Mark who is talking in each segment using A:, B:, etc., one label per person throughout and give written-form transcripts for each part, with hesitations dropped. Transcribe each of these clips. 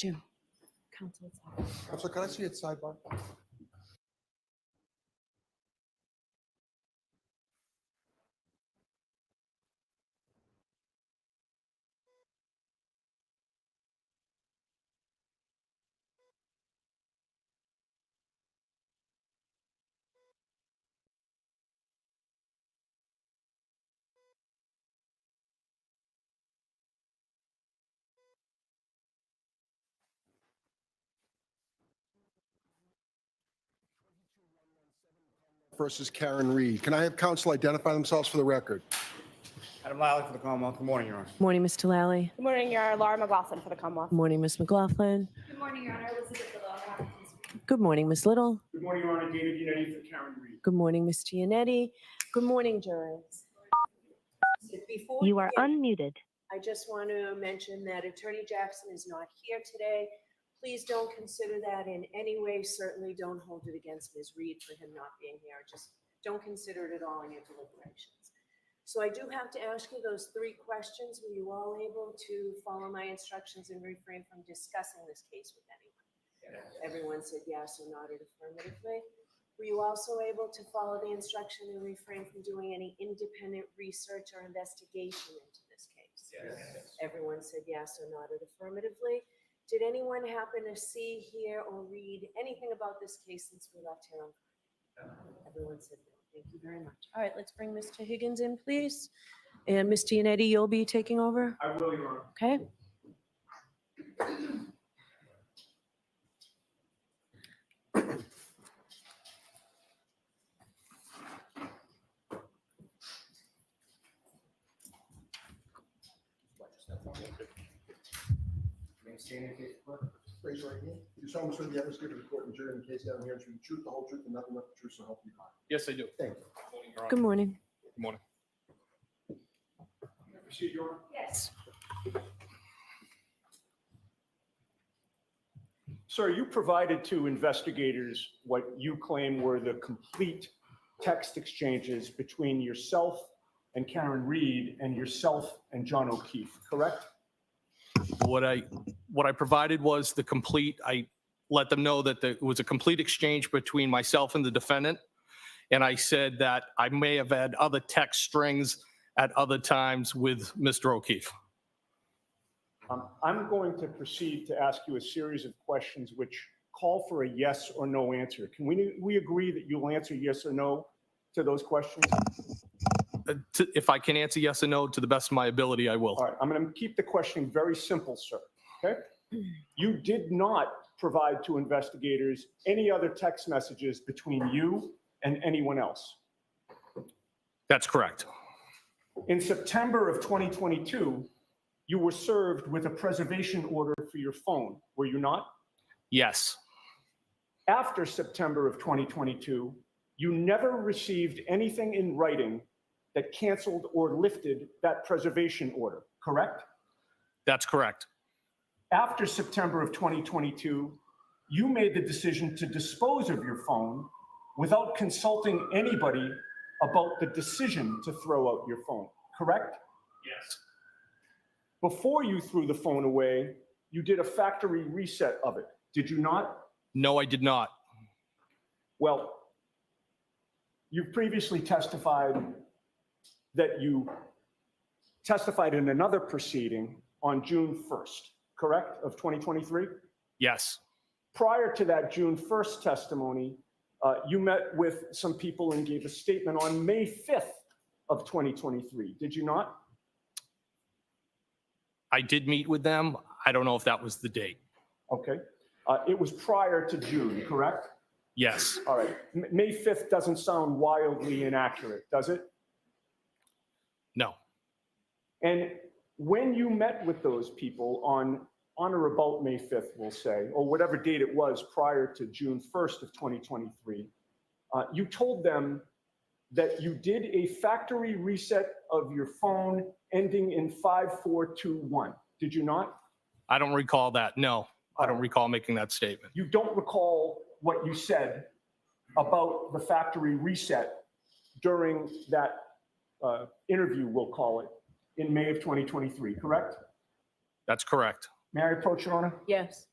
A: Jim. Counsel.
B: Counselor, can I see it sidebar? Versus Karen Reed. Can I have counsel identify themselves for the record?
C: Adam Lally for the Commonwealth. Good morning, Your Honor.
A: Morning, Mr. Lally.
D: Good morning, Your Honor. Laura McLaughlin for the Commonwealth.
A: Morning, Ms. McLaughlin.
E: Good morning, Your Honor. Elizabeth Little.
A: Good morning, Ms. Little.
C: Good morning, Your Honor. David Unetti for Karen Reed.
A: Good morning, Ms. Giannetti. Good morning, jurors. Before
F: You are
A: begin,
F: unmuted.
A: I just want to mention that Attorney Jackson is not here today. Please don't consider that in any way. Certainly don't hold it against Ms. Reed for him not being here. Just don't consider it at all in your deliberations. So I do have to ask you those 3 questions. Were you all able to follow my instructions and refrain from discussing this case with anyone? Yes. Everyone said yes or nodded affirmatively. Were you also able to follow the instruction and refrain from doing any independent research or investigation into this case? Yes. Everyone said yes or nodded affirmatively. Did anyone happen to see, hear, or read anything about this case since we left here on Friday? Everyone said no. Thank you very much. All right, let's bring Mr. Higgins in, please. And Ms. Giannetti, you'll be taking over?
C: I will, Your Honor.
A: Okay.
B: Raise your right hand. You solemnly swear the evidence given to the court and jury in the case down here is the truth, the whole truth, and nothing but the truth, so help you God.
G: Yes, I do.
B: Thank you.
A: Good morning.
G: Good morning.
C: Proceed, Your Honor.
E: Yes.
H: Sir, you provided to investigators what you claim were the complete text exchanges between yourself and Karen Reed and yourself and John O'Keefe, correct?
G: What I provided was the complete, I let them know that it was a complete exchange between myself and the defendant. And I said that I may have had other text strings at other times with Mr. O'Keefe.
H: I'm going to proceed to ask you a series of questions which call for a yes or no answer. Can we agree that you'll answer yes or no to those questions?
G: If I can answer yes or no to the best of my ability, I will.
H: All right, I'm going to keep the questioning very simple, sir, okay? You did not provide to investigators any other text messages between you and anyone else.
G: That's correct.
H: In September of 2022, you were served with a preservation order for your phone, were you not?
G: Yes.
H: After September of 2022, you never received anything in writing that canceled or lifted that preservation order, correct?
G: That's correct.
H: After September of 2022, you made the decision to dispose of your phone without consulting anybody about the decision to throw out your phone, correct?
G: Yes.
H: Before you threw the phone away, you did a factory reset of it, did you not?
G: No, I did not.
H: Well, you previously testified that you testified in another proceeding on June 1st, correct, of 2023?
G: Yes.
H: Prior to that June 1st testimony, you met with some people and gave a statement on May 5th of 2023, did you not?
G: I did meet with them. I don't know if that was the date.
H: Okay. It was prior to June, correct?
G: Yes.
H: All right. May 5th doesn't sound wildly inaccurate, does it?
G: No.
H: And when you met with those people on or about May 5th, we'll say, or whatever date it was prior to June 1st of 2023, you told them that you did a factory reset of your phone ending in 5421. Did you not?
G: I don't recall that. No, I don't recall making that statement.
H: You don't recall what you said about the factory reset during that interview, we'll call it, in May of 2023, correct?
G: That's correct.
H: May I approach, Your Honor?
A: Yes.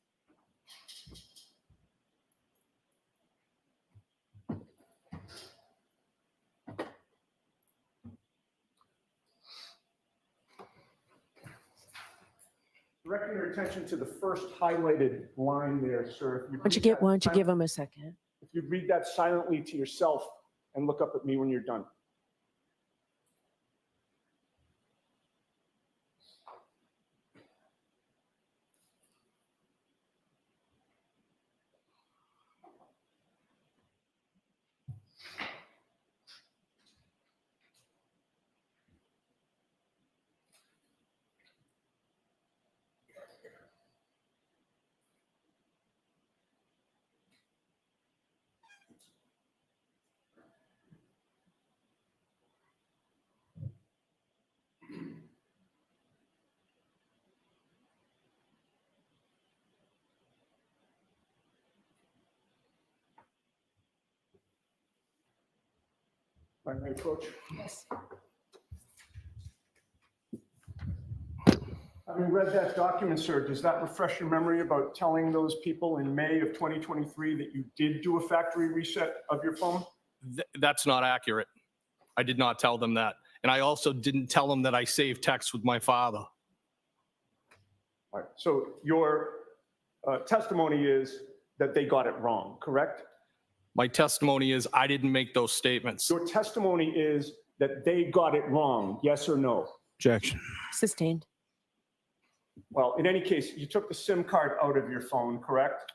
H: Directing your attention to the first highlighted line there, sir. If
A: Why don't you give him a second?
H: If you read that silently to yourself and look up at me when you're done. If I may approach.
A: Yes.
H: Having read that document, sir, does that refresh your memory about telling those people in May of 2023 that you did do a factory reset of your phone?
G: That's not accurate. I did not tell them that. And I also didn't tell them that I saved texts with my father.
H: All right, so your testimony is that they got it wrong, correct?
G: My testimony is I didn't make those statements.
H: Your testimony is that they got it wrong, yes or no?
C: Objection.
A: Sustained.
H: Well, in any case, you took the SIM card out of your phone, correct?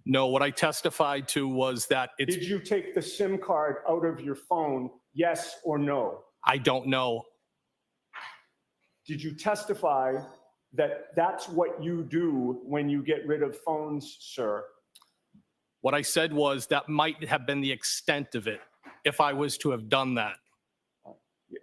G: No, what I testified to was that it's,
H: Did you take the SIM card out of your phone, yes or no?
G: I don't know.
H: Did you testify that that's what you do when you get rid of phones, sir?
G: What I said was that might have been the extent of it if I was to have done that.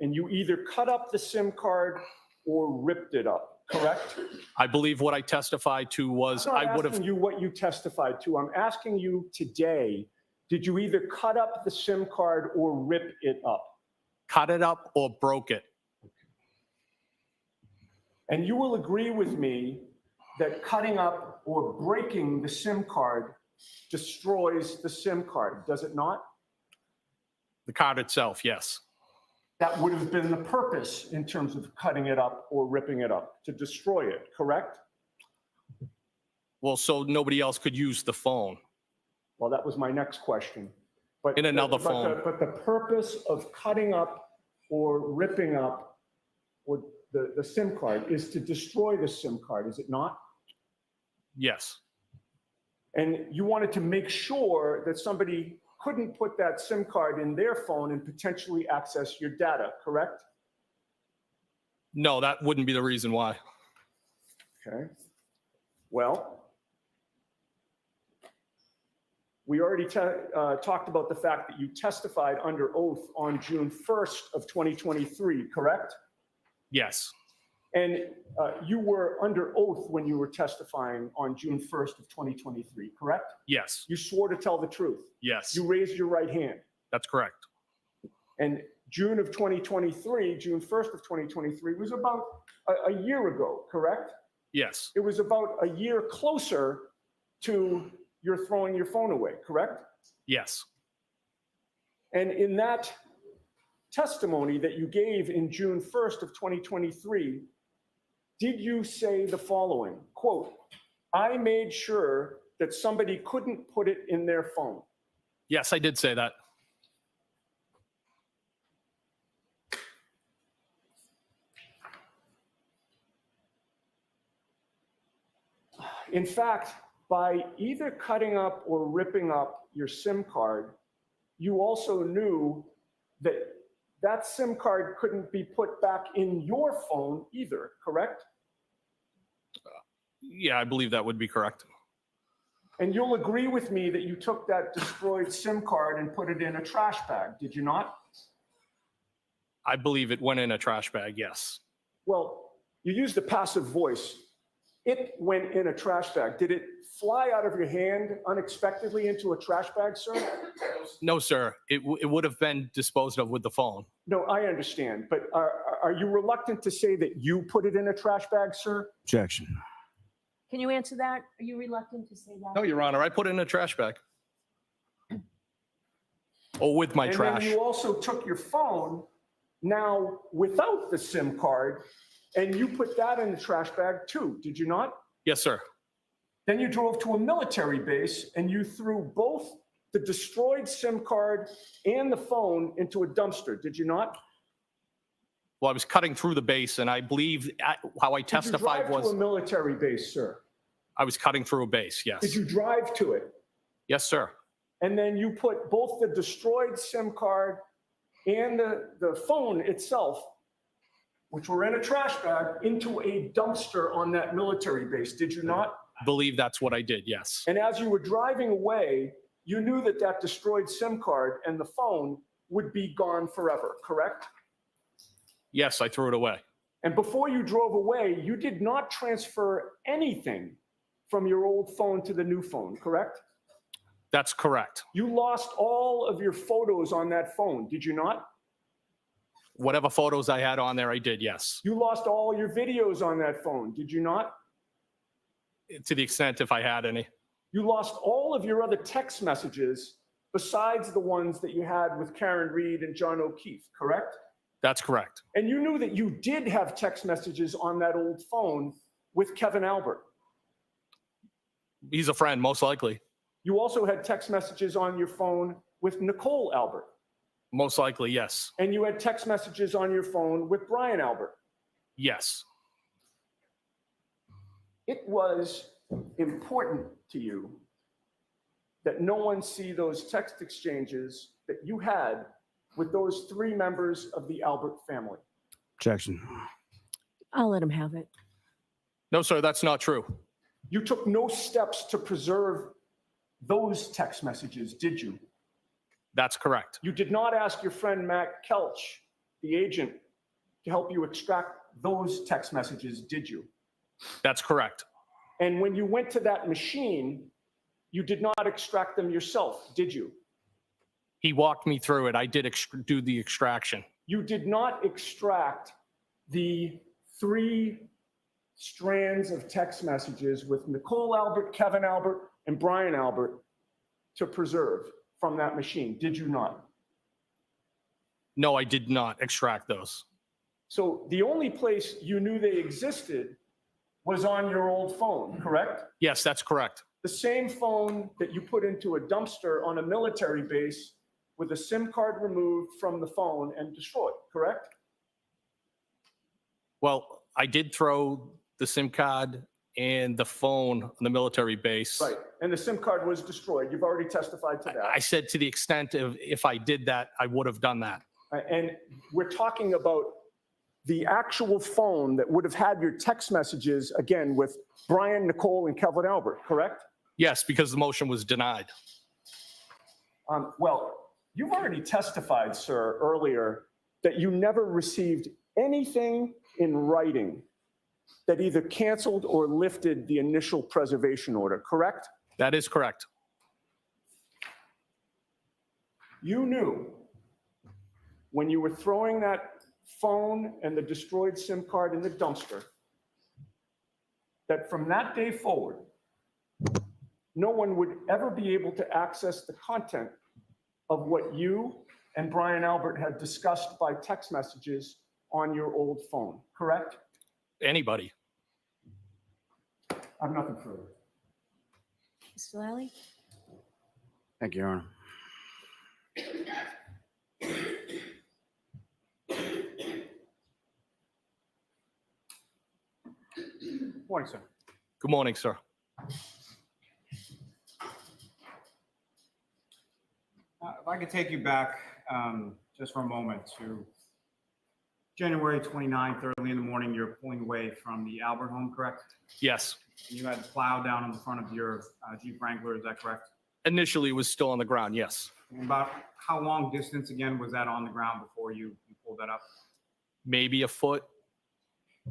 H: And you either cut up the SIM card or ripped it up, correct?
G: I believe what I testified to was
H: I'm
G: I
H: not
G: would have
H: asking you what you testified to. I'm asking you today, did you either cut up the SIM card or rip it up?
G: cut it up or broke it.
H: And you will agree with me that cutting up or breaking the SIM card destroys the SIM card, does it not?
G: The card itself, yes.
H: That would have been the purpose in terms of cutting it up or ripping it up, to destroy it, correct?
G: Well, so nobody else could use the phone.
H: Well, that was my next question. But
G: In another
H: but
G: phone.
H: But the purpose of cutting up or ripping up or the SIM card is to destroy the SIM card, is it not?
G: Yes,
H: And you wanted to make sure that somebody couldn't put that SIM card in their phone and potentially access your data, correct?
G: no, that wouldn't be the reason why.
H: Okay. Well, we already talked about the fact that you testified under oath on June 1st of 2023, correct?
G: Yes,
H: And you were under oath when you were testifying on June 1st of 2023, correct?
G: yes,
H: You swore to tell the truth.
G: yes,
H: You raised your right hand.
G: that's correct.
H: And June of 2023, June 1st of 2023 was about a year ago, correct?
G: Yes,
H: It was about a year closer to your throwing your phone away, correct?
G: yes,
H: And in that testimony that you gave in June 1st of 2023, did you say the following, quote, "I made sure that somebody couldn't put it in their phone"?
G: yes, I did say that.
H: In fact, by either cutting up or ripping up your SIM card, you also knew that that SIM card couldn't be put back in your phone either, correct?
G: Yeah, I believe that would be correct.
H: And you'll agree with me that you took that destroyed SIM card and put it in a trash bag, did you not?
G: I believe it went in a trash bag, yes.
H: Well, you used a passive voice. It went in a trash bag. Did it fly out of your hand unexpectedly into a trash bag, sir?
G: No, sir, it would have been disposed of with the phone.
H: No, I understand, but are you reluctant to say that you put it in a trash bag, sir?
C: Objection.
A: Can you answer that? Are you reluctant to say that?
G: No, Your Honor, I put it in a trash bag. Or with my
H: And
G: trash.
H: then you also took your phone, now without the SIM card, and you put that in the trash bag too, did you not?
G: Yes, sir.
H: Then you drove to a military base and you threw both the destroyed SIM card and the phone into a dumpster, did you not?
G: Well, I was cutting through the base, and I believe how I testified
H: Did you drive to a
G: was
H: military base, sir?
G: I was cutting through a base, yes.
H: Did you drive to it?
G: Yes, sir.
H: And then you put both the destroyed SIM card and the phone itself, which were in a trash bag, into a dumpster on that military base, did you not?
G: I believe that's what I did, yes.
H: And as you were driving away, you knew that that destroyed SIM card and the phone would be gone forever, correct?
G: Yes, I threw it away.
H: And before you drove away, you did not transfer anything from your old phone to the new phone, correct?
G: That's correct.
H: You lost all of your photos on that phone, did you not?
G: Whatever photos I had on there, I did, yes.
H: You lost all your videos on that phone, did you not?
G: To the extent if I had any.
H: You lost all of your other text messages besides the ones that you had with Karen Reed and John O'Keefe, correct?
G: That's correct.
H: And you knew that you did have text messages on that old phone with Kevin Albert.
G: He's a friend, most likely.
H: You also had text messages on your phone with Nicole Albert.
G: Most likely, yes.
H: And you had text messages on your phone with Brian Albert.
G: Yes.
H: It was important to you that no one see those text exchanges that you had with those three members of the Albert family.
C: Objection.
A: I'll let him have it.
G: No, sir, that's not true.
H: You took no steps to preserve those text messages, did you?
G: That's correct.
H: You did not ask your friend Matt Kelch, the agent, to help you extract those text messages, did you?
G: That's correct.
H: And when you went to that machine, you did not extract them yourself, did you?
G: He walked me through it. I did do the extraction.
H: You did not extract the 3 strands of text messages with Nicole Albert, Kevin Albert, and Brian Albert to preserve from that machine, did you not?
G: No, I did not extract those.
H: So the only place you knew they existed was on your old phone, correct?
G: Yes, that's correct.
H: The same phone that you put into a dumpster on a military base with a SIM card removed from the phone and destroyed, correct?
G: Well, I did throw the SIM card and the phone on the military base.
H: Right, and the SIM card was destroyed. You've already testified to that.
G: I said to the extent of if I did that, I would have done that.
H: And we're talking about the actual phone that would have had your text messages, again, with Brian, Nicole, and Kevin Albert, correct?
G: Yes, because the motion was denied.
H: Well, you've already testified, sir, earlier that you never received anything in writing that either canceled or lifted the initial preservation order, correct?
G: That is correct.
H: You knew when you were throwing that phone and the destroyed SIM card in the dumpster that from that day forward, no one would ever be able to access the content of what you and Brian Albert had discussed by text messages on your old phone, correct?
G: Anybody.
H: I have nothing further.
A: Mr. Lally?
C: Thank you, Your Honor.
H: Morning, sir.
G: Good morning, sir.
C: If I could take you back just for a moment to January 29th, early in the morning, you're pulling away from the Albert home, correct?
G: Yes.
C: You had the plow down in the front of your Jeep Wrangler, is that correct?
G: Initially, it was still on the ground, yes.
C: And about how long distance, again, was that on the ground before you pulled that up?
G: Maybe a foot.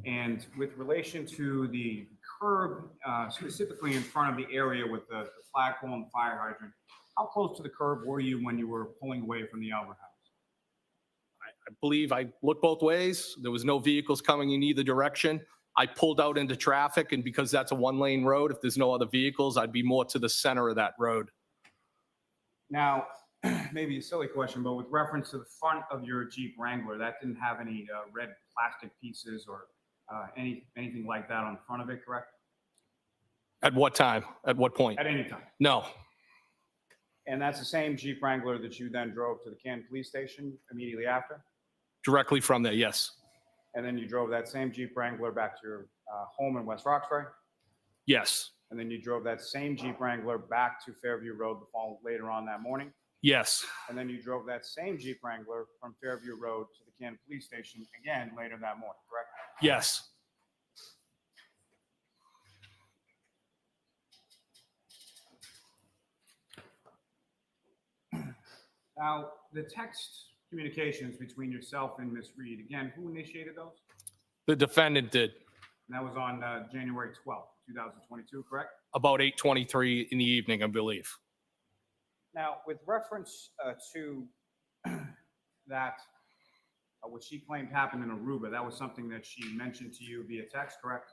C: And with relation to the curb, specifically in front of the area with the flagpole and fire hydrant, how close to the curb were you when you were pulling away from the Albert house?
G: I believe I looked both ways. There was no vehicles coming in either direction. I pulled out into traffic, and because that's a one-lane road, if there's no other vehicles, I'd be more to the center of that road.
C: Now, maybe a silly question, but with reference to the front of your Jeep Wrangler, that didn't have any red plastic pieces or anything like that on the front of it, correct?
G: At what time? At what point?
C: At any time.
G: No.
C: And that's the same Jeep Wrangler that you then drove to the Canton Police Station immediately after?
G: Directly from there, yes.
C: And then you drove that same Jeep Wrangler back to your home in West Roxbury?
G: Yes.
C: And then you drove that same Jeep Wrangler back to Fairview Road later on that morning?
G: Yes.
C: And then you drove that same Jeep Wrangler from Fairview Road to the Canton Police Station again later that morning, correct?
G: Yes.
C: Now, the text communications between yourself and Ms. Reed, again, who initiated those?
G: The defendant did.
C: And that was on January 12th, 2022, correct?
G: About 8:23 in the evening, I believe.
C: Now, with reference to that, what she claimed happened in Aruba, that was something that she mentioned to you via text, correct?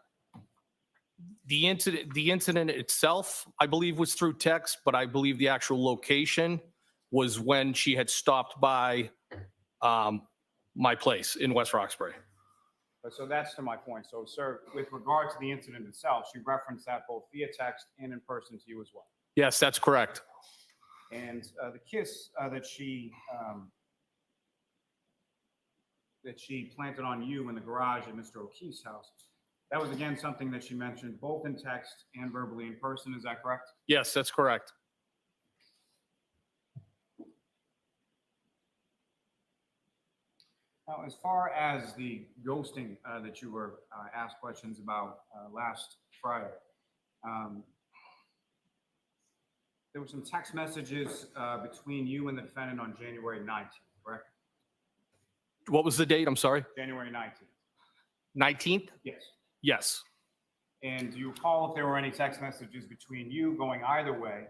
G: The incident itself, I believe, was through text, but I believe the actual location was when she had stopped by my place in West Roxbury.
C: So that's to my point. So, sir, with regard to the incident itself, she referenced that both via text and in person to you as well.
G: Yes, that's correct.
C: And the kiss that she planted on you in the garage at Mr. O'Keefe's house, that was again something that she mentioned both in text and verbally in person. Is that correct?
G: Yes, that's correct.
C: Now, as far as the ghosting that you were asked questions about last Friday, there were some text messages between you and the defendant on January 19th, correct?
G: What was the date? I'm sorry.
C: January 19th.
G: 19th?
C: Yes.
G: Yes.
C: And do you recall if there were any text messages between you going either way,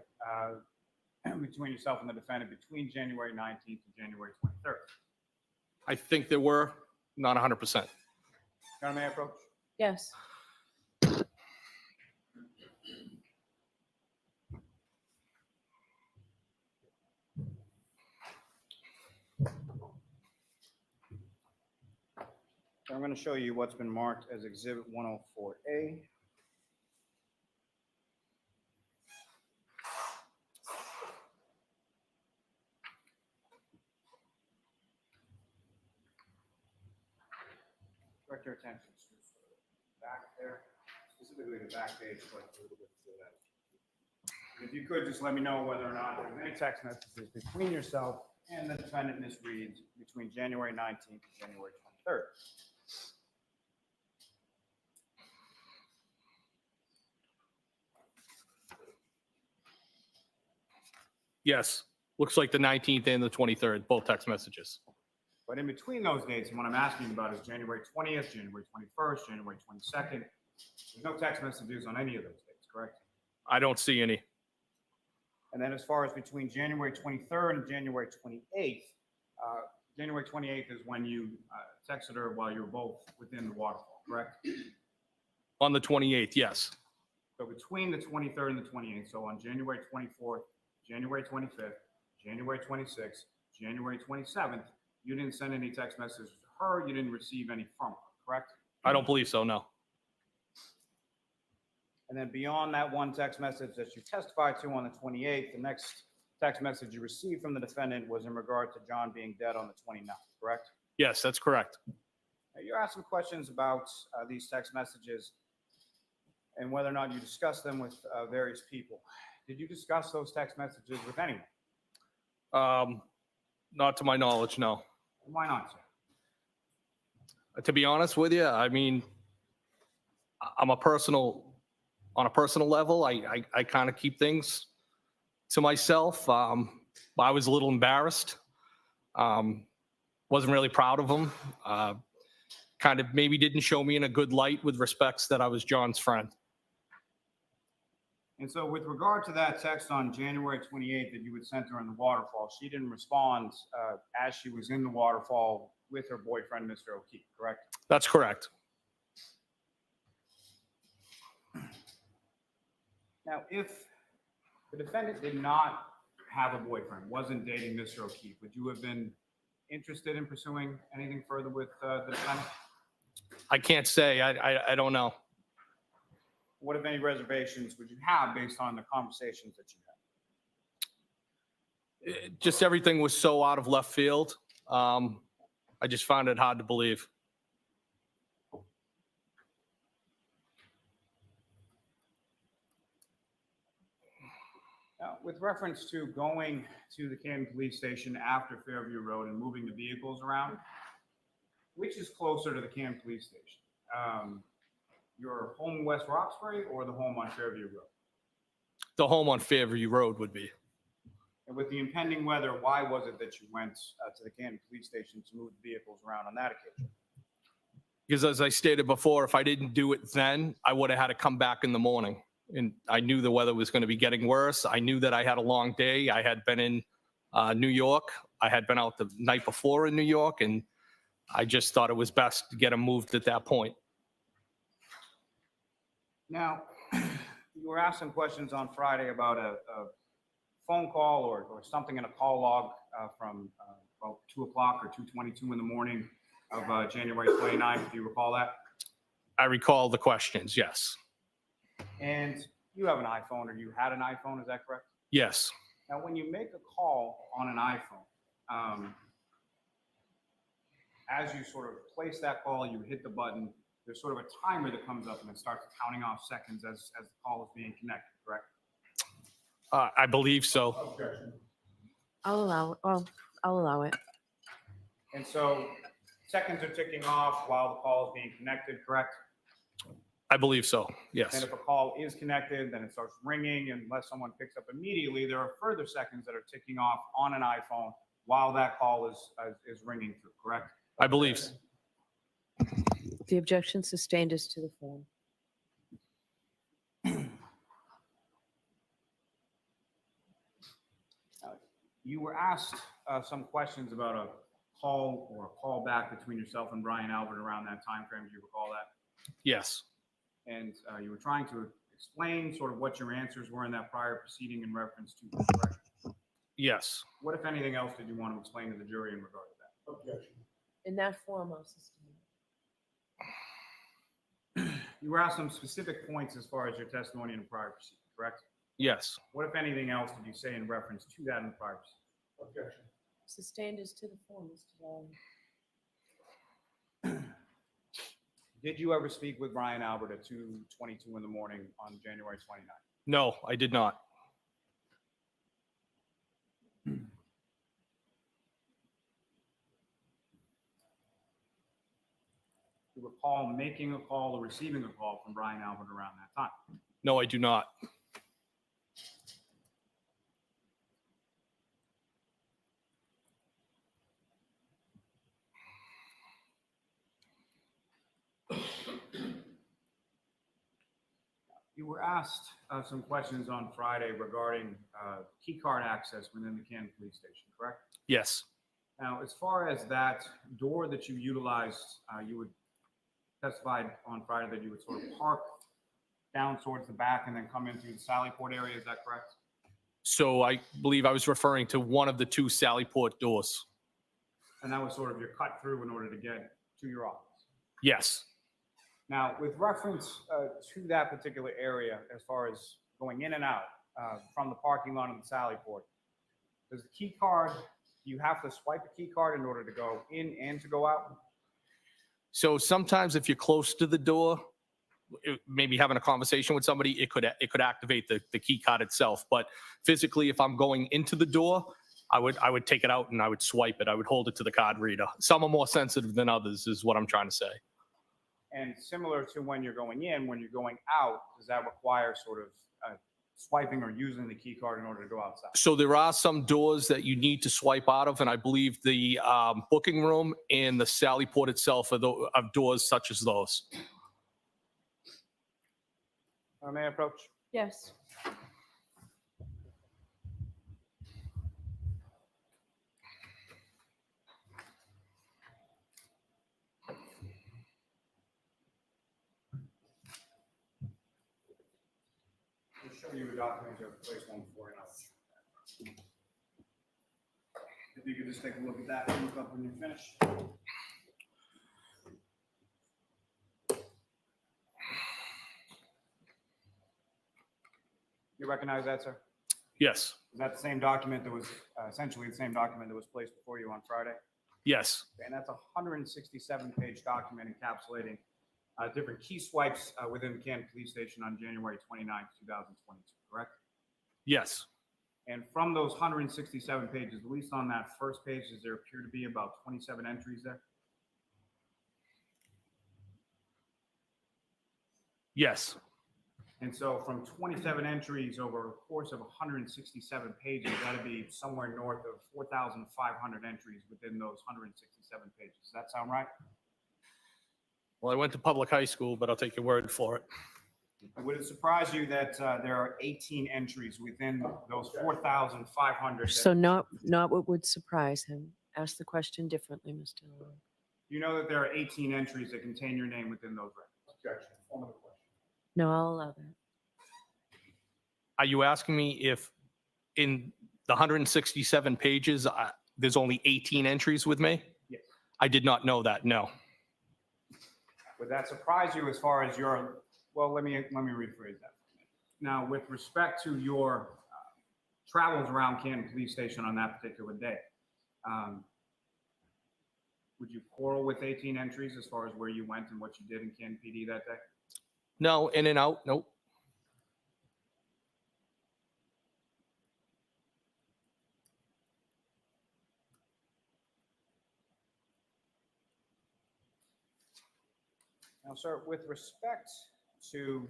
C: between yourself and the defendant between January 19th and January 23rd?
G: I think there were, not 100%.
C: Your Honor, may I approach?
A: Yes. I'm going to show you what's been marked as Exhibit 104A. Direct your attention to the back there, specifically the back page, but a little bit before that. If you could just let me know whether or not there's any text messages between yourself and the defendant, Ms. Reed, between January 19th and January 23rd.
G: Yes. Looks like the 19th and the 23rd, both text messages.
C: But in between those dates, and what I'm asking about is January 20th, January 21st, January 22nd. There's no text messages on any of those dates, correct?
G: I don't see any.
C: And then as far as between January 23rd and January 28th, January 28th is when you texted her while you were both within the waterfall, correct?
G: On the 28th, yes.
C: So between the 23rd and the 28th, so on January 24th, January 25th, January 26th, January 27th, you didn't send any text messages to her, you didn't receive any from her, correct?
G: I don't believe so, no.
C: And then beyond that one text message that you testified to on the 28th, the next text message you received from the defendant was in regard to John being dead on the 29th, correct?
G: Yes, that's correct.
C: Now, you asked some questions about these text messages and whether or not you discussed them with various people. Did you discuss those text messages with anyone?
G: Not to my knowledge, no.
C: Why not, sir?
G: To be honest with you, I mean, on a personal level, I kind of keep things to myself. I was a little embarrassed. Wasn't really proud of them. Kind of maybe didn't show me in a good light with respects that I was John's friend.
C: And so with regard to that text on January 28th that you had sent her in the waterfall, she didn't respond as she was in the waterfall with her boyfriend, Mr. O'Keefe, correct?
G: That's correct.
C: Now, if the defendant did not have a boyfriend, wasn't dating Mr. O'Keefe, would you have been interested in pursuing anything further with the defendant?
G: I can't say. I don't know.
C: What, if any, reservations would you have based on the conversations that you had?
G: Just everything was so out of left field. I just found it hard to believe.
C: Now, with reference to going to the Canton Police Station after Fairview Road and moving the vehicles around, which is closer to the Canton Police Station? Your home in West Roxbury or the home on Fairview Road?
G: The home on Fairview Road would be.
C: And with the impending weather, why was it that you went to the Canton Police Station to move the vehicles around on that occasion?
G: Because as I stated before, if I didn't do it then, I would have had to come back in the morning. And I knew the weather was going to be getting worse. I knew that I had a long day. I had been in New York. I had been out the night before in New York, and I just thought it was best to get them moved at that point.
C: Now, you were asked some questions on Friday about a phone call or something in a call log from about 2 o'clock or 2:22 in the morning of January 29th. Do you recall that?
G: I recall the questions, yes.
C: And you have an iPhone, or you had an iPhone, is that correct?
G: Yes.
C: Now, when you make a call on an iPhone, as you sort of place that call, you hit the button, there's sort of a timer that comes up and it starts counting off seconds as the call is being connected, correct?
G: I believe so.
B: Objection.
F: I'll allow it.
C: And so seconds are ticking off while the call is being connected, correct?
G: I believe so,
C: And
G: yes.
C: if a call is connected, then it starts ringing, and unless someone picks up immediately, there are further seconds that are ticking off on an iPhone while that call is ringing through, correct?
G: I believe so.
F: The objection sustained is to the phone.
C: You were asked some questions about a call or a call back between yourself and Brian Albert around that time frame. Do you recall that?
G: Yes.
C: And you were trying to explain sort of what your answers were in that prior proceeding in reference to the correct.
G: Yes.
C: What, if anything else, did you want to explain to the jury in regard to that?
B: Objection.
F: In that form, I'll sustain.
C: You were asked some specific points as far as your testimony in the prior proceeding, correct?
G: Yes.
C: What, if anything else, did you say in reference to that in the prior proceeding?
B: Objection.
F: Sustained is to the form, Mr. Lawler.
C: Did you ever speak with Brian Albert at 2:22 in the morning on January 29th?
G: No, I did not.
C: Do you recall making a call or receiving a call from Brian Albert around that time?
G: No, I do not.
C: You were asked some questions on Friday regarding key card access within the Canton Police Station, correct?
G: Yes.
C: Now, as far as that door that you utilized, you would testified on Friday that you would sort of park down towards the back and then come in through the Sallyport area. Is that correct?
G: So I believe I was referring to one of the two Sallyport doors.
C: And that was sort of your cut through in order to get to your office.
G: Yes.
C: Now, with reference to that particular area, as far as going in and out from the parking lot of the Sallyport, does the key card, you have to swipe a key card in order to go in and to go out?
G: So sometimes if you're close to the door, maybe having a conversation with somebody, it could activate the key card itself. But physically, if I'm going into the door, I would take it out and I would swipe it. I would hold it to the card reader. Some are more sensitive than others, is what I'm trying to say.
C: And similar to when you're going in, when you're going out, does that require sort of swiping or using the key card in order to go outside?
G: So there are some doors that you need to swipe out of, and I believe the booking room and the Sallyport itself are doors such as those.
C: May I approach?
F: Yes.
C: show you a document that was placed on before you. If you could just take a look at that and look up when you're finished. You recognize that, sir?
G: Yes,
C: Is that the same document that was essentially the same document that was placed before you on Friday?
G: yes,
C: And that's a 167-page document encapsulating different key swipes within the Canton Police Station on January 29th, 2022, correct?
G: yes.
C: And from those 167 pages, at least on that first page, does there appear to be about 27 entries there?
G: Yes.
C: And so from 27 entries over a course of 167 pages, that'd be somewhere north of 4,500 entries within those 167 pages. Does that sound right?
G: Well, I went to public high school, but I'll take your word for it.
C: Would it surprise you that there are 18 entries within those 4,500?
F: So not what would surprise him. Ask the question differently, Mr. Lawler.
C: You know that there are 18 entries that contain your name within those records?
H: Objection. Form of the question.
F: No, I'll allow that.
G: Are you asking me if in the 167 pages, there's only 18 entries with me?
C: Yes.
G: I did not know that, no.
C: Would that surprise you as far as your, well, let me rephrase that. Now, with respect to your travels around Canton Police Station on that particular day, would you quarrel with 18 entries as far as where you went and what you did in Canton PD that day?
G: No, in and out, nope.
C: Now, sir, with respect to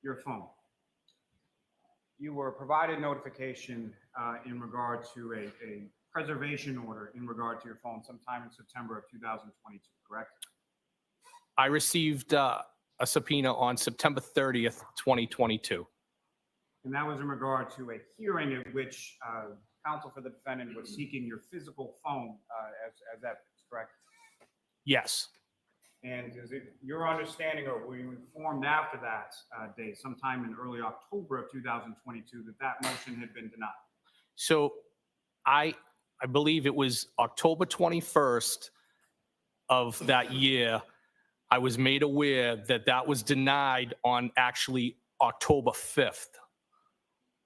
C: your phone, you were provided notification in regard to a preservation order in regard to your phone sometime in September of 2022, correct?
G: I received a subpoena on September 30th, 2022.
C: And that was in regard to a hearing at which counsel for the defendant was seeking your physical phone as evidence, correct?
G: Yes,
C: And is it your understanding, or were you informed after that date, sometime in early October of 2022, that that motion had been denied?
G: so I believe it was October 21st of that year, I was made aware that that was denied on actually October 5th.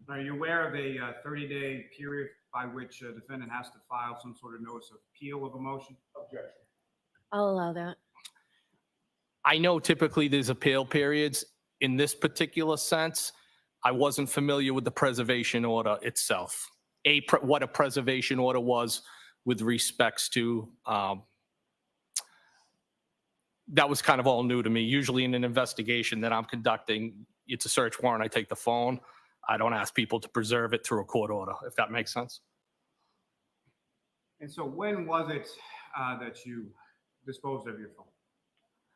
C: Are you aware of a 30-day period by which a defendant has to file some sort of notice of appeal of a motion?
H: Objection.
F: I'll allow that.
G: I know typically there's appeal periods. In this particular sense, I wasn't familiar with the preservation order itself. What a preservation order was with respects to, that was kind of all new to me. Usually in an investigation that I'm conducting, it's a search warrant, I take the phone. I don't ask people to preserve it through a court order, if that makes sense.
C: And so when was it that you disposed of your phone?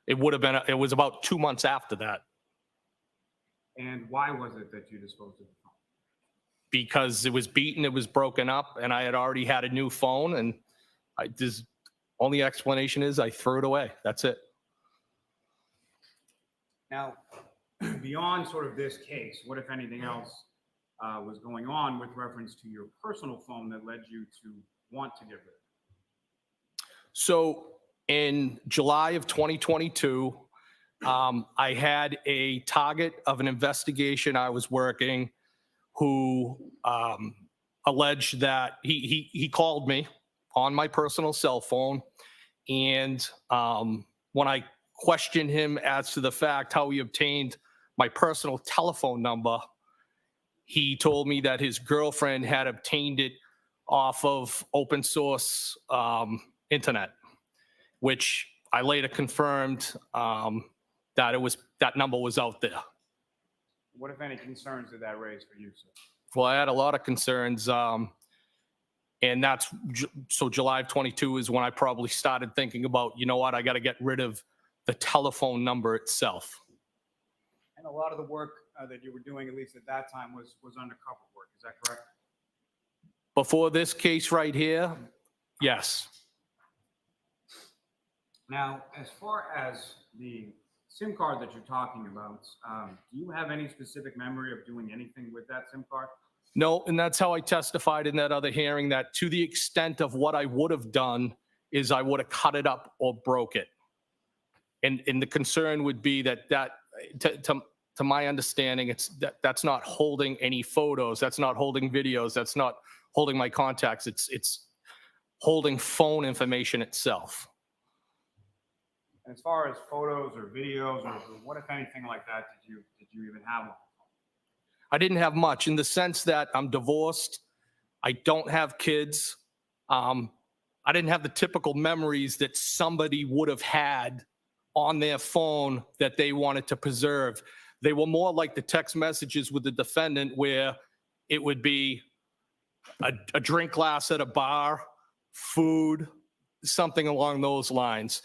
G: It would have been, it was about 2 months after that,
C: And why was it that you disposed of the phone?
G: because it was beaten, it was broken up, and I had already had a new phone, and only explanation is I threw it away. That's it.
C: Now, beyond sort of this case, what, if anything else, was going on with reference to your personal phone that led you to want to get rid of it?
G: So in July of 2022, I had a target of an investigation I was working who alleged that he called me on my personal cell phone. And when I questioned him as to the fact how he obtained my personal telephone number, he told me that his girlfriend had obtained it off of open source internet, which I later confirmed that number was out there.
C: What, if any, concerns did that raise for you, sir?
G: Well, I had a lot of concerns, and so July of 22 is when I probably started thinking about, you know what, I got to get rid of the telephone number itself.
C: And a lot of the work that you were doing, at least at that time, was undercover work. Is that correct?
G: Before this case right here, yes.
C: Now, as far as the SIM card that you're talking about, do you have any specific memory of doing anything with that SIM card?
G: No, and that's how I testified in that other hearing, that to the extent of what I would have done is I would have cut it up or broke it. And the concern would be that to my understanding, that's not holding any photos, that's not holding videos, that's not holding my contacts, it's holding phone information itself.
C: And as far as photos or videos or what, if anything like that, did you even have one?
G: I didn't have much in the sense that I'm divorced. I don't have kids. I didn't have the typical memories that somebody would have had on their phone that they wanted to preserve. They were more like the text messages with the defendant where it would be a drink glass at a bar, food, something along those lines.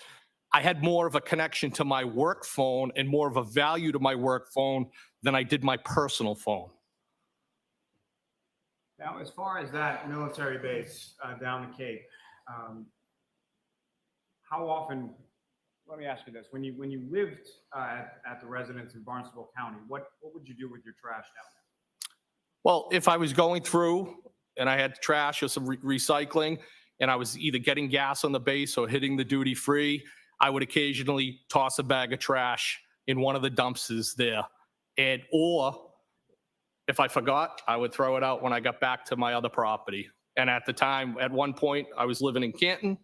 G: I had more of a connection to my work phone and more of a value to my work phone than I did my personal phone.
C: Now, as far as that military base down the Cape, how often, let me ask you this, when you lived at the residence in Barnstable County, what would you do with your trash down there?
G: Well, if I was going through and I had trash or some recycling and I was either getting gas on the base or hitting the duty free, I would occasionally toss a bag of trash in one of the dumpsters there. Or if I forgot, I would throw it out when I got back to my other property. And at the time, at one point, I was living in Canton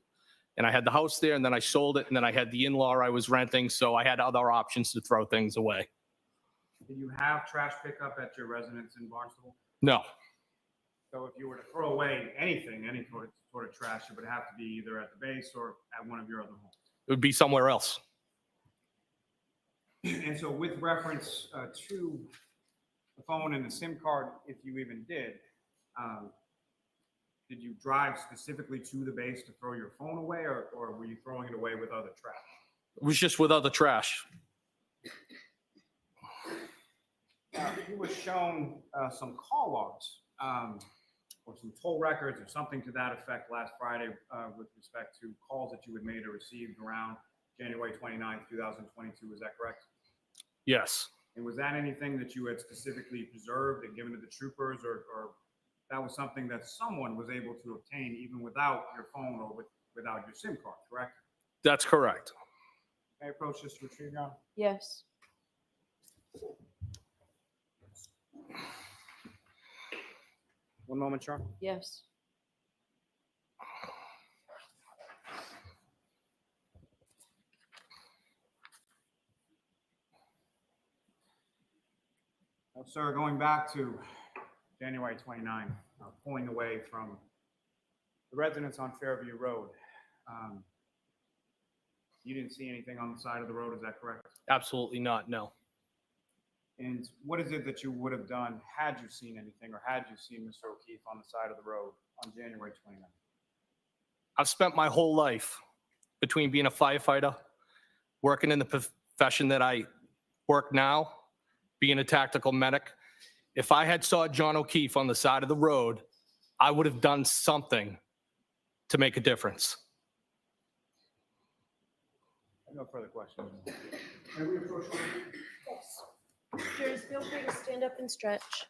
G: and I had the house there and then I sold it and then I had the in-law I was renting. So I had other options to throw things away.
C: Did you have trash pickup at your residence in Barnstable?
G: No.
C: So if you were to throw away anything, any sort of trash, it would have to be either at the base or at one of your other homes.
G: It would be somewhere else.
C: And so with reference to the phone and the SIM card, if you even did you drive specifically to the base to throw your phone away or were you throwing it away with other trash?
G: It was just with other trash.
C: You were shown some call logs or some toll records or something to that effect last Friday with respect to calls that you had made or received around January 29th, 2022. Is that correct?
G: Yes.
C: And was that anything that you had specifically preserved and given to the troopers or that was something that someone was able to obtain even without your phone or without your SIM card, correct?
G: That's correct.
C: May I approach this to retrieve, Your Honor?
F: Yes.
C: One moment, Charm.
F: Yes.
C: Sir, going back to January 29, pulling away from the residence on Fairview Road, you didn't see anything on the side of the road, is that correct?
G: Absolutely not, no.
C: And what is it that you would have done had you seen anything or had you seen Mr. O'Keefe on the side of the road on January 29th?
G: I've spent my whole life between being a firefighter, working in the profession that I work now, being a tactical medic. If I had saw John O'Keefe on the side of the road, I would have done something to make a difference.
C: No further questions.
B: Can we approach one?
F: Yes. Jurors, feel free to stand up and stretch.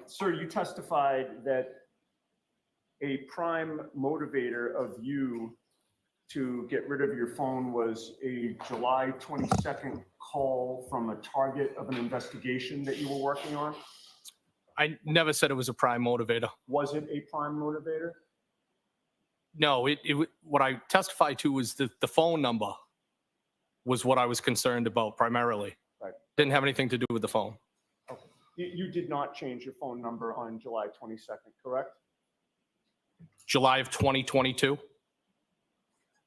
H: Sir, you testified that a prime motivator of you to get rid of your phone was a July 22nd call from a target of an investigation that you were working on.
G: I never said it was a prime motivator.
H: Was it a prime motivator?
G: No, what I testified to was the phone number was what I was concerned about primarily.
H: Right.
G: Didn't have anything to do with the phone.
H: Okay. You did not change your phone number on July 22nd, correct?
G: July of 2022?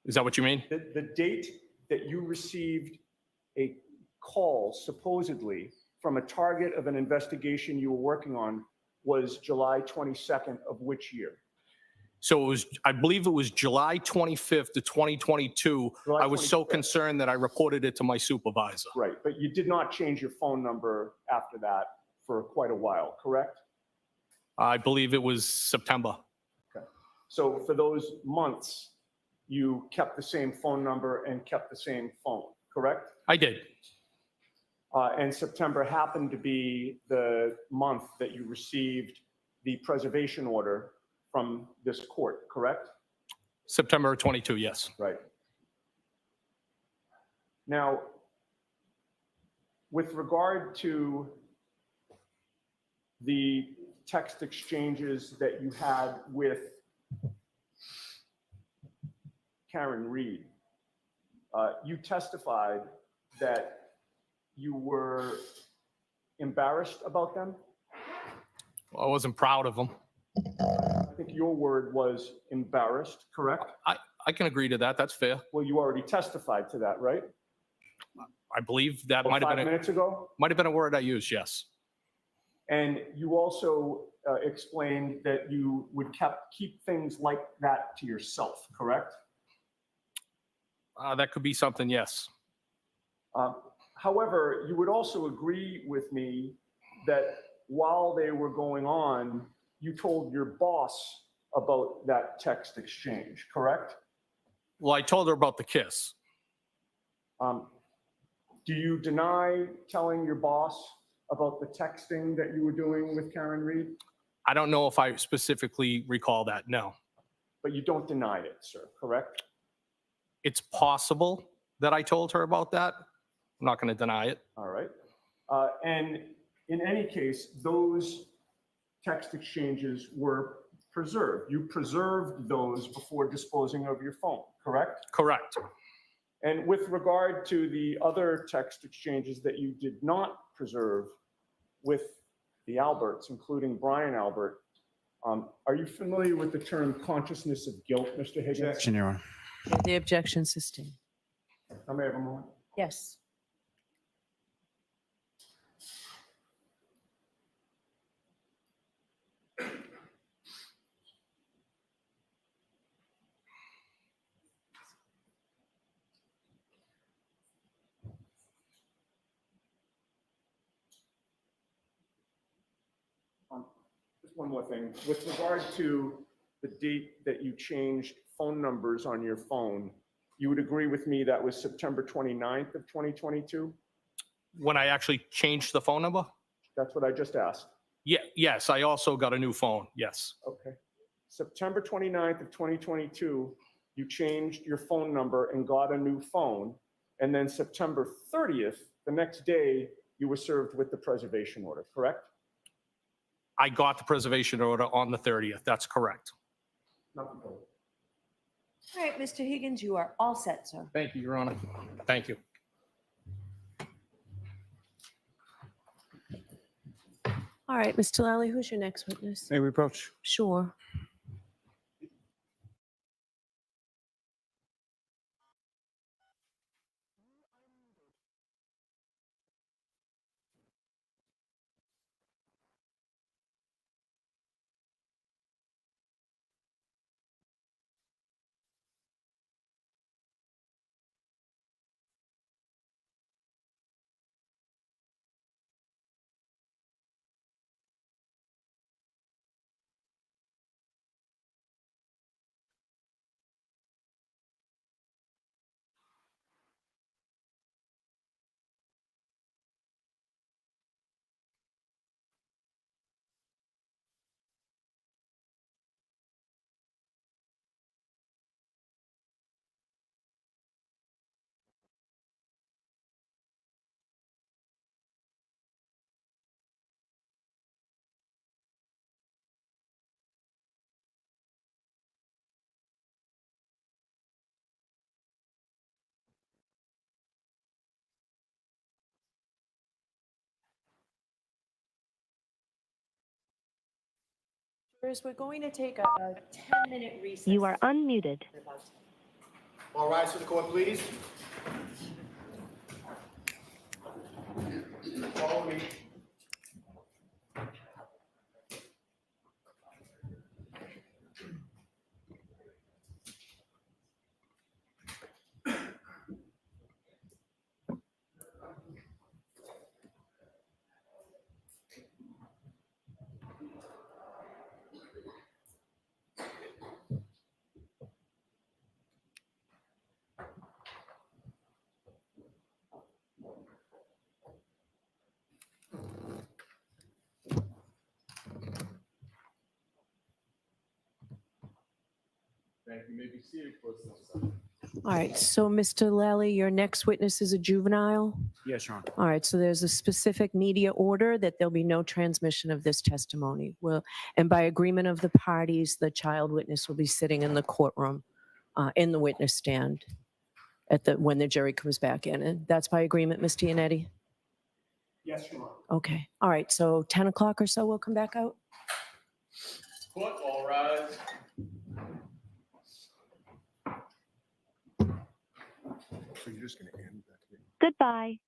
G: Is that what you mean?
H: The date that you received a call supposedly from a target of an investigation you were working on was July 22nd of which year?
G: So it was, I believe it was July 25th of 2022.
H: July
G: I was so
H: 25th.
G: concerned that I reported it to my supervisor.
H: Right, but you did not change your phone number after that for quite a while, correct?
G: I believe it was September.
H: So for those months, you kept the same phone number and kept the same phone, correct?
G: I did.
H: And September happened to be the month that you received the preservation order from this court, correct?
G: September of 22, yes.
H: Right. Now, with regard to the text exchanges that you had with Karen Reed, you testified that you were embarrassed about them.
G: I wasn't proud of them.
H: I think your word was embarrassed, correct?
G: I can agree to that. That's fair.
H: Well, you already testified to that, right?
G: I believe that
H: About
G: might have
H: 5
G: been
H: minutes ago.
G: might have been a word I used, yes.
H: And you also explained that you would keep things like that to yourself, correct?
G: That could be something, yes.
H: However, you would also agree with me that while they were going on, you told your boss about that text exchange, correct?
G: Well, I told her about the kiss.
H: Do you deny telling your boss about the texting that you were doing with Karen Reed?
G: I don't know if I specifically recall that, no.
H: But you don't deny it, sir, correct?
G: It's possible that I told her about that. I'm not going to deny it.
H: All right. And in any case, those text exchanges were preserved. You preserved those before disposing of your phone, correct?
G: Correct.
H: And with regard to the other text exchanges that you did not preserve with the Alberts, including Brian Albert, are you familiar with the term consciousness of guilt, Mr. Higgins?
C: Objection, Your Honor.
F: The objection sustained.
H: I may have a moment.
F: Yes.
H: Just one more thing. With regard to the date that you changed phone numbers on your phone, you would agree with me that was September 29th of 2022?
G: When I actually changed the phone number?
H: That's what I just asked.
G: Yeah, yes, I also got a new phone, yes.
H: Okay. September 29th of 2022, you changed your phone number and got a new phone. And then September 30th, the next day, you were served with the preservation order, correct?
G: I got the preservation order on the 30th. That's correct.
H: Nothing.
A: All right, Mr. Higgins, you are all set, sir.
G: Thank you, Your Honor. Thank you.
F: All right, Mr. Lally, who's your next witness?
C: May we approach?
F: Sure.
A: Members, we're going to take a 10-minute recess.
I: You are unmuted.
B: All rise to the court, please. Follow me.
J: Thank you. You may be seated for some.
F: All right, so Mr. Lally, your next witness is a juvenile?
C: Yes, Your Honor.
F: All right, so there's a specific media order that there'll be no transmission of this testimony. Well, and by agreement of the parties, the child witness will be sitting in the courtroom, in the witness stand when the jury comes back in. And that's by agreement, Ms. Gianetti?
H: Yes, Your Honor.
F: Okay, all right, so 10 o'clock or so we'll come back out?
J: Court, all rise.
B: So you're just going to end that?
I: Goodbye.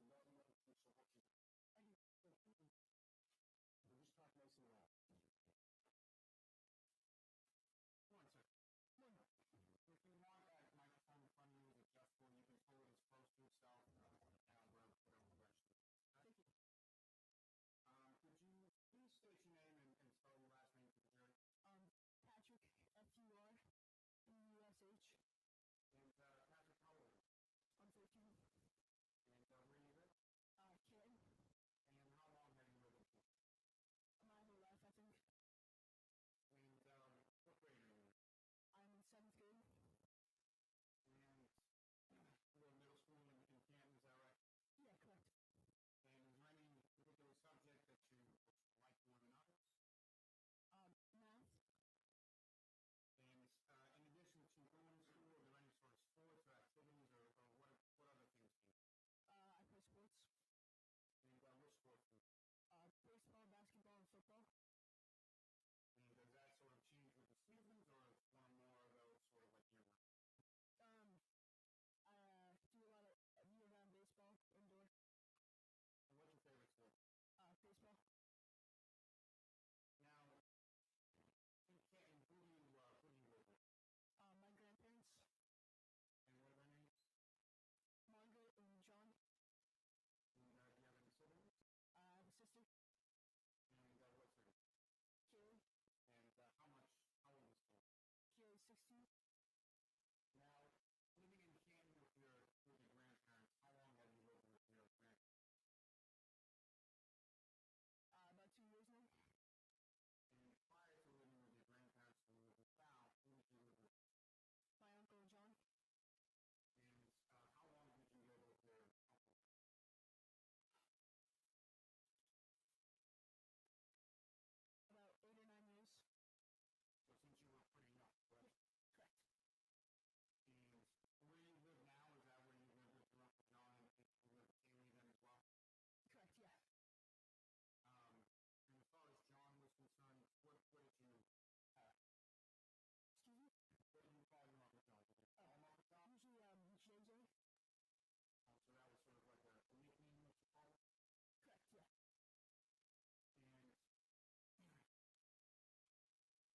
B: nothing but the truth, so help you God. We'll just talk nice and loud.
C: One second. If you want that microphone in front of you is adjustable, you can hold it as close to yourself, down, whatever direction. Thank you. Could you please state your name and spell your last name for the jury?
I: Patrick, F-U-R-E-U-S-H.
C: And Patrick, how old are you?
I: I'm 13.
C: And where do you live?
I: Canton.
C: And how long have you lived in Canton?
I: My whole life, I think.
C: And what grade are you in?
I: I'm in 7th grade.
C: And you're in middle school in Canton, is that right?
I: Yeah, correct.
C: And is there any particular subject that you like more than others?
I: Math.
C: And in addition to going to school, are there any sort of sports or activities or what other things do you do?
I: I play sports.
C: And which sports do you do?
I: Baseball, basketball, and football.
C: And does that sort of change with the seasons or is one more of those sort of like year-round?
I: I do a lot of year-round baseball, indoor.
C: And what's your favorite sport?
I: Baseball.
C: Now, in Canton, who do you live with?
I: My grandparents,
C: And what are their names?
I: Margaret and John.
C: And do you have any siblings?
I: I have a sister,
C: And what's her name?
I: Kaylee.
C: And how old is she?
I: Kaylee's 16.
C: Now, living in Canton with your grandparents, how long have you lived with your grandparents?
I: About 2 years now.
C: And prior to living with your grandparents who lived in town, who did you live with?
I: My uncle John.
C: And how long did you live with your uncle?
I: About 8 or 9 years.
C: So since you were pretty young, correct?
I: Correct.
C: And where you live now, is that where you live with your Uncle John and you live with Kaylee then as well?
I: Correct, yeah.
C: And as far as John was concerned, what did you have?
I: Excuse me?
C: What did you call your Uncle John? Did you call him Uncle John?
I: Usually, JJ.
C: So that was sort of like a nickname that you call him?
I: Correct, yeah.
C: And now, at some point in time, your Uncle JJ, did he date some different women over the course of time that you were living with him?
I: Yeah, correct.
C: And he's one of those people that he dated Karen.
I: Yes.
C: And about how long, was he dating Karen?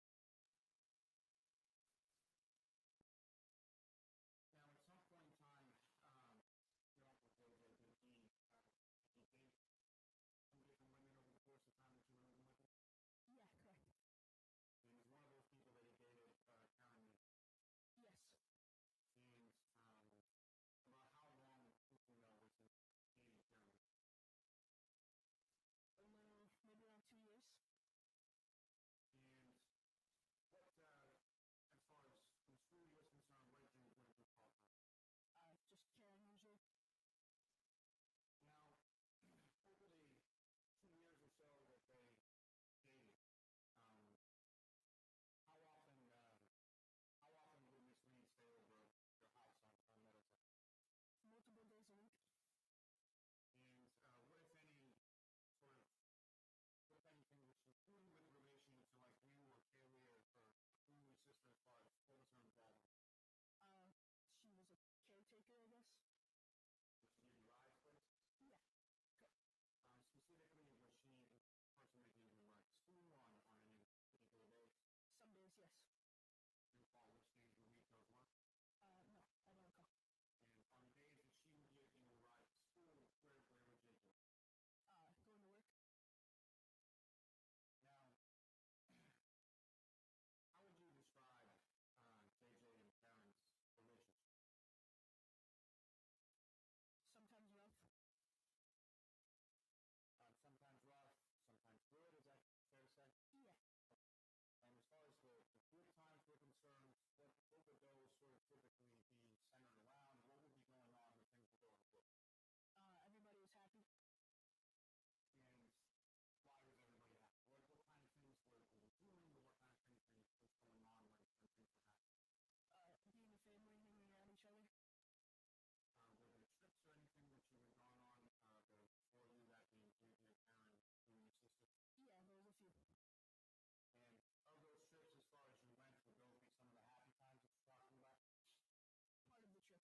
I: Maybe around 2 years.
C: And what, as far as from school was concerned, what did you call her?
I: Just Karen usually.
C: Now, over the 2 years or so that they dated, how often would Miss Reed stay over your house on Middleton?
I: Multiple days a week.
C: And what if anything was she doing with relation to like you or Kaylee or you and your sister as far as what was her involvement?
I: She was a caretaker, I guess.
C: Was she giving rides places?
I: Yeah.
C: Specifically, was she the person that you were at school on any particular days?
I: Some days, yes.
C: Do you recall which days of the week those were?
I: No, I don't recall.
C: And on the days that she would give you a ride to school, where would you go?
I: Going to work.
C: Now, how would you describe JJ and Karen's relationship?
I: Sometimes rough.
C: Sometimes rough, sometimes good, is that fair to say?
I: Yeah.
C: And as far as the good times were concerned, what would those sort of typically be centered around? What would be going on when things were going good?
I: Everybody was happy.
C: And why was everybody happy? What kind of things were we doing, or what kind of things was going on when things were happening?
I: Being a family, hanging around each other.
C: Were there trips or anything that you had gone on before you, that being you, your Karen, you and your sister?
I: Yeah, there was a few.
C: And of those trips, as far as you went, would those be some of the happy times that you're talking about?
I: Part of the trip.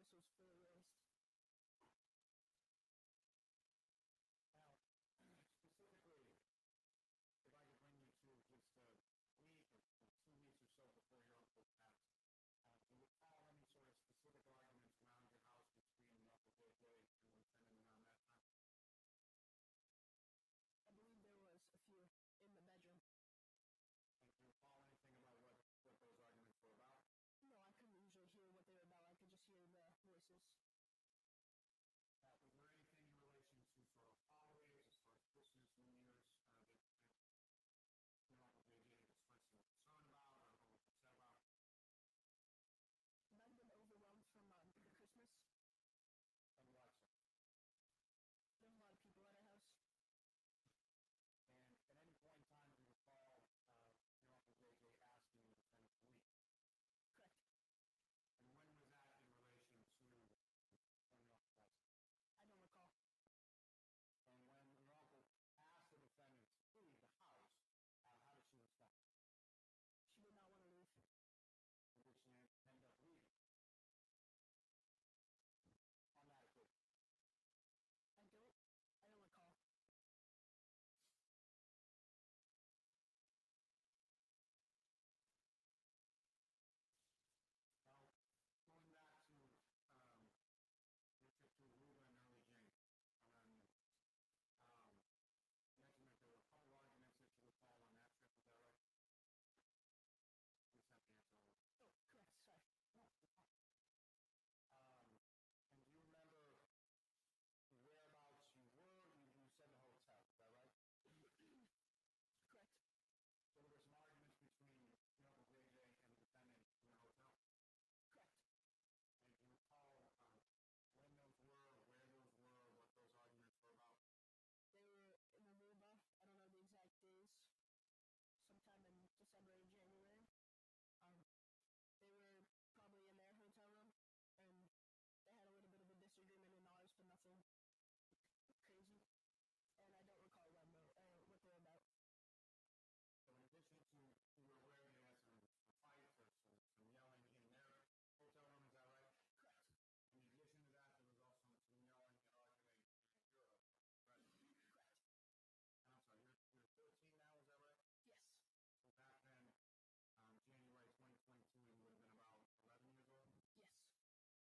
I: house was fully raised.
C: Now, specifically, if I could bring you to just a week or 2 weeks or so before your uncle passed, do you recall any sort of specific arguments around your house between your Uncle JJ and Lieutenant around that time?
I: I believe there was a few in the bedroom.
C: And do you recall anything about what those arguments were about?
I: No, I couldn't usually hear what they were about. I could just hear the voices.
C: Was there anything in relation to sort of holidays, as far as Christmas, New Year's, that your Uncle JJ expressed some concern about or was upset about?
I: Might have been overwhelmed from the Christmas.
C: And why so?
I: There was a lot of people at our house.
C: And at any point in time, do you recall your Uncle JJ asking you to send it to leave?
I: Correct.
C: And when was that in relation to when your uncle passed?
I: I don't recall.
C: And when your uncle asked the defendant to leave the house, how did she respond?
I: She did not want to leave.
C: Did she end up leaving? On that occasion.
I: I don't recall.
C: Now, going back to your trip to Aruba in early January, you mentioned that there were a couple arguments that you recall on that trip, is that right? Please have the answer.
I: Oh, correct. Sorry.
C: And do you remember whereabouts you were? You said the hotel, is that right?
I: Correct.
C: So there were some arguments between your Uncle JJ and the defendant in the hotel?
I: Correct.
C: And do you recall when those were, where those were, what those arguments were about?
I: They were in Aruba. I don't know the exact days. Sometime in December or January. They were probably in their hotel room, and they had a little bit of a disagreement in ours, but nothing crazy. And I don't recall what they were about.
C: So in addition to, you were aware they had some fights or some yelling in their hotel room, is that right?
I: Correct.
C: In addition to that, there was also some yelling and arguing in your hotel, right?
I: Correct.
C: And I'm sorry, you're 14 now, is that right?
I: Yes.
C: So back then, January 2022, you would have been about 11 years old?
I: Yes.
C: Now, if I could turn your attention to that night, January 28, 2020, so the day before your uncle. Do you recall what you did that day, where you went, what was going on?
I: I got dropped off at my friend's house by my uncle.
C: If I can take it back a little bit earlier in the day, did you and your uncle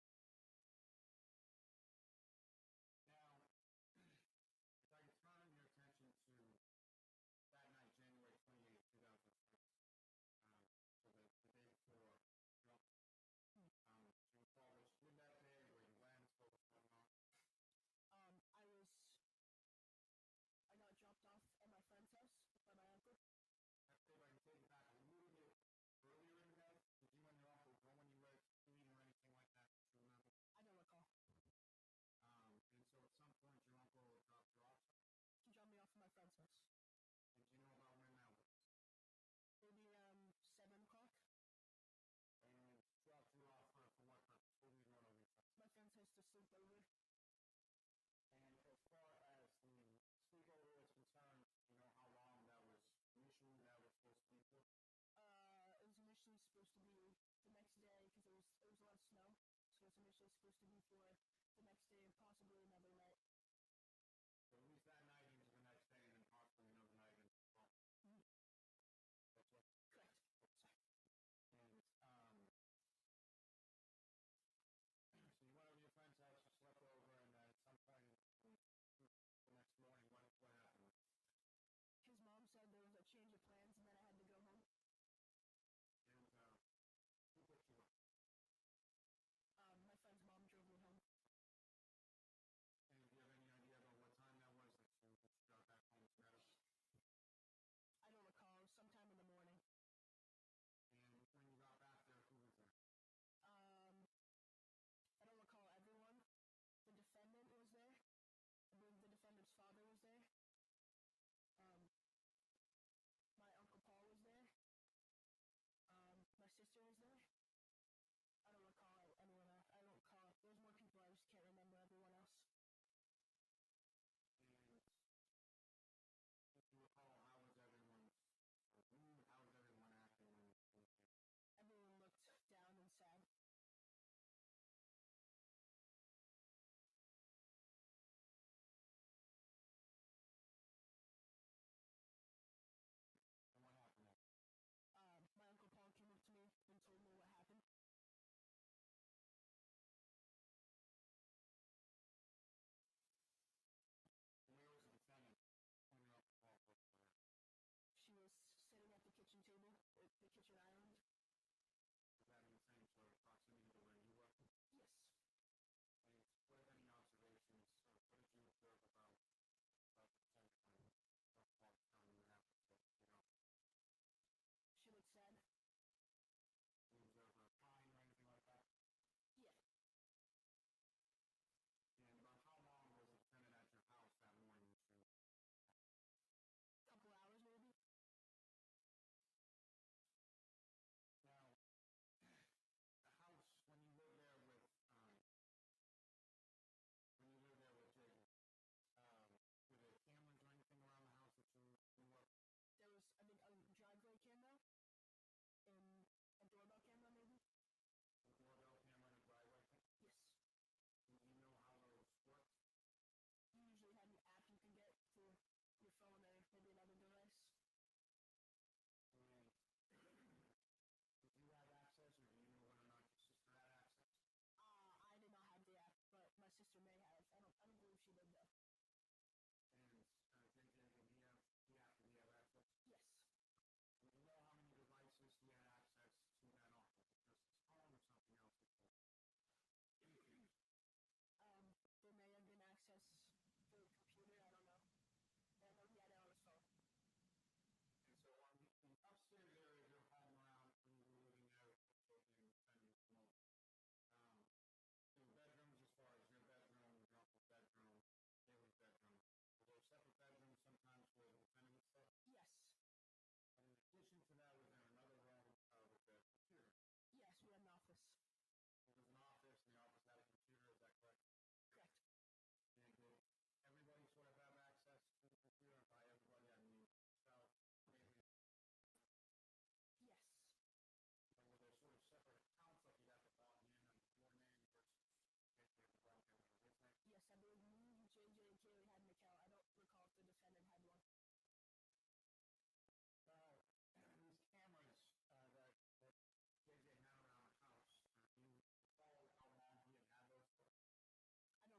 C: go anywhere to eat or anything like that? Do you remember?
I: I don't recall.
C: And so at some point, your uncle dropped you off?
I: He dropped me off at my friend's house.
C: And do you know about when that was?
I: Maybe around 7 o'clock.
C: And dropped you off for what purpose? What were you doing over your friend's?
I: My friend's house to sleep over.
C: And as far as the sleepover is concerned, you know how long that was initially supposed to be for?
I: It was initially supposed to be the next day because there was a lot of snow. So it's initially supposed to be for the next day and possibly another night.
C: So at least that night into the next day and then possibly another night into the fall.
I: Mm-hmm.
C: That's what?
I: Correct.
C: And so you went over to your friend's house, you slept over, and then at some point the next morning, what happened?
I: His mom said there was a change of plans and then I had to go home.
C: And who picked you up?
I: My friend's mom drove me home.
C: And
I: Kitchen Island.
C: Was that in the same sort of proximity to where you were?
I: Yes.
C: And what, if any, observations, or what did you observe about the defendant thus far telling you happened? You know,
I: She looked sad.
C: did you observe her crying or anything like that?
I: Yeah.
C: And about how long was the defendant at your house that morning?
I: Couple hours maybe.
C: Now, the house, when you lived there with Jacob, were there cameras or anything around the house that you were?
I: There was, I think, a driveway camera and a doorbell camera maybe.
C: A doorbell camera and a driveway?
I: Yes.
C: Do you know how those work?
I: You usually have an app you can get through your phone or maybe another device.
C: And did you have access, or do you know whether or not your sister had access?
I: I did not have the app, but my sister may have. I don't believe she did though.
C: And JJ, did he have access?
I: Yes.
C: Do you know how many devices he had access to that office? Just his phone or something else before?
I: There may have been access to a computer. I don't know. I know he had it on his phone.
C: And so on the upstairs area of your home around when you were living there with JJ and spending the moment, the bedrooms, as far as your bedroom, your uncle's bedroom, Haley's bedroom, were there separate bedrooms sometimes where the defendant would stay?
I: Yes.
C: And in addition to that, was there another room with the computer?
I: Yes, we had an office.
C: There was an office, and the office had a computer, is that correct?
I: Correct.
C: And did everybody sort of have access to the computer? And by everybody, I mean yourself, Haley.
I: Yes.
C: And were there sort of separate accounts, like you had to log in under your name versus JJ and log in under his name?
I: Yes, I believe me, JJ, and Kaylee had an account. I don't recall if the defendant had one.
C: Now, these cameras that JJ had around the house, do you recall how long he had had those for?
I: I don't recall. Yes.
C: Around the time that Jonathan passed, do you remember sort of what kind of car the defendant had?
I: I believe it was a black Lexus SUV.
C: And was that something that you had ridden in as far as rides to school or baseball or other sports?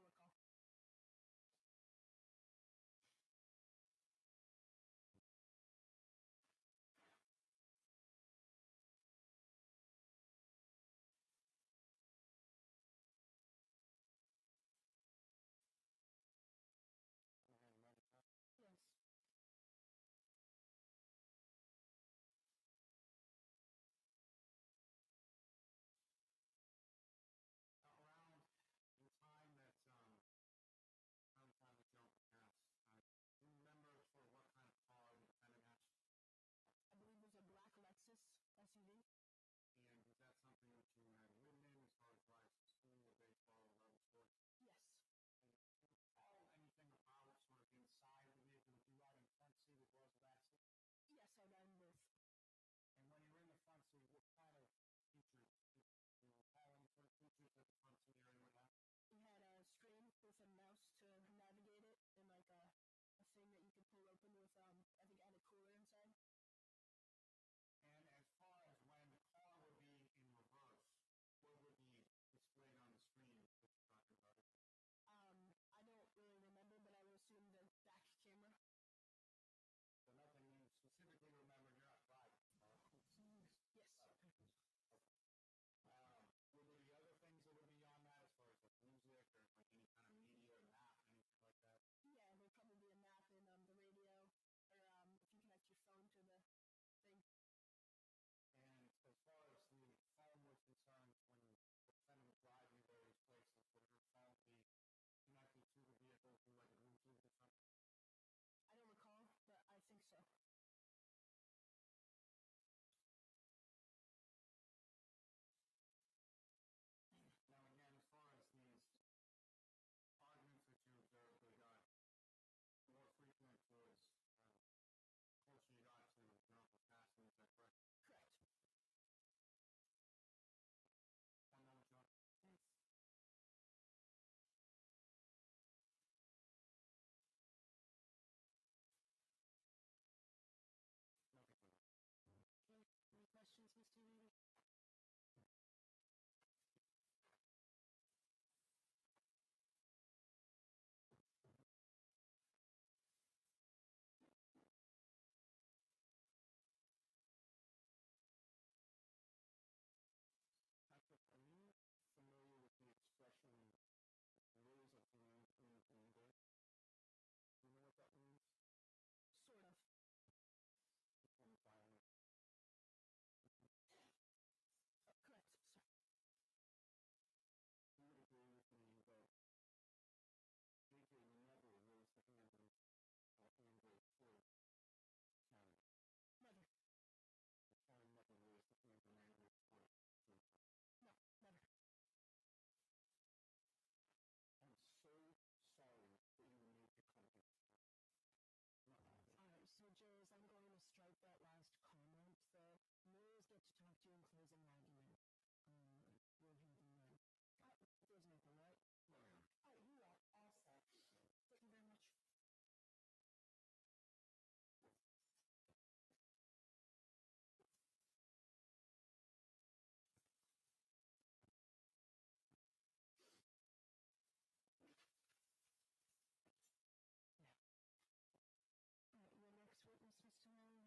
I: Yes.
C: And do you recall anything about sort of inside the vehicle? Did you ride in the front seat as well as the back seat?
I: Yes, I ran both.
C: And when you were in the front seat, what kind of features, do you recall any sort of features that the front seat area would have?
I: We had a screen with a mouse to navigate it and like a thing that you could pull open with, I think it had a cooler inside.
C: And as far as when the car would be in reverse, what would be displayed on the screen that you're talking about?
I: I don't really remember, but I would assume the back camera.
C: So nothing you specifically remember, you're not driving.
I: Yes.
C: Were there the other things that would be on that as far as like music or like any kind of media or map
I: during closing argument, we'll hear the, there's nothing, right? No. Oh, you are all set. Thank you very much. All right, your next witness, Mr. Miller?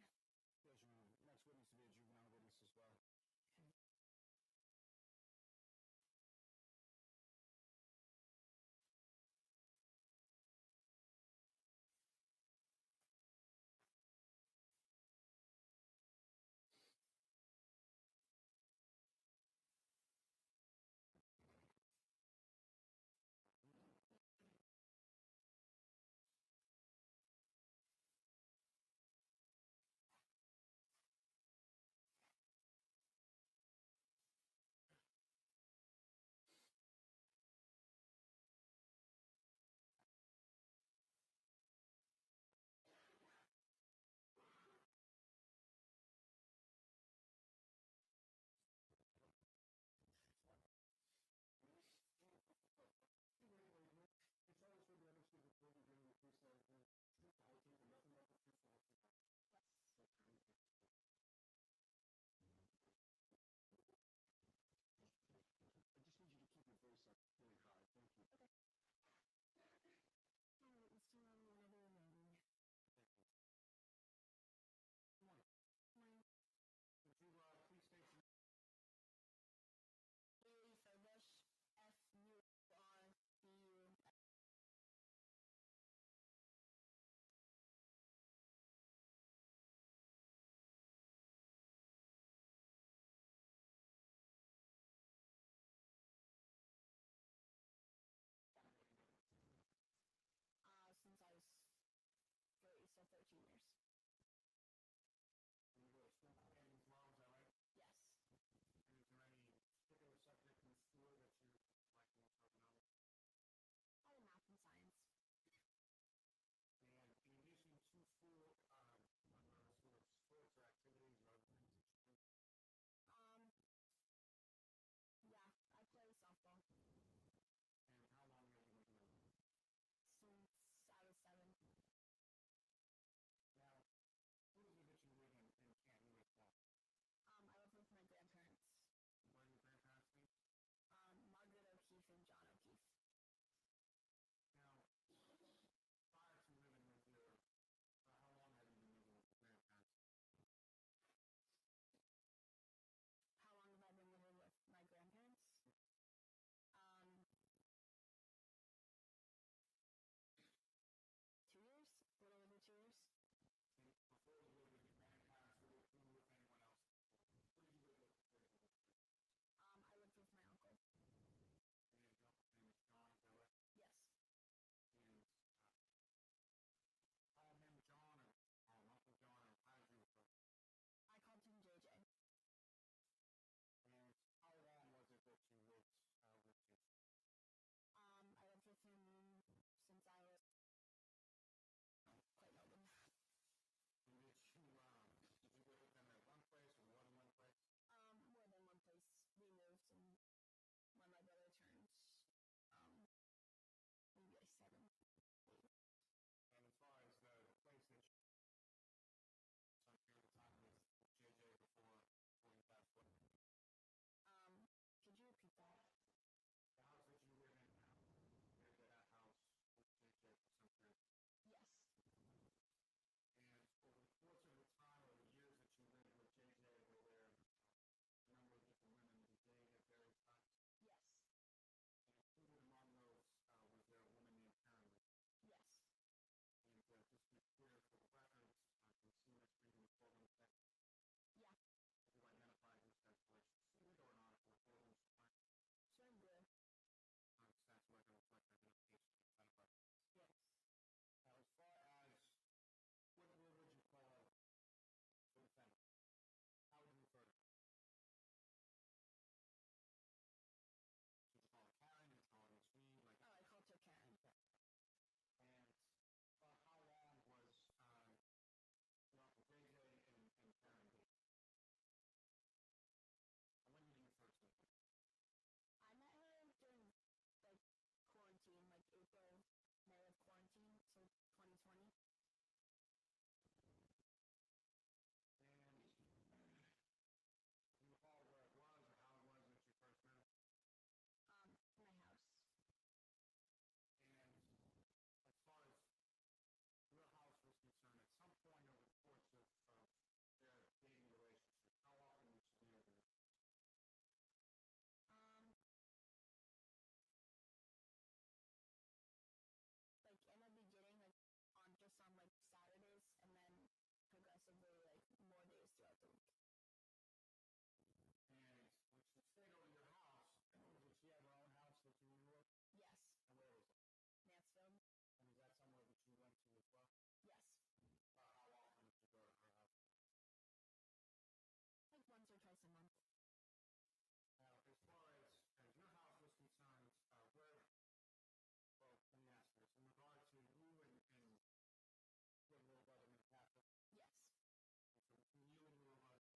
K: Yes, Your Honor. Next witness to be a juvenile witness as well.
I: Okay.
B: I just need you to keep your voice up really high. Thank you.
I: Okay. All right, Mr. Miller, whenever you're ready.
K: Good morning.
I: Morning.
K: Would you please state your
I: Haley Furbush, F-U-R-B-U. Since I was 3, so 13 years.
K: you were school companion as well, is that right?
I: Yes.
K: And is there any particular subject in school that you like more so than others?
I: All math and science.
K: And in addition to school, what are sort of sports or activities or other things that you do?
I: Yeah, I play softball
K: And how long have you been doing it?
I: since I was 7.
K: Now, who is it that you live in Canton with now?
I: I live with my grandparents,
K: What are your grandparents' names?
I: Margaret O'Keefe and John O'Keefe.
K: Now, prior to living with your, how long have you been living with your grandparents?
I: How long have I been living with my grandparents? 2 years, a little over 2 years.
K: And before you lived with your grandparents, were you with anyone else? Who did you live with before you lived with your grandparents?
I: I lived with my uncle.
K: And your uncle's name is John, is that right?
I: Yes.
K: And call him John or Uncle John, or how did you refer to him?
I: I called him JJ.
K: And how long was it that you lived with JJ?
I: I lived with him since I was quite old.
K: And did you live with them at one place or more than one place?
I: More than one place. We moved, and when my brother turned, maybe like 7.
K: And as far as the place that you some period of time with JJ before you passed away,
I: Could you repeat that?
K: the house that you live in now, you lived at that house with JJ for some period.
I: Yes.
K: And over the course of the time or the years that you lived with JJ, were there a number of different women that you dated at various times?
I: Yes.
K: And included among those, was there a woman named Karen?
I: Yes.
K: And just to be clear for the records, can you see on the screen the courtroom text?
I: Yeah.
K: Have you identified who stands for seated or not for the courtroom supply?
I: Sure, blue.
K: Stands for reflect identification. Identified.
I: Yes.
K: Now, as far as what would you call the defendant? How would you refer to her? Did you call her Karen? Did you call her Miss Reed? Like,
I: Oh, I called her Karen.
K: and how long was your Uncle JJ and Karen dating? And when she stayed over your house, did she have her own house that you knew of?
I: Yes.
K: And where was it?
I: Mansfield?
K: And is that somewhere that you went to as well?
I: Yes.
K: How often did you go to her house?
I: Like once or twice a month.
K: Now, as far as your house was concerned, where, well, let me ask this, in regard to you and your little brother, Catholic,
I: Yes.
K: so between you and your little brother,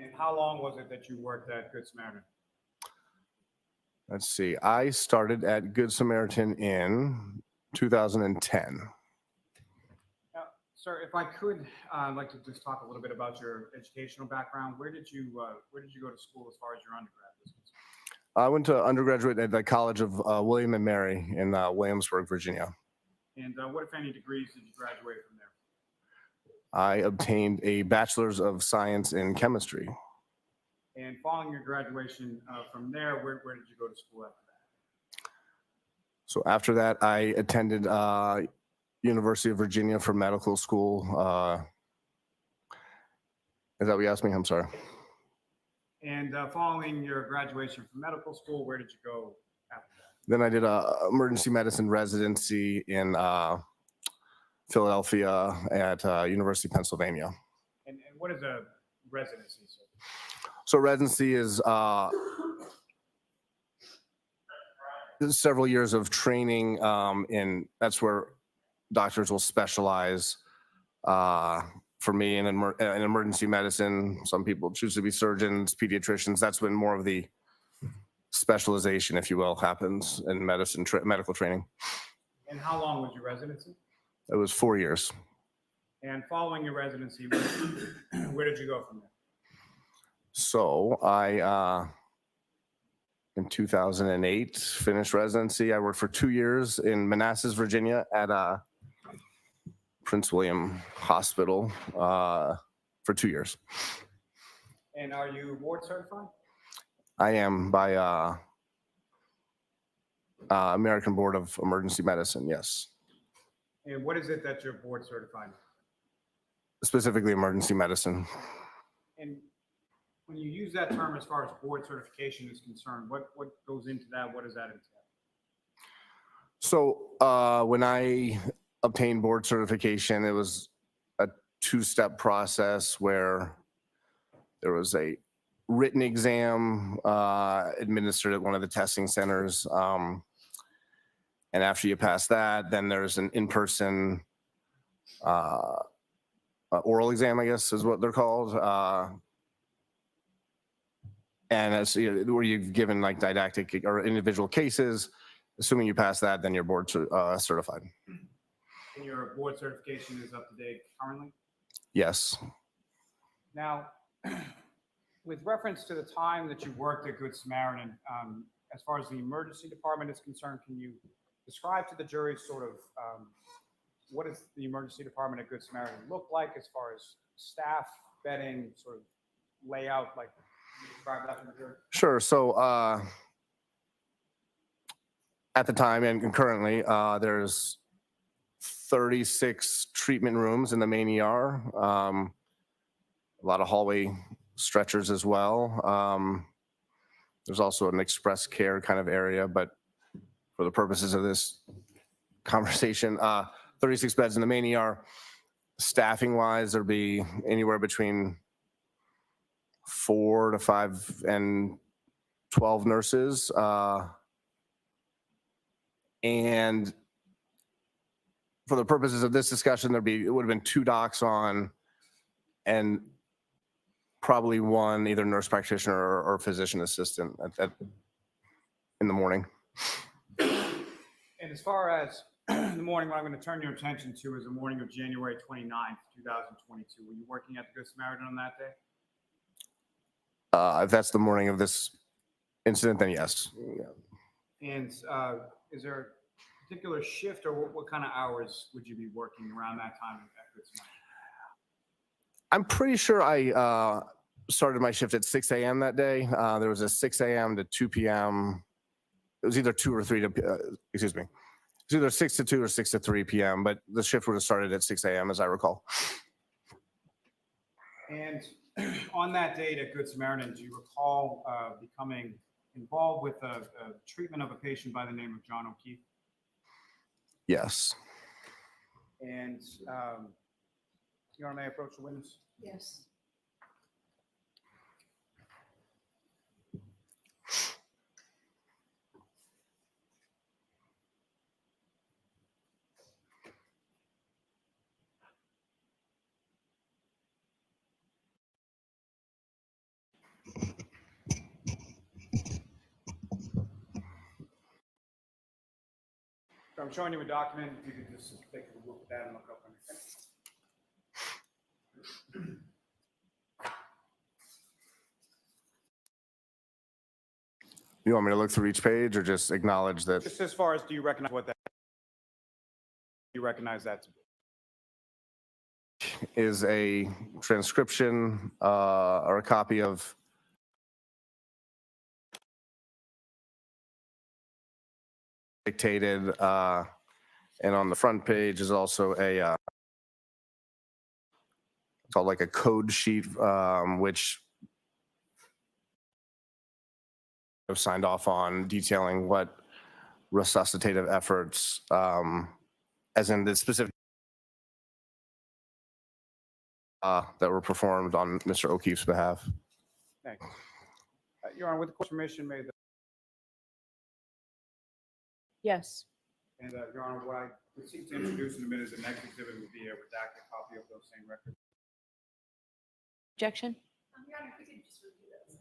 C: And how long was it that you worked at Good Samaritan?
L: Let's see. I started at Good Samaritan in 2010.
C: Now, sir, if I could, I'd like to just talk a little bit about your educational background. Where did you go to school as far as your undergrad was concerned?
L: I went to undergraduate at the College of William and Mary in Williamsburg, Virginia.
C: And what, if any, degrees did you graduate from there?
L: I obtained a Bachelor's of Science in Chemistry.
C: And following your graduation from there, where did you go to school after that?
L: So after that, I attended University of Virginia for medical school. Is that what you asked me? I'm sorry.
C: And following your graduation from medical school, where did you go after that?
L: Then I did a emergency medicine residency in Philadelphia at University of Pennsylvania.
C: And what is a residency, sir?
L: So residency is several years of training that's where doctors will specialize. For me in emergency medicine, some people choose to be surgeons, pediatricians. That's when more of the specialization, if you will, happens in medicine, medical training.
C: And how long was your residency?
L: It was 4 years.
C: And following your residency, where did you go from there?
L: So I, in 2008, finished residency. I worked for 2 years in Manassas, Virginia at Prince William Hospital for 2 years.
C: And are you board certified?
L: I am by American Board of Emergency Medicine, yes.
C: And what is it that you're board certified in?
L: Specifically emergency medicine.
C: And when you use that term as far as board certification is concerned, what goes into that? What does that entail?
L: So when I obtained board certification, it was a two-step process where there was a written exam administered at one of the testing centers. And after you pass that, then there's an in-person oral exam, I guess is what they're called. And as where you've given like didactic or individual cases, assuming you pass that, then you're board certified.
C: And your board certification is up to date currently?
L: Yes.
C: Now, with reference to the time that you worked at Good Samaritan, as far as the emergency department is concerned, can you describe to the jury sort of what does the emergency department at Good Samaritan look like as far as staff, bedding, sort of layout, like describe that to the jury?
L: Sure. So at the time and currently, there's 36 treatment rooms in the main ER. A lot of hallway stretchers as well. There's also an express care kind of area, but for the purposes of this conversation, 36 beds in the main ER. Staffing wise, there'd be anywhere between 4 to 5 and 12 nurses. And for the purposes of this discussion, it would have been 2 docs on and probably one either nurse practitioner or physician assistant in the morning.
C: And as far as the morning, what I'm going to turn your attention to is the morning of January 29th, 2022. Were you working at the Good Samaritan on that day?
L: If that's the morning of this incident, then yes. Yeah.
C: And is there a particular shift or what kind of hours would you be working around that time at Good Samaritan?
L: I'm pretty sure I started my shift at 6 a.m. that day. There was a 6 a.m. to 2 p.m. It was either 2 or 3 to, excuse me. It was either 6 to 2 or 6 to 3 p.m., but the shift would have started at 6 a.m. as I recall.
C: And on that date at Good Samaritan, do you recall becoming involved with a treatment of a patient by the name of John O'Keefe?
L: Yes.
C: And Your Honor, may I approach the witness?
A: Yes.
C: So I'm showing you a document, if you could just take a look at that and look up on your
L: You want me to look through each page or just acknowledge that?
C: Just as far as, do you recognize what that, do you recognize that to be?
L: Is a transcription or a copy of dictated, and on the front page is also a called like a code sheet, which I've signed off on detailing what resuscitative efforts, as in the specific that were performed on Mr. O'Keefe's behalf.
C: Thank you. Your Honor, with the court's permission, may the,
F: Yes.
C: and Your Honor, what I would seek to introduce in a minute, the next exhibit would be a redacted copy of those same records.
F: Objection?
E: Your Honor, if we could just review those.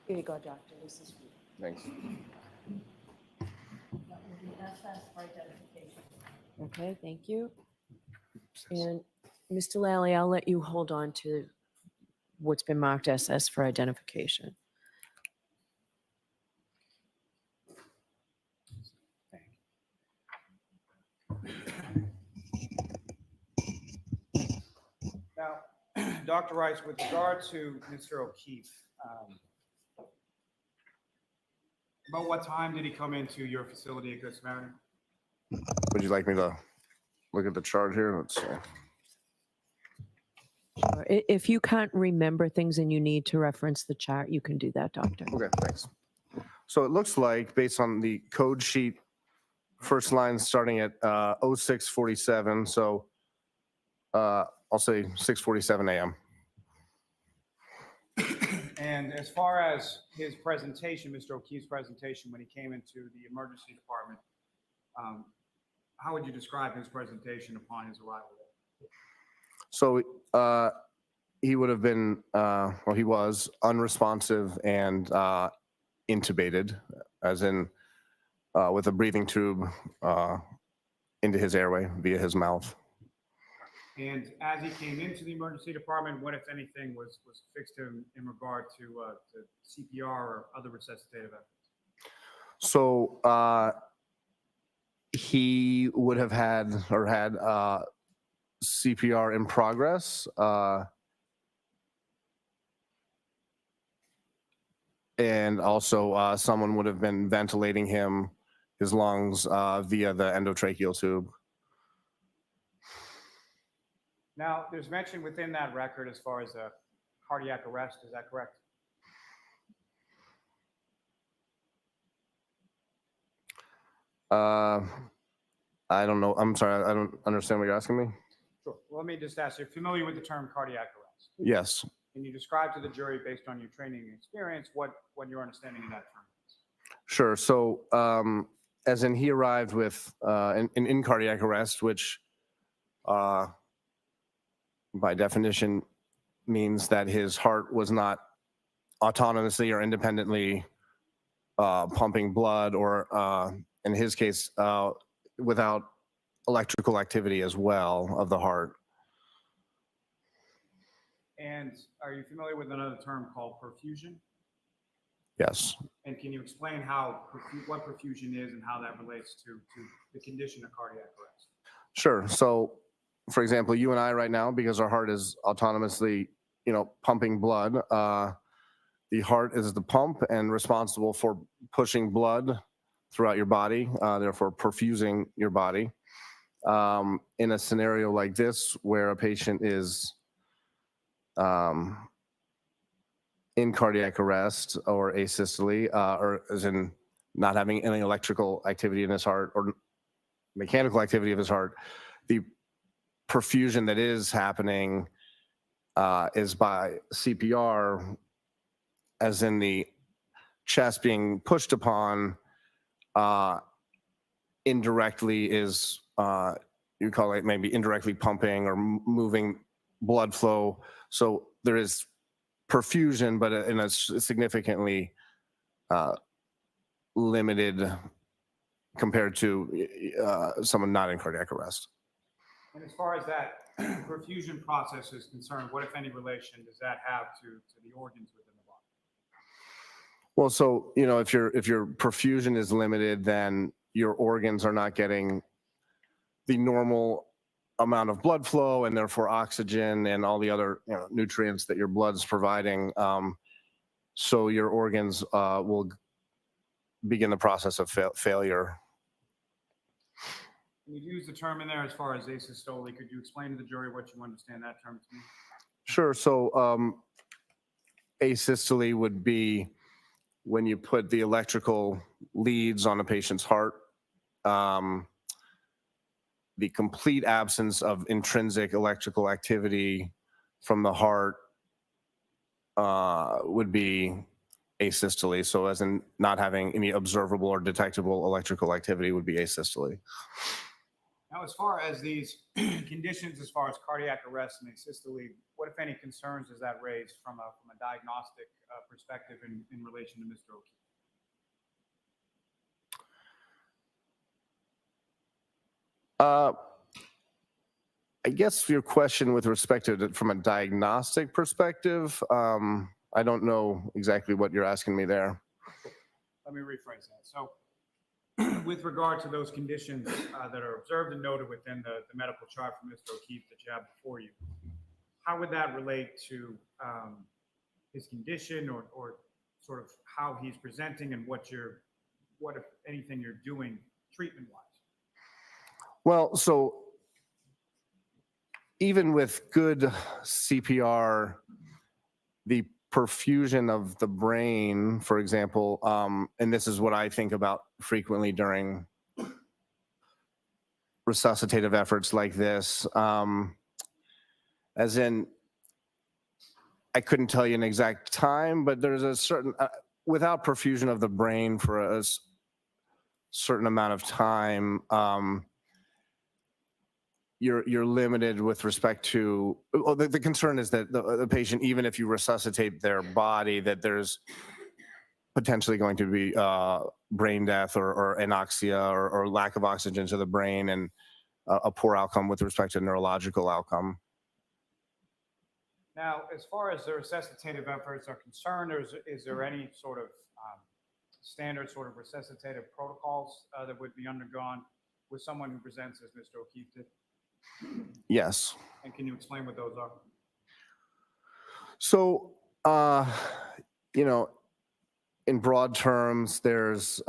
F: Here you go, doctor. This is for you.
L: Thanks.
F: Okay, thank you. And Mr. Lally, I'll let you hold on to what's been marked SS for identification.
C: Now, Dr. Rice, with regard to Mr. O'Keefe, about what time did he come into your facility at Good Samaritan?
L: Would you like me to look at the chart here? Let's see.
F: If you can't remember things and you need to reference the chart, you can do that, doctor.
L: Okay, thanks. So it looks like, based on the code sheet, first line starting at 0647, so I'll say 6:47 a.m.
C: And as far as his presentation, Mr. O'Keefe's presentation, when he came into the emergency department, how would you describe his presentation upon his arrival there?
L: So he would have been, well, he was unresponsive and intubated, as in with a breathing tube into his airway via his mouth.
C: And as he came into the emergency department, what, if anything, was fixed to him in regard to CPR or other resuscitative efforts?
L: So he would have had or had CPR in progress. And also someone would have been ventilating his lungs via the endotracheal tube.
C: Now, there's mention within that record as far as a cardiac arrest, is that correct?
L: I don't know. I'm sorry. I don't understand what you're asking me.
C: Sure. Well, let me just ask, you're familiar with the term cardiac arrest?
L: Yes.
C: Can you describe to the jury, based on your training and experience, what your understanding of that term is?
L: Sure. So, as in he arrived with in cardiac arrest, which by definition means that his heart was not autonomously or independently pumping blood, or in his case, without electrical activity as well of the heart.
C: And are you familiar with another term called perfusion?
L: Yes.
C: And can you explain what perfusion is and how that relates to the condition of cardiac arrest?
L: Sure. So, for example, you and I right now, because our heart is autonomously, pumping blood, the heart is the pump and responsible for pushing blood throughout your body, therefore perfusing your body. In a scenario like this, where a patient is in cardiac arrest or asystole, or as in not having any electrical activity in his heart or mechanical activity of his heart, the perfusion that is happening is by CPR, as in the chest being pushed upon, indirectly is, you call it maybe indirectly pumping or moving blood flow. So there is perfusion, but in a significantly limited compared to someone not in cardiac arrest.
C: And as far as that perfusion process is concerned, what, if any, relation does that have to the organs within the body?
L: Well, so, if your perfusion is limited, then your organs are not getting the normal amount of blood flow and therefore oxygen and all the other nutrients that your blood's providing. So your organs will begin the process of failure.
C: You use the term in there as far as asystole. Could you explain to the jury what you understand that term to mean?
L: Sure. So asystole would be when you put the electrical leads on a patient's heart. The complete absence of intrinsic electrical activity from the heart would be asystole. So as in not having any observable or detectable electrical activity would be asystole.
C: Now, as far as these conditions, as far as cardiac arrest and asystole, what, if any, concerns does that raise from a diagnostic perspective in relation to Mr. O'Keefe?
L: I guess your question with respect to it from a diagnostic perspective, I don't know exactly what you're asking me there.
C: Let me rephrase that. So with regard to those conditions that are observed and noted within the medical chart for Mr. O'Keefe that you have before you, how would that relate to his condition or sort of how he's presenting and what, if anything, you're doing treatment-wise?
L: Well, so even with good CPR, the perfusion of the brain, for example, and this is what I think about frequently during resuscitative efforts like this, as in, I couldn't tell you an exact time, but there's a certain, without perfusion of the brain for a certain amount of time, you're limited with respect to, well, the concern is that the patient, even if you resuscitate their body, that there's potentially going to be brain death or anoxia or lack of oxygen to the brain, and a poor outcome with respect to neurological outcome.
C: Now, as far as the resuscitative efforts are concerned, is there any sort of standard sort of resuscitative protocols that would be undergone with someone who presents as Mr. O'Keefe did?
L: Yes.
C: And can you explain what those are?
L: So, in broad terms, there's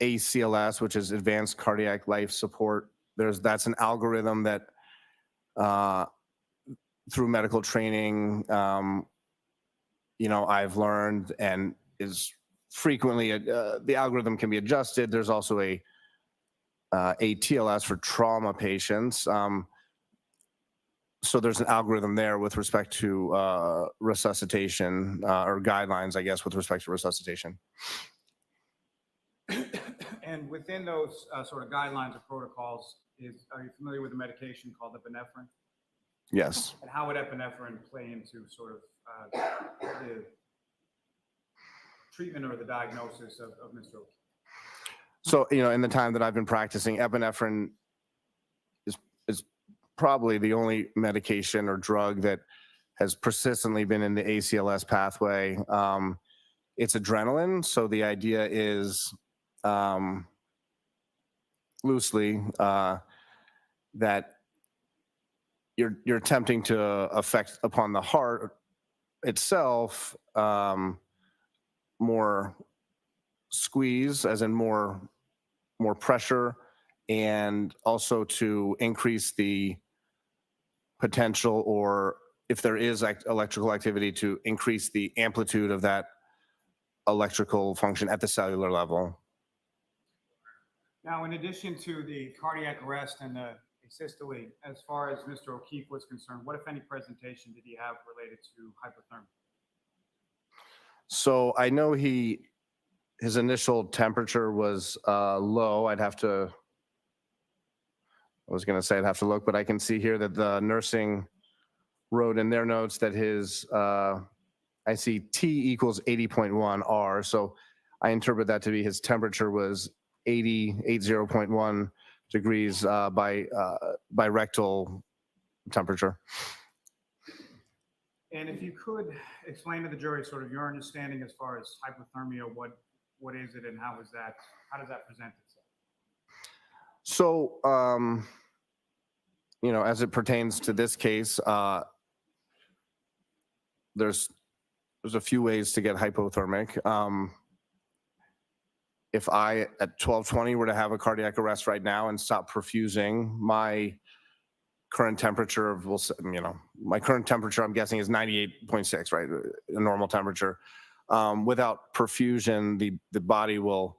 L: ACLS, which is Advanced Cardiac Life Support. That's an algorithm that through medical training, I've learned and is frequently, the algorithm can be adjusted. There's also a TLS for trauma patients. So there's an algorithm there with respect to resuscitation or guidelines, I guess, with respect to resuscitation.
C: And within those sort of guidelines or protocols, are you familiar with a medication called epinephrine?
L: Yes.
C: And how would epinephrine play into sort of the treatment or the diagnosis of Mr. O'Keefe?
L: So, in the time that I've been practicing, epinephrine is probably the only medication or drug that has persistently been in the ACLS pathway. It's adrenaline. So the idea is loosely that you're attempting to affect upon the heart itself more squeeze, as in more pressure, and also to increase the potential, or if there is electrical activity, to increase the amplitude of that electrical function at the cellular level.
C: Now, in addition to the cardiac arrest and the asystole, as far as Mr. O'Keefe was concerned, what, if any, presentation did he have related to hypothermia?
L: So I know his initial temperature was low. I'd have to look, but I can see here that the nursing wrote in their notes that his, I see T equals 80.1 R. So I interpret that to be his temperature was 80.1 degrees by rectal temperature.
C: And if you could explain to the jury sort of your understanding as far as hypothermia, what is it and how does that present itself?
L: So, as it pertains to this case, there's a few ways to get hypothermic. If I at 12:20 were to have a cardiac arrest right now and stop perfusing, my current temperature my current temperature, I'm guessing, is 98.6, right? A normal temperature. Without perfusion, the body will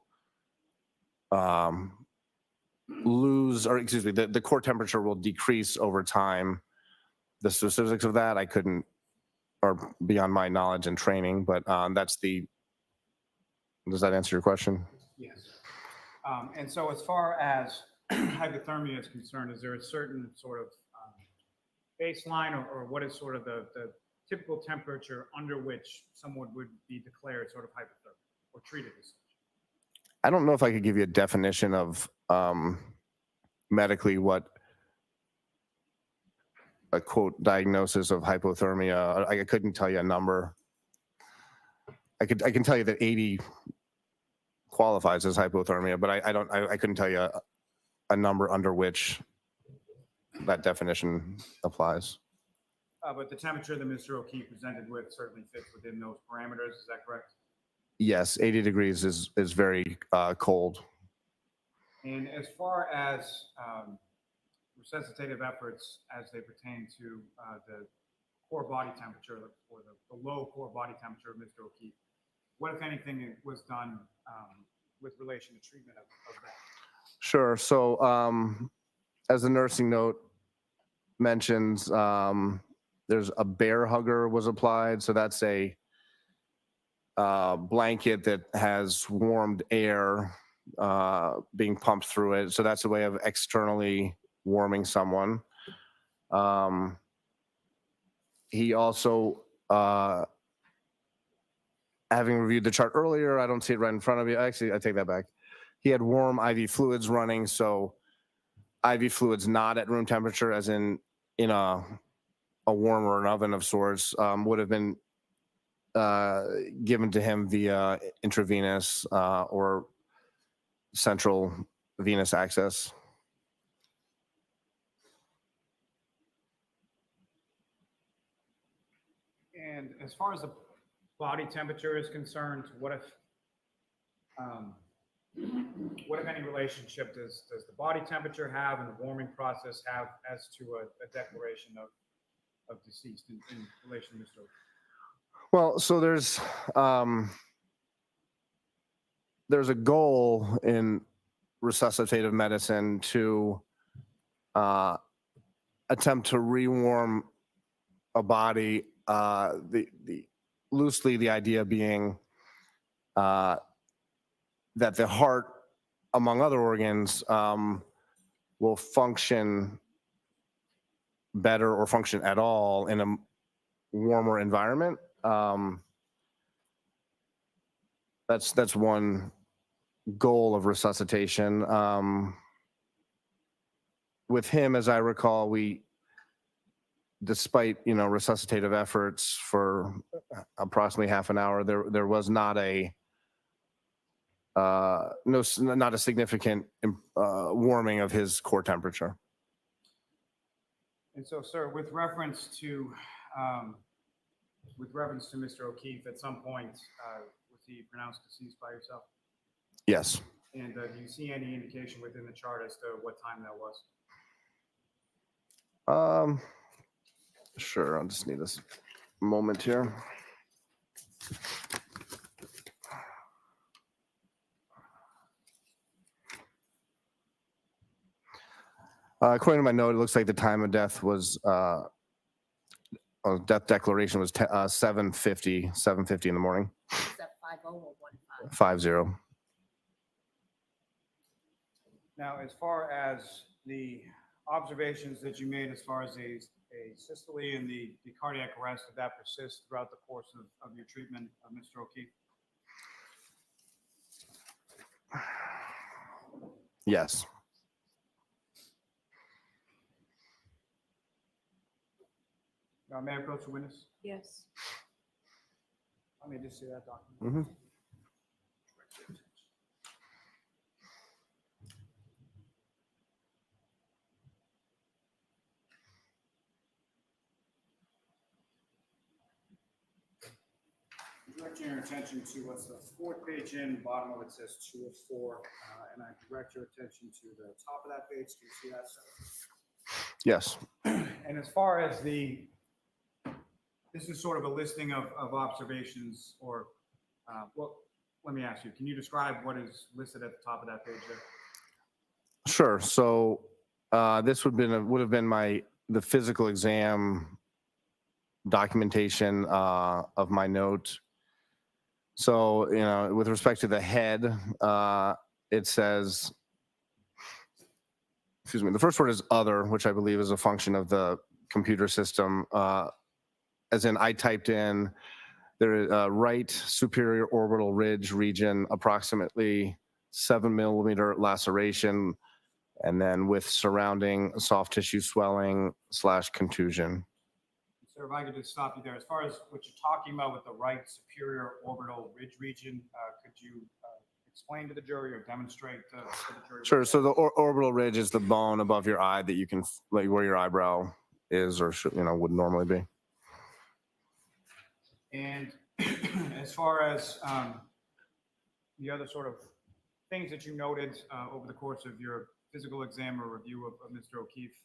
L: lose, or excuse me, the core temperature will decrease over time. The specifics of that I couldn't, or beyond my knowledge and training, but does that answer your question?
C: Yes. And so as far as hypothermia is concerned, is there a certain sort of baseline or what is sort of the typical temperature under which someone would be declared sort of hypothermic or treated as such?
L: I don't know if I could give you a definition of medically what a quote diagnosis of hypothermia. I couldn't tell you a number. I can tell you that 80 qualifies as hypothermia, but I couldn't tell you a number under which that definition applies.
C: But the temperature that Mr. O'Keefe presented with certainly fits within those parameters. Is that correct?
L: Yes, 80 degrees is very cold.
C: And as far as resuscitative efforts as they pertain to the core body temperature or the low core body temperature of Mr. O'Keefe, what, if anything, was done with relation to treatment of that?
L: Sure. So as the nursing note mentions, there's a bear hugger was applied. So that's a blanket that has warmed air being pumped through it. So that's a way of externally warming someone. He also, having reviewed the chart earlier, I don't see it right in front of you. Actually, I take that back. He had warm IV fluids running. So IV fluids not at room temperature, as in a warmer or an oven of sorts, would have been given to him via intravenous or central venous access.
C: And as far as the body temperature is concerned, what if what, if any, relationship does the body temperature have and the warming process have as to a declaration of deceased in relation to Mr. O'Keefe?
L: Well, so there's a goal in resuscitative medicine to attempt to rewarm a body. Loosely, the idea being that the heart, among other organs, will function better or function at all in a warmer environment. That's one goal of resuscitation. With him, as I recall, despite resuscitative efforts for approximately half an hour, there was not not a significant warming of his core temperature.
C: And so, sir, with reference to Mr. O'Keefe, at some point, was he pronounced deceased by yourself?
L: Yes.
C: And do you see any indication within the chart as to what time that was?
L: Sure. I'll just need this moment here. According to my note, it looks like the time of death was death declaration was 7:50 in the morning.
E: Is that 50 or 15?
L: 50.
C: Now, as far as the observations that you made as far as a systole and the cardiac arrest, did that persist throughout the course of your treatment of Mr. O'Keefe?
L: Yes.
C: May I approach the witness?
A: Yes.
C: Let me just see that document. Direct your attention to what's the fourth page in, bottom of it says 2 of 4, and I direct your attention to the top of that page. Can you see that, sir?
L: Yes.
C: And as far as this is sort of a listing of observations, or, well, let me ask you, can you describe what is listed at the top of that page there?
L: Sure. So this would have been the physical exam documentation of my note. So, with respect to the head, it says, excuse me, the first word is other, which I believe is a function of the computer system. As in, I typed in there right superior orbital ridge region, approximately 7 millimeter laceration, and then with surrounding soft tissue swelling / contusion.
C: Sir, if I could just stop you there. As far as what you're talking about with the right superior orbital ridge region, could you explain to the jury or demonstrate to the jury?
L: Sure. So the orbital ridge is the bone above your eye that you can, like, where your eyebrow is or should, would normally be.
C: And as far as the other sort of things that you noted over the course of your physical exam or review of Mr. O'Keefe,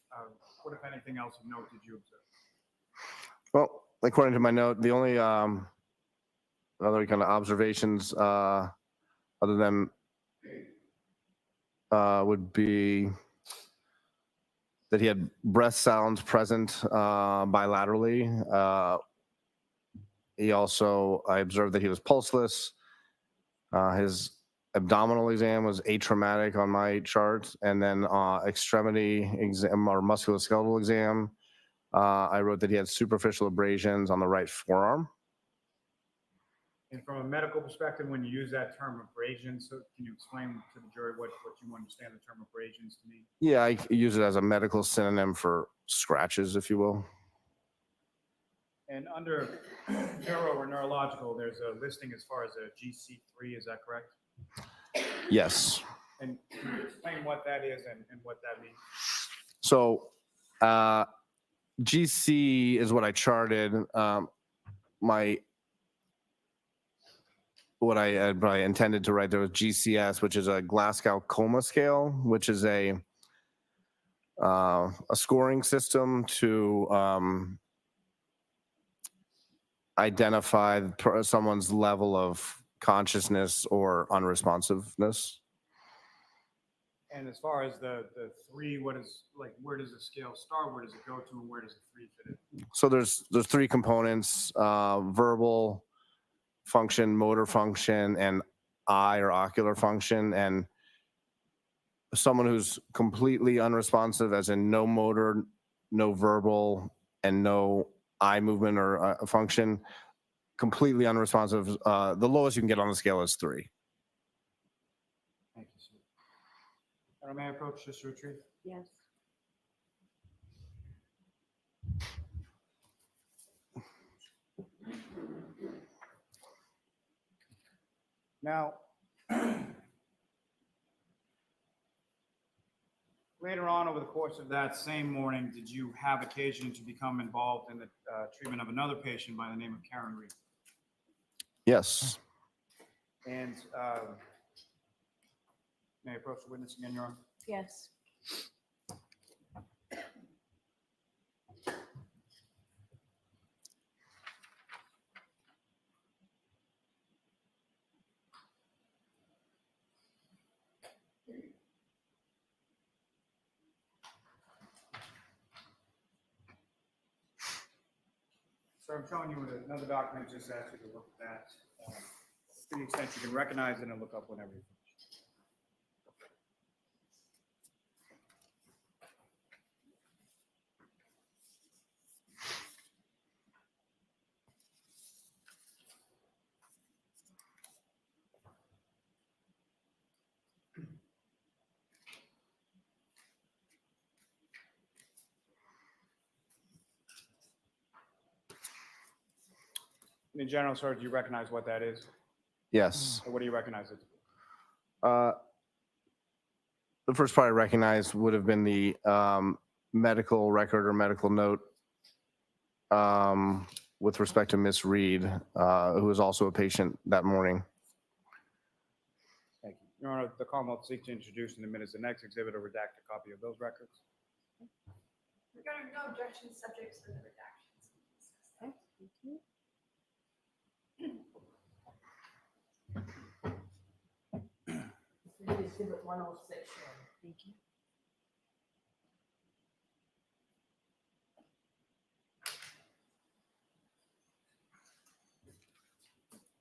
C: what, if anything else of note, did you observe?
L: Well, according to my note, the only other kind of observations other than would be that he had breath sounds present bilaterally. I observed that he was pulseless. His abdominal exam was atraumatic on my chart, and then extremity exam or musculoskeletal exam, I wrote that he had superficial abrasions on the right forearm.
C: And from a medical perspective, when you use that term abrasions, so can you explain to the jury what you understand the term abrasions to mean?
L: Yeah, I use it as a medical synonym for scratches, if you will.
C: And under neuro or neurological, there's a listing as far as a GC3, is that correct?
L: Yes.
C: And can you explain what that is and what that means?
L: So GC is what I charted. My what I intended to write there was GCS, which is a Glasgow Coma Scale, which is a scoring system to identify someone's level of consciousness or unresponsiveness.
C: And as far as the three, what is, like, where does the scale start? Where does it go to? And where does the three fit in?
L: So there's three components: verbal function, motor function, and eye or ocular function. And someone who's completely unresponsive, as in no motor, no verbal, and no eye movement or function, completely unresponsive. The lowest you can get on the scale is 3.
C: Thank you, sir. Madam, may I approach Sister Retrieve?
A: Yes.
C: Now, later on over the course of that same morning, did you have occasion to become involved in the treatment of another patient by the name of Karen Reed?
L: Yes.
C: And may I approach the witness again, Your Honor?
A: Yes.
C: So I'm showing you another document, just ask you to look at that. To the extent you can recognize it and look up whenever you finish. In general, sir, do you recognize what that is?
L: Yes.
C: Or what do you recognize it?
L: The first part I recognized would have been the medical record or medical note with respect to Miss Reed, who was also a patient that morning.
C: Thank you. Your Honor, the Commonwealth seeks to introduce in the minutes the next exhibit, a redacted copy of those records.
E: Regarding no objections, subjects to the redactions.
A: Okay, thank you.
E: Exhibit 106.
A: Thank you.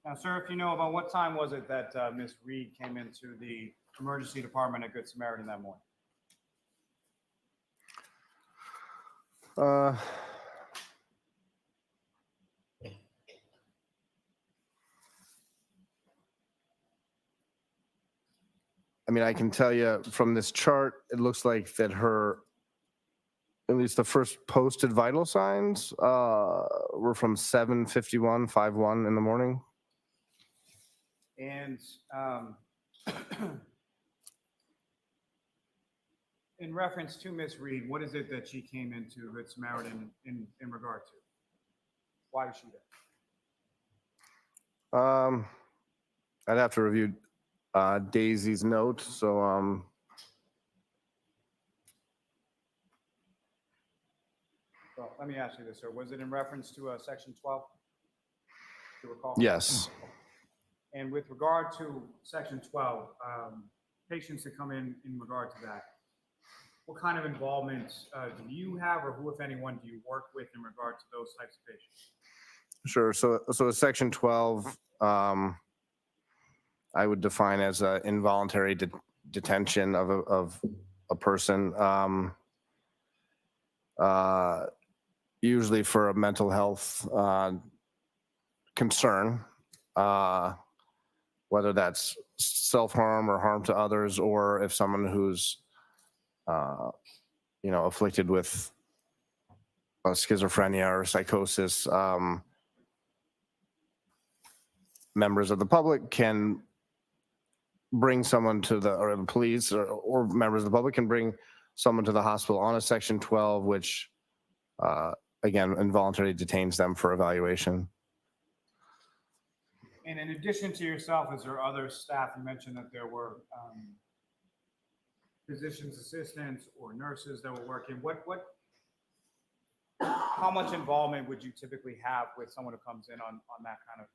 C: Now, sir, if you know, about what time was it that Miss Reed came into the emergency department at Good Samaritan that morning?
L: I mean, I can tell you from this chart, it looks like that at least the first posted vital signs were from 7:51, 5:1 in the morning.
C: And in reference to Miss Reed, what is it that she came into Good Samaritan in regard to? Why was she there?
L: I'd have to review Daisy's note. So
C: Well, let me ask you this, sir. Was it in reference to Section 12? Do you recall?
L: yes.
C: And with regard to Section 12, patients that come in regard to that, what kind of involvement do you have, or who, if anyone, do you work with in regard to those types of patients?
L: Sure. So Section 12, I would define as an involuntary detention of a person, usually for a mental health concern, whether that's self-harm or harm to others, or if someone who's afflicted with schizophrenia or psychosis, members of the public can bring someone to or the police or members of the public can bring someone to the hospital on a Section 12, which again involuntarily detains them for evaluation.
C: And in addition to yourself, is there other staff? You mentioned that there were physician's assistants or nurses that were working. How much involvement would you typically have with someone who comes in on that kind of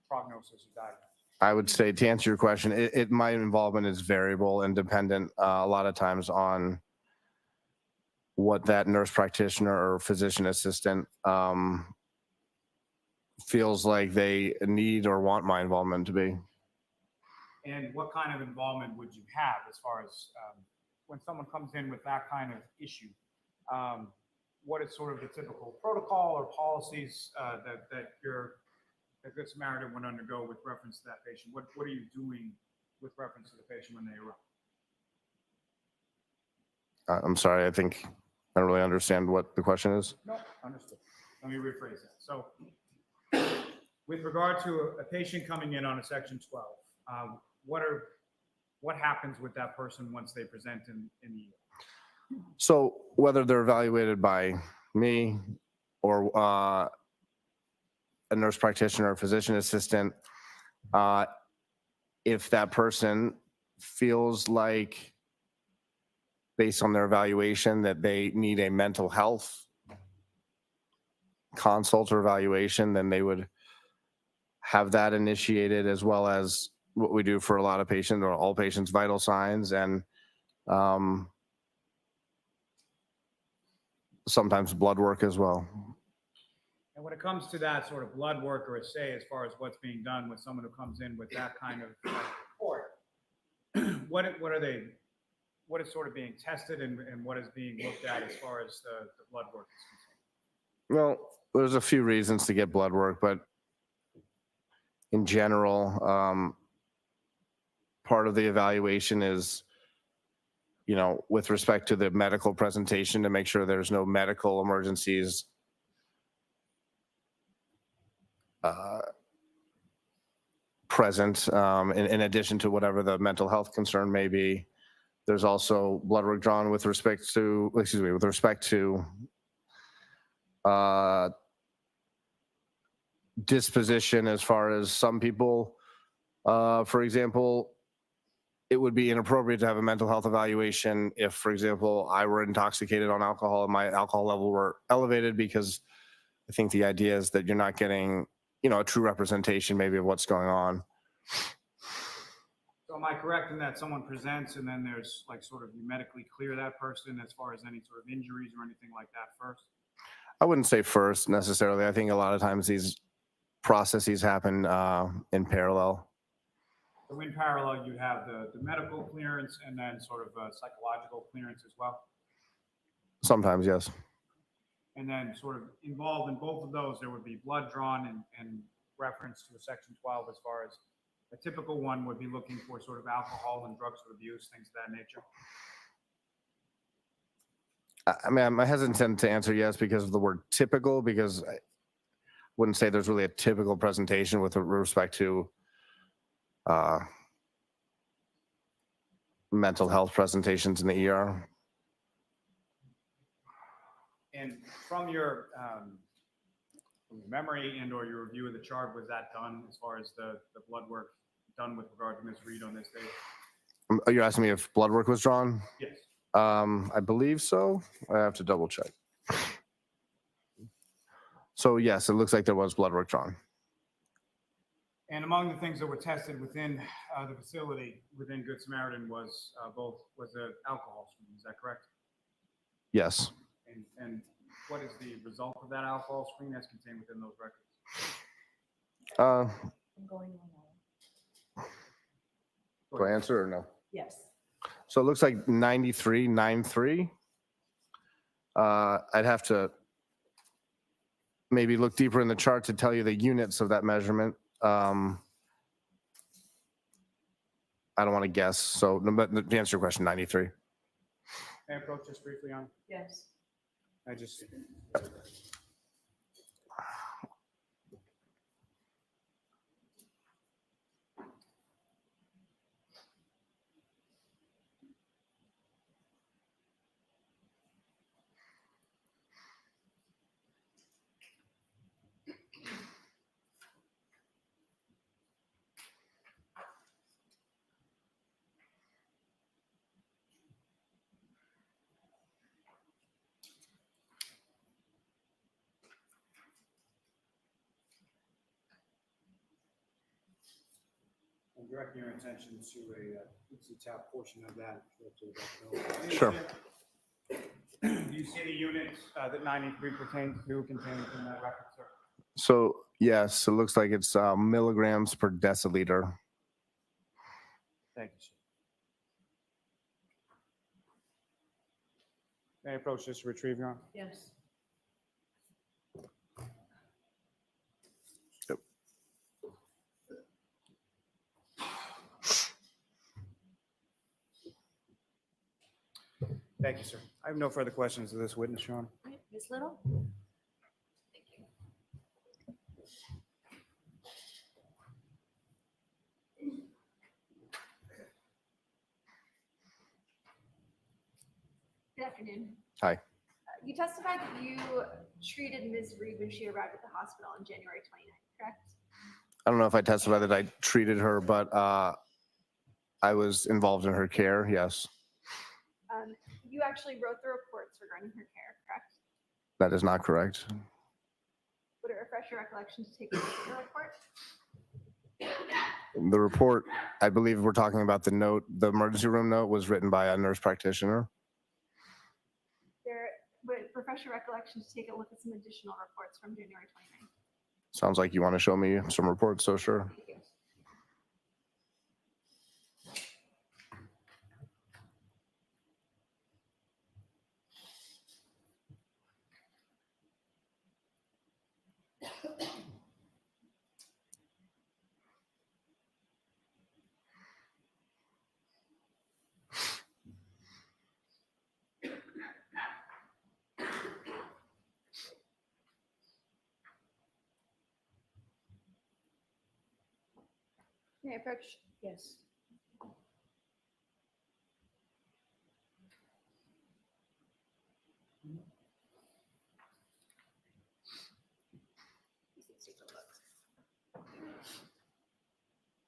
C: prognosis or diagnosis?
L: I would say, to answer your question, my involvement is variable and dependent a lot of times on what that nurse practitioner or physician assistant feels like they need or want my involvement to be.
C: And what kind of involvement would you have as far as when someone comes in with that kind of issue? What is sort of the typical protocol or policies that a Good Samaritan would undergo with reference to that patient? What are you doing with reference to the patient when they arrive?
L: I'm sorry, I think I don't really understand what the question is.
C: No, understood. Let me rephrase that. So with regard to a patient coming in on a Section 12, what happens with that person once they present in the ER?
L: So whether they're evaluated by me or a nurse practitioner or physician assistant, if that person feels like, based on their evaluation, that they need a mental health consult or evaluation, then they would have that initiated, as well as what we do for a lot of patients or all patients, vital signs, and sometimes blood work as well.
C: And when it comes to that sort of blood work or assay, as far as what's being done with someone who comes in with that kind of report, what is sort of being tested and what is being looked at as far as the blood work is concerned?
L: Well, there's a few reasons to get blood work, but in general, part of the evaluation is, with respect to the medical presentation, to make sure there's no medical emergencies present, in addition to whatever the mental health concern may be. There's also blood work drawn with respect to disposition, as far as some people, for example, it would be inappropriate to have a mental health evaluation if, for example, I were intoxicated on alcohol and my alcohol level were elevated, because I think the idea is that you're not getting, a true representation maybe of what's going on.
C: So am I correct in that someone presents and then there's like sort of you medically clear that person as far as any sort of injuries or anything like that first?
L: I wouldn't say first necessarily. I think a lot of times these processes happen in parallel.
C: So in parallel, you have the medical clearance and then sort of psychological clearance as well?
L: Sometimes, yes.
C: And then sort of involved in both of those, there would be blood drawn and reference to a Section 12 as far as a typical one would be looking for sort of alcohol and drugs of abuse, things of that nature.
L: I mean, I'm hesitant to answer yes because of the word typical, because I wouldn't say there's really a typical presentation with respect to mental health presentations in the ER.
C: And from your memory and or your review of the chart, was that done as far as the blood work done with regard to Ms. Reed on this day?
L: You're asking me if blood work was drawn?
C: Yes.
L: I believe so. I have to double check. So yes, it looks like there was blood work drawn.
C: And among the things that were tested within the facility within Good Samaritan was the alcohol screen. Is that correct?
L: Yes.
C: And what is the result of that alcohol screen as contained within those records?
L: Do I answer or no?
A: Yes.
L: So it looks like 93.93. I'd have to maybe look deeper in the chart to tell you the units of that measurement. I don't want to guess. So, but to answer your question, 93.
C: May I approach this briefly on?
A: Yes.
C: I just. Direct your attention to a top portion of that.
L: Sure.
C: Do you see the units that 93 pertains to contained in that record, sir?
L: So yes, it looks like it's milligrams per deciliter.
C: Thank you, sir. May I approach this to retrieve, Your Honor?
A: Yes.
C: Thank you, sir. I have no further questions of this witness, Your Honor.
A: Right, Ms. Little? Thank you.
E: Good afternoon.
L: Hi.
E: You testified that you treated Ms. Reed when she arrived at the hospital on January 29th, correct?
L: I don't know if I testified that I treated her, but I was involved in her care, yes.
E: You actually wrote the reports regarding her care, correct?
L: That is not correct.
E: Would it refresh your recollection to take a look at the report?
L: The report, I believe we're talking about the note, the emergency room note was written by a nurse practitioner.
E: Would it refresh your recollection to take a look at some additional reports from January 29th?
L: Sounds like you want to show me some reports, so sure.
E: Thank you. May I approach?
A: Yes.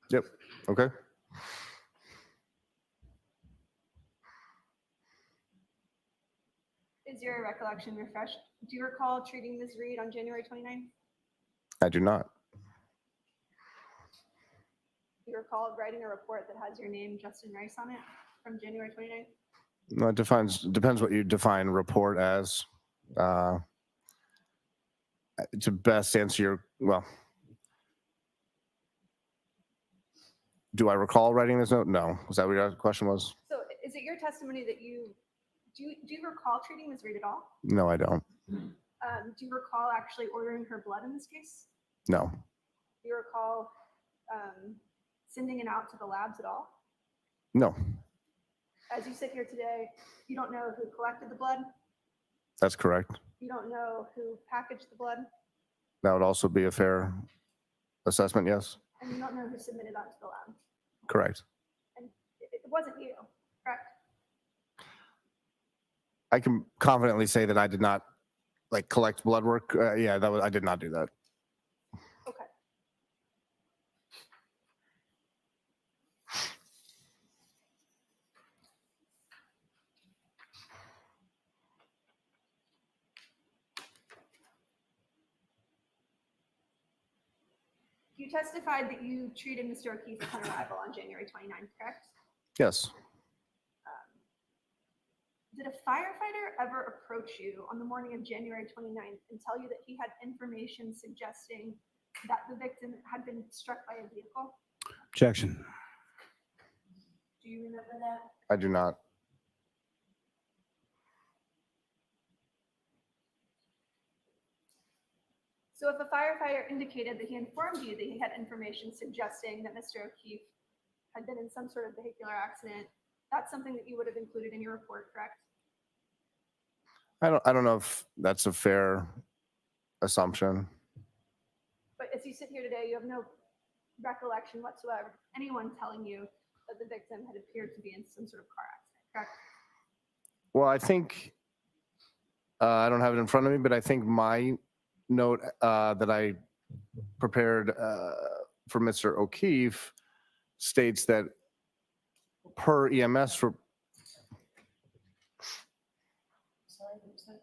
L: Yep, okay.
E: Is your recollection refreshed? Do you recall treating Ms. Reed on January 29th?
L: I do not.
E: Do you recall writing a report that has your name, Justin Rice, on it from January 29th?
L: No, it depends what you define report as. To best answer your, well, do I recall writing this note? No. Was that what your question was?
E: So is it your testimony that do you recall treating Ms. Reed at all?
L: No, I don't.
E: Do you recall actually ordering her blood in this case?
L: No,
E: Do you recall sending it out to the labs at all?
L: no,
E: As you sit here today, you don't know who collected the blood?
L: that's correct.
E: You don't know who packaged the blood?
L: That would also be a fair assessment, yes?
E: And you don't know who submitted that to the lab?
L: Correct.
E: And it wasn't you, correct?
L: I can confidently say that I did not like collect blood work. Yeah, I did not do that.
E: Okay. You testified that you treated Mr. O'Keefe upon arrival on January 29th, correct?
L: Yes.
E: Did a firefighter ever approach you on the morning of January 29th and tell you that he had information suggesting that the victim had been struck by a vehicle?
C: Objection.
A: Do you remember that?
L: I do not.
E: So if a firefighter indicated that he informed you that he had information suggesting that Mr. O'Keefe had been in some sort of vehicular accident, that's something that you would have included in your report, correct?
L: I don't know if that's a fair assumption.
E: But as you sit here today, you have no recollection whatsoever, of anyone telling you that the victim had appeared to be in some sort of car accident, correct?
L: Well, I think, I don't have it in front of me, but I think my note that I prepared for Mr. O'Keefe states that per EMS for
A: Sorry, what was that?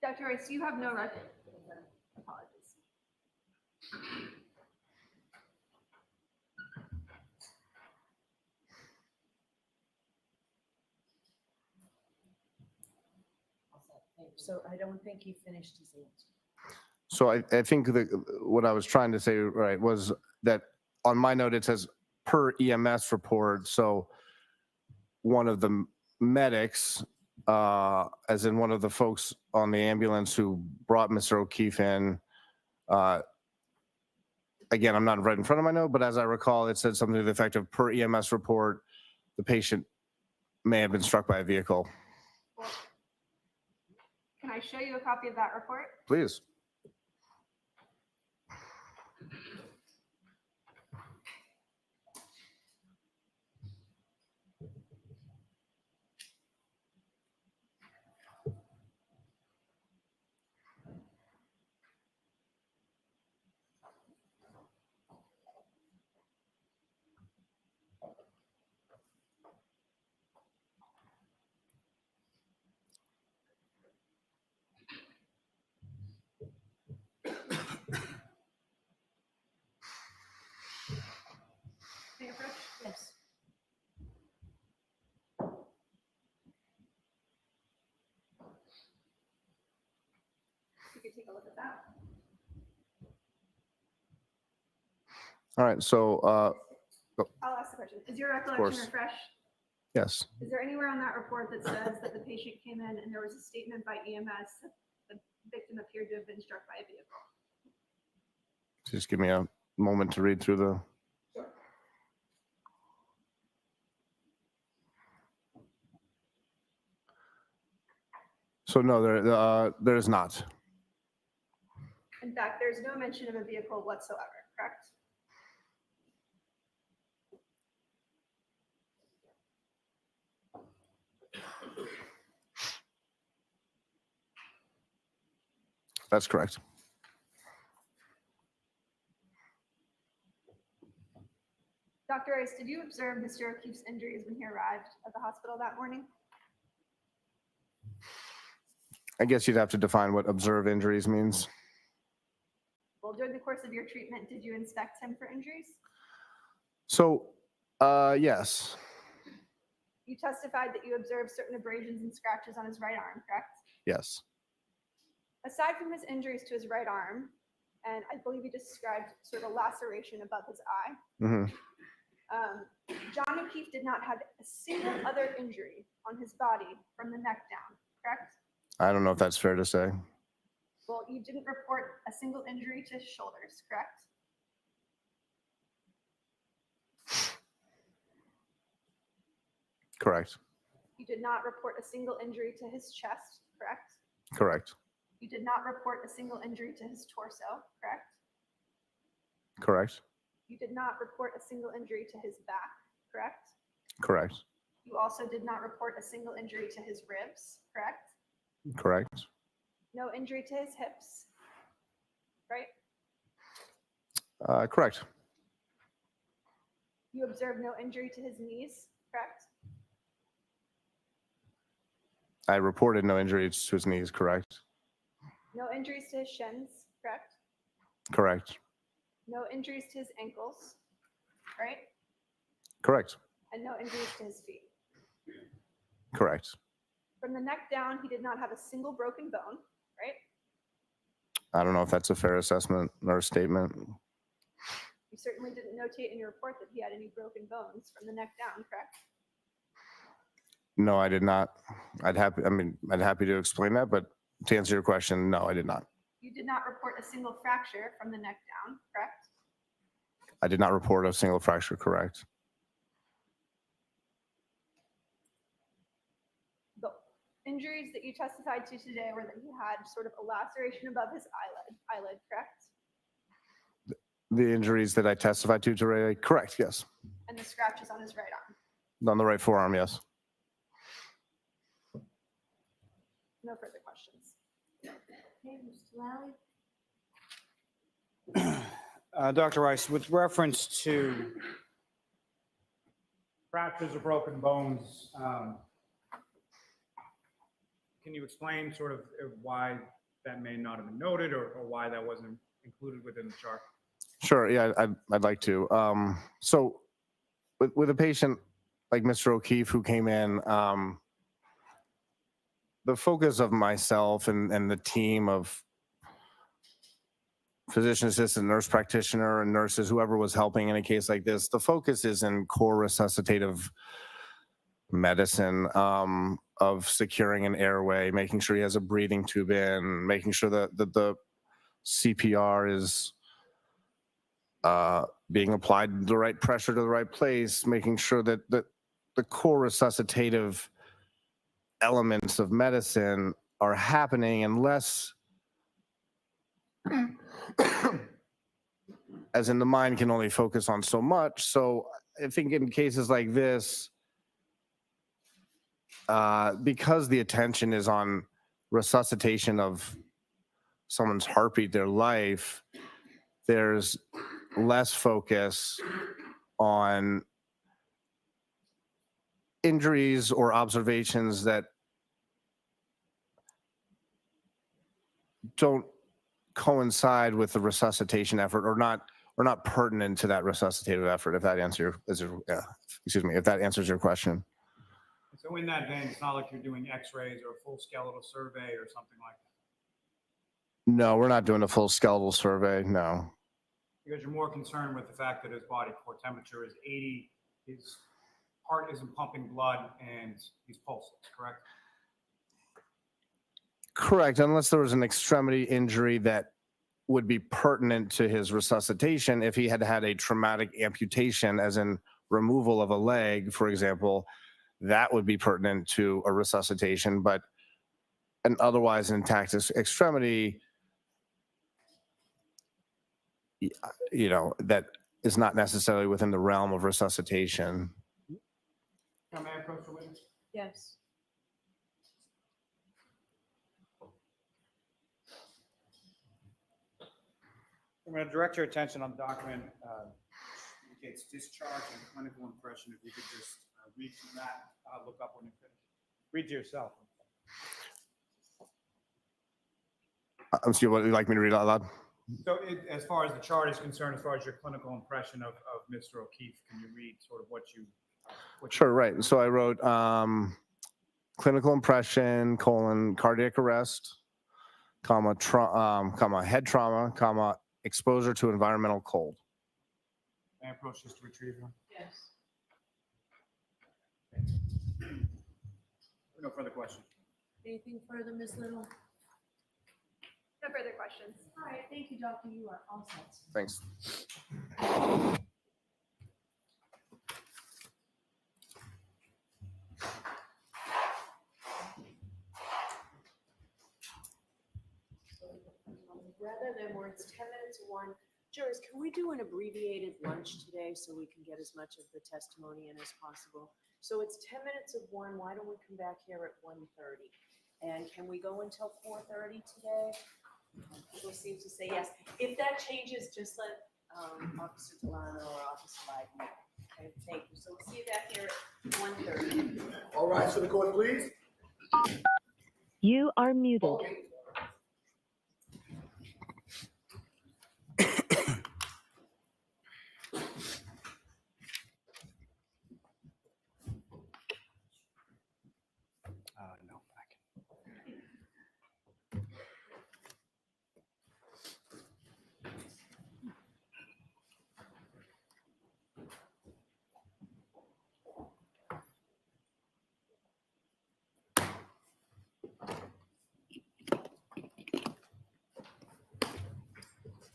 E: Dr. Rice, you have no record.
A: So I don't think he finished his answer.
L: So I think that what I was trying to say, right, was that on my note, it says per EMS report. So one of the medics, as in one of the folks on the ambulance who brought Mr. O'Keefe in, again, I'm not right in front of my note, but as I recall, it said something to the effect of per EMS report, the patient may have been struck by a vehicle.
E: Well, can I show you a copy of that report?
L: Please.
E: May I approach?
A: Yes.
E: You could take a look at that.
L: All right. So,
E: I'll ask the question. Is your recollection
L: course.
E: refresh?
L: yes.
E: Is there anywhere on that report that says that the patient came in and there was a statement by EMS that the victim appeared to have been struck by a vehicle?
L: Just give me a moment to read through the.
E: Sure.
L: So no, there is not.
E: In fact, there's no mention of a vehicle whatsoever, correct?
L: That's correct.
E: Dr. Rice, did you observe Mr. O'Keefe's injuries when he arrived at the hospital that morning?
L: I guess you'd have to define what observe injuries means.
E: Well, during the course of your treatment, did you inspect him for injuries?
L: So, yes,
E: You testified that you observed certain abrasions and scratches on his right arm, correct?
L: yes,
E: Aside from his injuries to his right arm, and I believe you described sort of a laceration above his eye,
L: hmm
E: John O'Keefe did not have a single other injury on his body from the neck down, correct?
L: I don't know if that's fair to say.
E: Well, you didn't report a single injury to his shoulders, correct?
L: Correct,
E: You did not report a single injury to his chest, correct?
L: correct,
E: You did not report a single injury to his torso, correct?
L: correct,
E: You did not report a single injury to his back, correct?
L: correct,
E: You also did not report a single injury to his ribs, correct?
L: correct,
E: No injury to his hips, right?
L: correct,
E: You observed no injury to his knees, correct?
L: I reported no injuries to his knees, correct,
E: No injuries to his shins, correct?
L: correct,
E: No injuries to his ankles, right?
L: correct,
E: And no injuries to his feet.
L: correct.
E: From the neck down, he did not have a single broken bone, right?
L: I don't know if that's a fair assessment or statement.
E: You certainly didn't notate in your report that he had any broken bones from the neck down, correct?
L: No, I did not. I'd happy to explain that, but to answer your question, no, I did not.
E: You did not report a single fracture from the neck down, correct?
L: I did not report a single fracture, correct.
E: The injuries that you testified to today were that he had sort of a laceration above his eyelid, correct?
L: The injuries that I testified to today, correct, yes.
E: And the scratches on his right arm.
L: On the right forearm, yes.
E: No further questions.
A: Okay, Mr. Lally?
C: Dr. Rice, with reference to fractures or broken bones, can you explain sort of why that may not have been noted or why that wasn't included within the chart?
L: Sure, yeah, I'd like to. So with a patient like Mr. O'Keefe who came in, the focus of myself and the team of physician assistant, nurse practitioner, and nurses, whoever was helping in a case like this, the focus is in core resuscitative medicine, of securing an airway, making sure he has a breathing tube in, making sure that the CPR is being applied the right pressure to the right place, making sure that the core resuscitative elements of medicine are happening, unless as in the mind can only focus on so much. So I think in cases like this, because the attention is on resuscitation of someone's heartbeat, their life, there's less focus on injuries or observations that don't coincide with the resuscitation effort, or not pertinent to that resuscitative effort, if that if that answers your question.
C: So in that vein, it's not like you're doing x-rays or a full skeletal survey or something like that?
L: No, we're not doing a full skeletal survey, no.
C: Because you're more concerned with the fact that his body core temperature is 80, his heart isn't pumping blood, and he's pulseless, correct?
L: Correct, unless there was an extremity injury that would be pertinent to his resuscitation. If he had had a traumatic amputation, as in removal of a leg, for example, that would be pertinent to a resuscitation. But an otherwise intact extremity, that is not necessarily within the realm of resuscitation.
C: May I approach the witness?
A: Yes.
C: I'm going to direct your attention on the document. Indicates discharge and clinical impression. If you could just read from that, look up when you finish. Read to yourself.
L: I'm sorry, what would you like me to read out loud?
C: So as far as the chart is concerned, as far as your clinical impression of Mr. O'Keefe, can you read sort of what you?
L: Sure, right. So I wrote clinical impression, cardiac arrest, head trauma, exposure to environmental cold.
C: May I approach this to retrieve her?
A: Yes.
C: No further questions.
A: Anything further, Ms. Little?
E: No further questions.
A: All right, thank you, doctor. You are all set.
L: Thanks.
A: Rather than where it's 10 minutes of one, jurors, can we do an abbreviated lunch today so we can get as much of the testimony in as possible? So it's 10 minutes of one. Why don't we come back here at 1:30? And can we go until 4:30 today? People seem to say yes. If that changes, just let Officer Delano or Officer Lyden know. Okay, thank you. So we'll see you back here at 1:30.
B: All right, so the court, please.
M: You are muted.
B: Okay.
C: No, I can.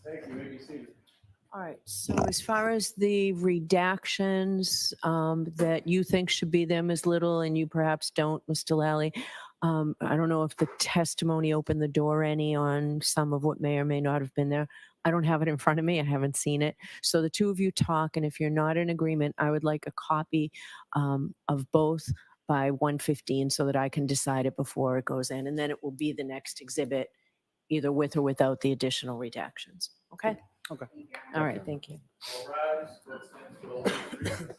J: Thank you. May be seated.
F: All right, so as far as the redactions that you think should be there, Ms. Little, and you perhaps don't, Mr. Lally, I don't know if the testimony opened the door any on some of what may or may not have been there. I don't have it in front of me. I haven't seen it. So the two of you talk, and if you're not in agreement, I would like a copy of both by 1:15 so that I can decide it before it goes in, and then it will be the next exhibit, either with or without the additional redactions. Okay?
C: Okay.
F: All right, thank you.
J: All rise. Let's stand for the Lord's Prayer.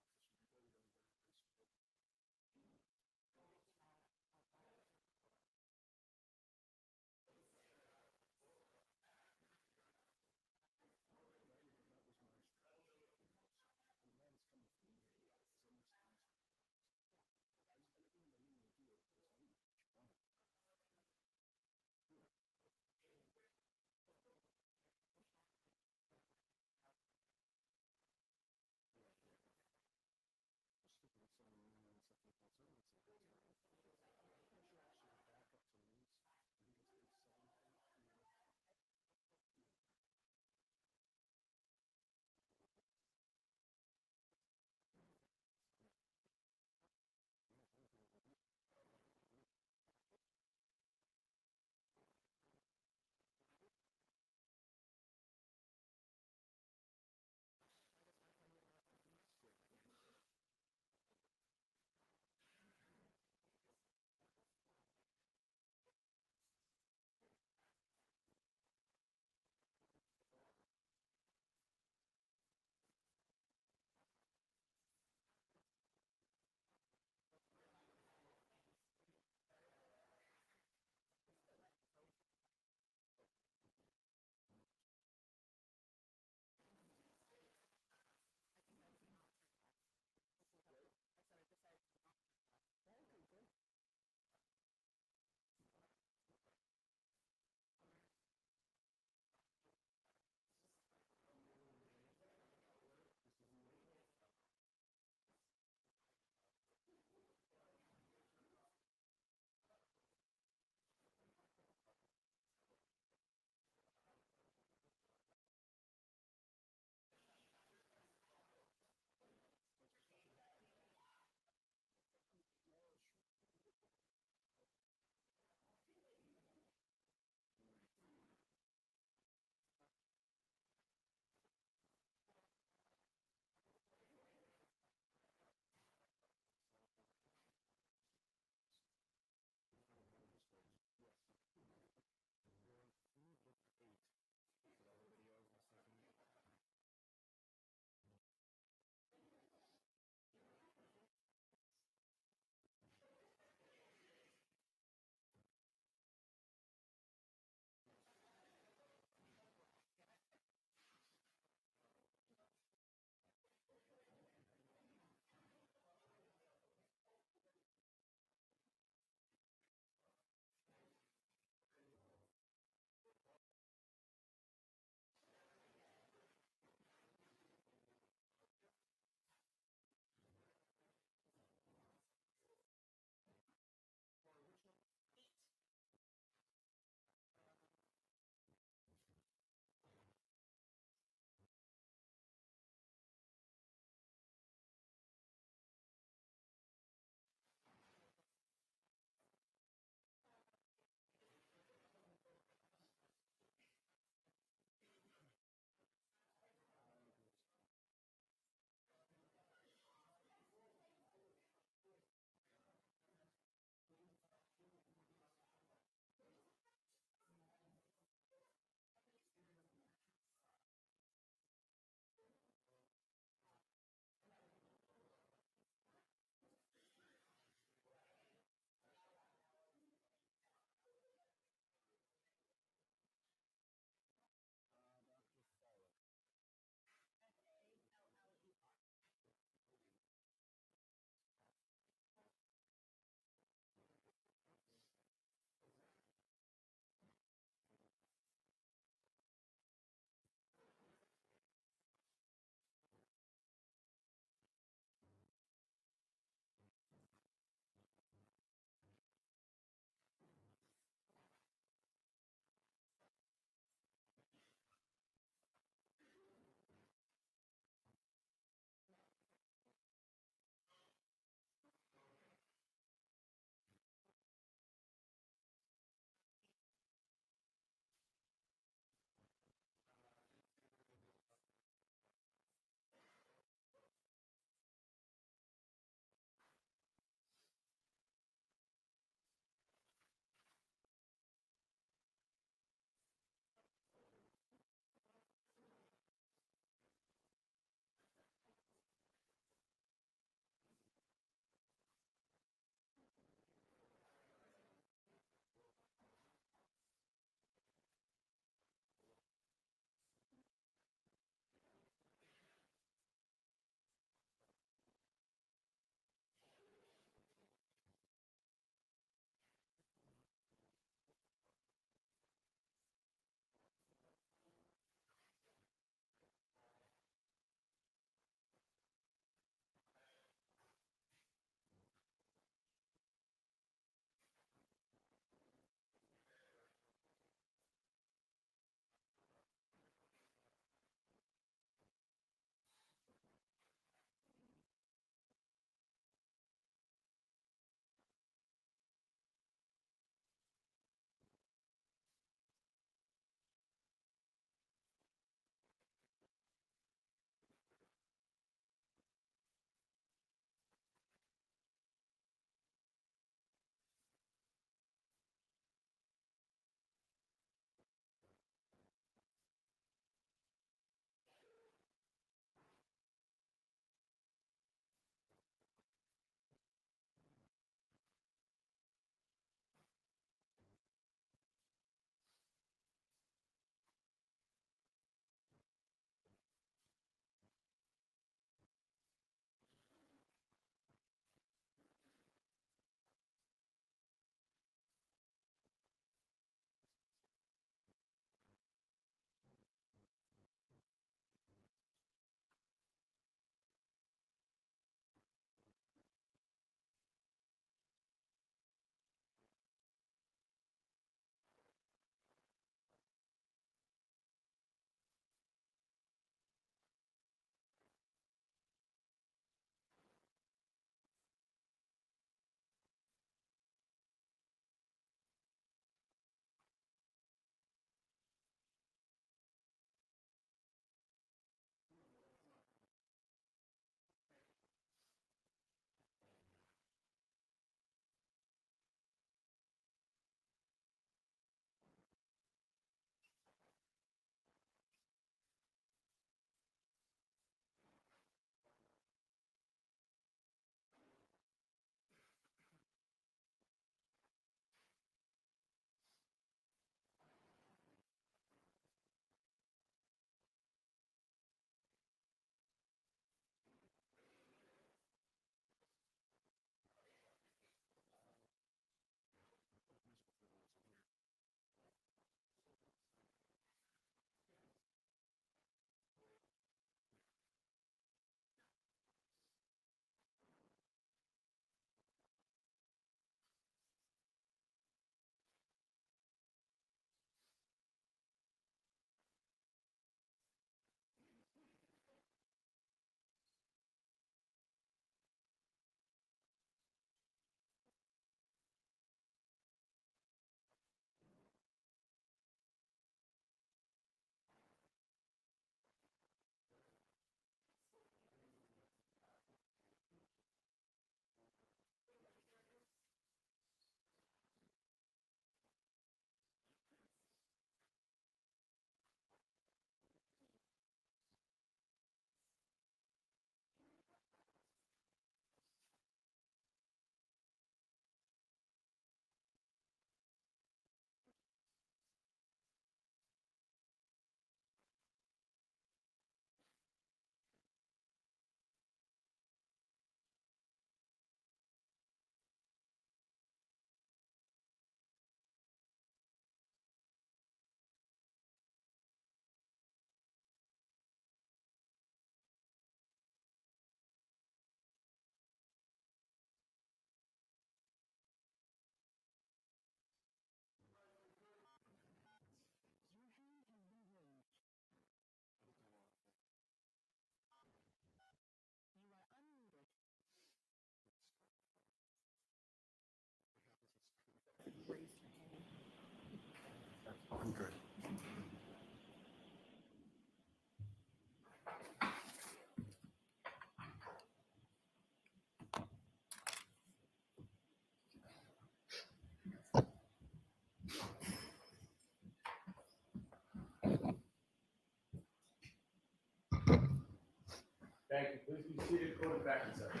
J: Thank you. Please be seated. Go to back in second.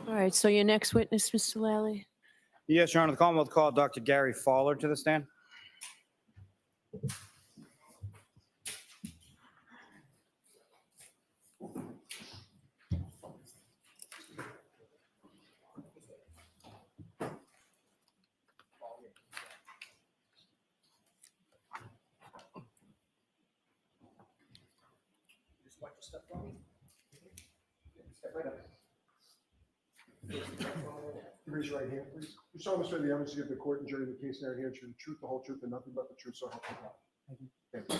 F: All right, so your next witness, Mr. Lally?
K: Yes, Your Honor, the Commonwealth called Dr. Gary Fowler to the stand.
B: Raise your right hand, please. You solemnly swear the evidence you give the court and jury in the case now here should be the truth, the whole truth, and nothing but the truth, so help you God. Thank you.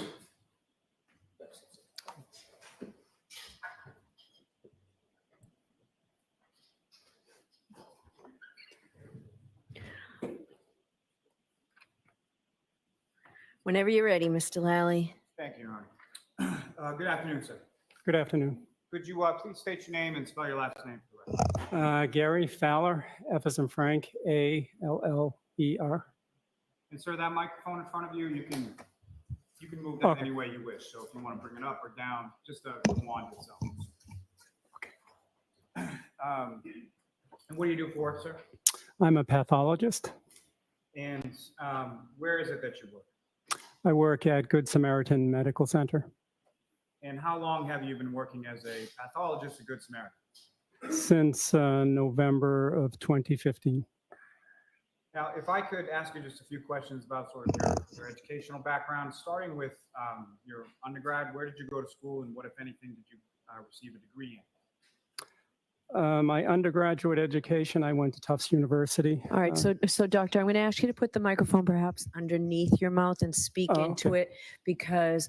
F: Whenever you're ready, Mr. Lally.
C: Thank you, Your Honor. Good afternoon, sir.
N: Good afternoon.
C: Could you please state your name and spell your last name for the record?
N: Gary Fowler, F as in Frank, A-L-L-E-R.
C: And sir, that microphone in front of you, you can move that
N: Okay.
C: any way you wish. So if you want to bring it up or down, just the wand itself.
N: Okay.
C: And what do you do for work, sir?
N: I'm a pathologist.
C: And where is it that you work?
N: I work at Good Samaritan Medical Center
C: And how long have you been working as a pathologist at Good Samaritan?
N: since November of 2015.
C: Now, if I could ask you just a few questions about sort of your educational background, starting with your undergrad, where did you go to school and what, if anything, did you receive a degree in?
N: My undergraduate education, I went to Tufts University.
F: All right, so doctor, I'm going to ask you to put the microphone perhaps underneath your mouth and speak
N: Oh,
F: into
N: okay.
F: it, because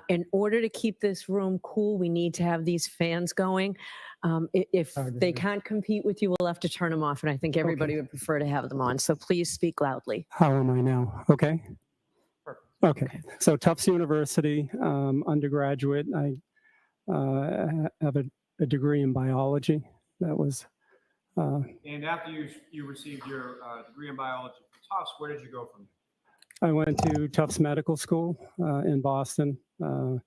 F: in order to keep this room cool, we need to have these fans going. If they can't compete with you, we'll have to turn them off, and I think everybody would prefer to have them on. So please speak loudly.
N: How am I now? Okay.
C: Perfect.
N: Okay. So Tufts University, undergraduate, I have a degree in biology. That was
C: And after you received your degree in biology from Tufts, where did you go from there?
N: I went to Tufts Medical School in Boston for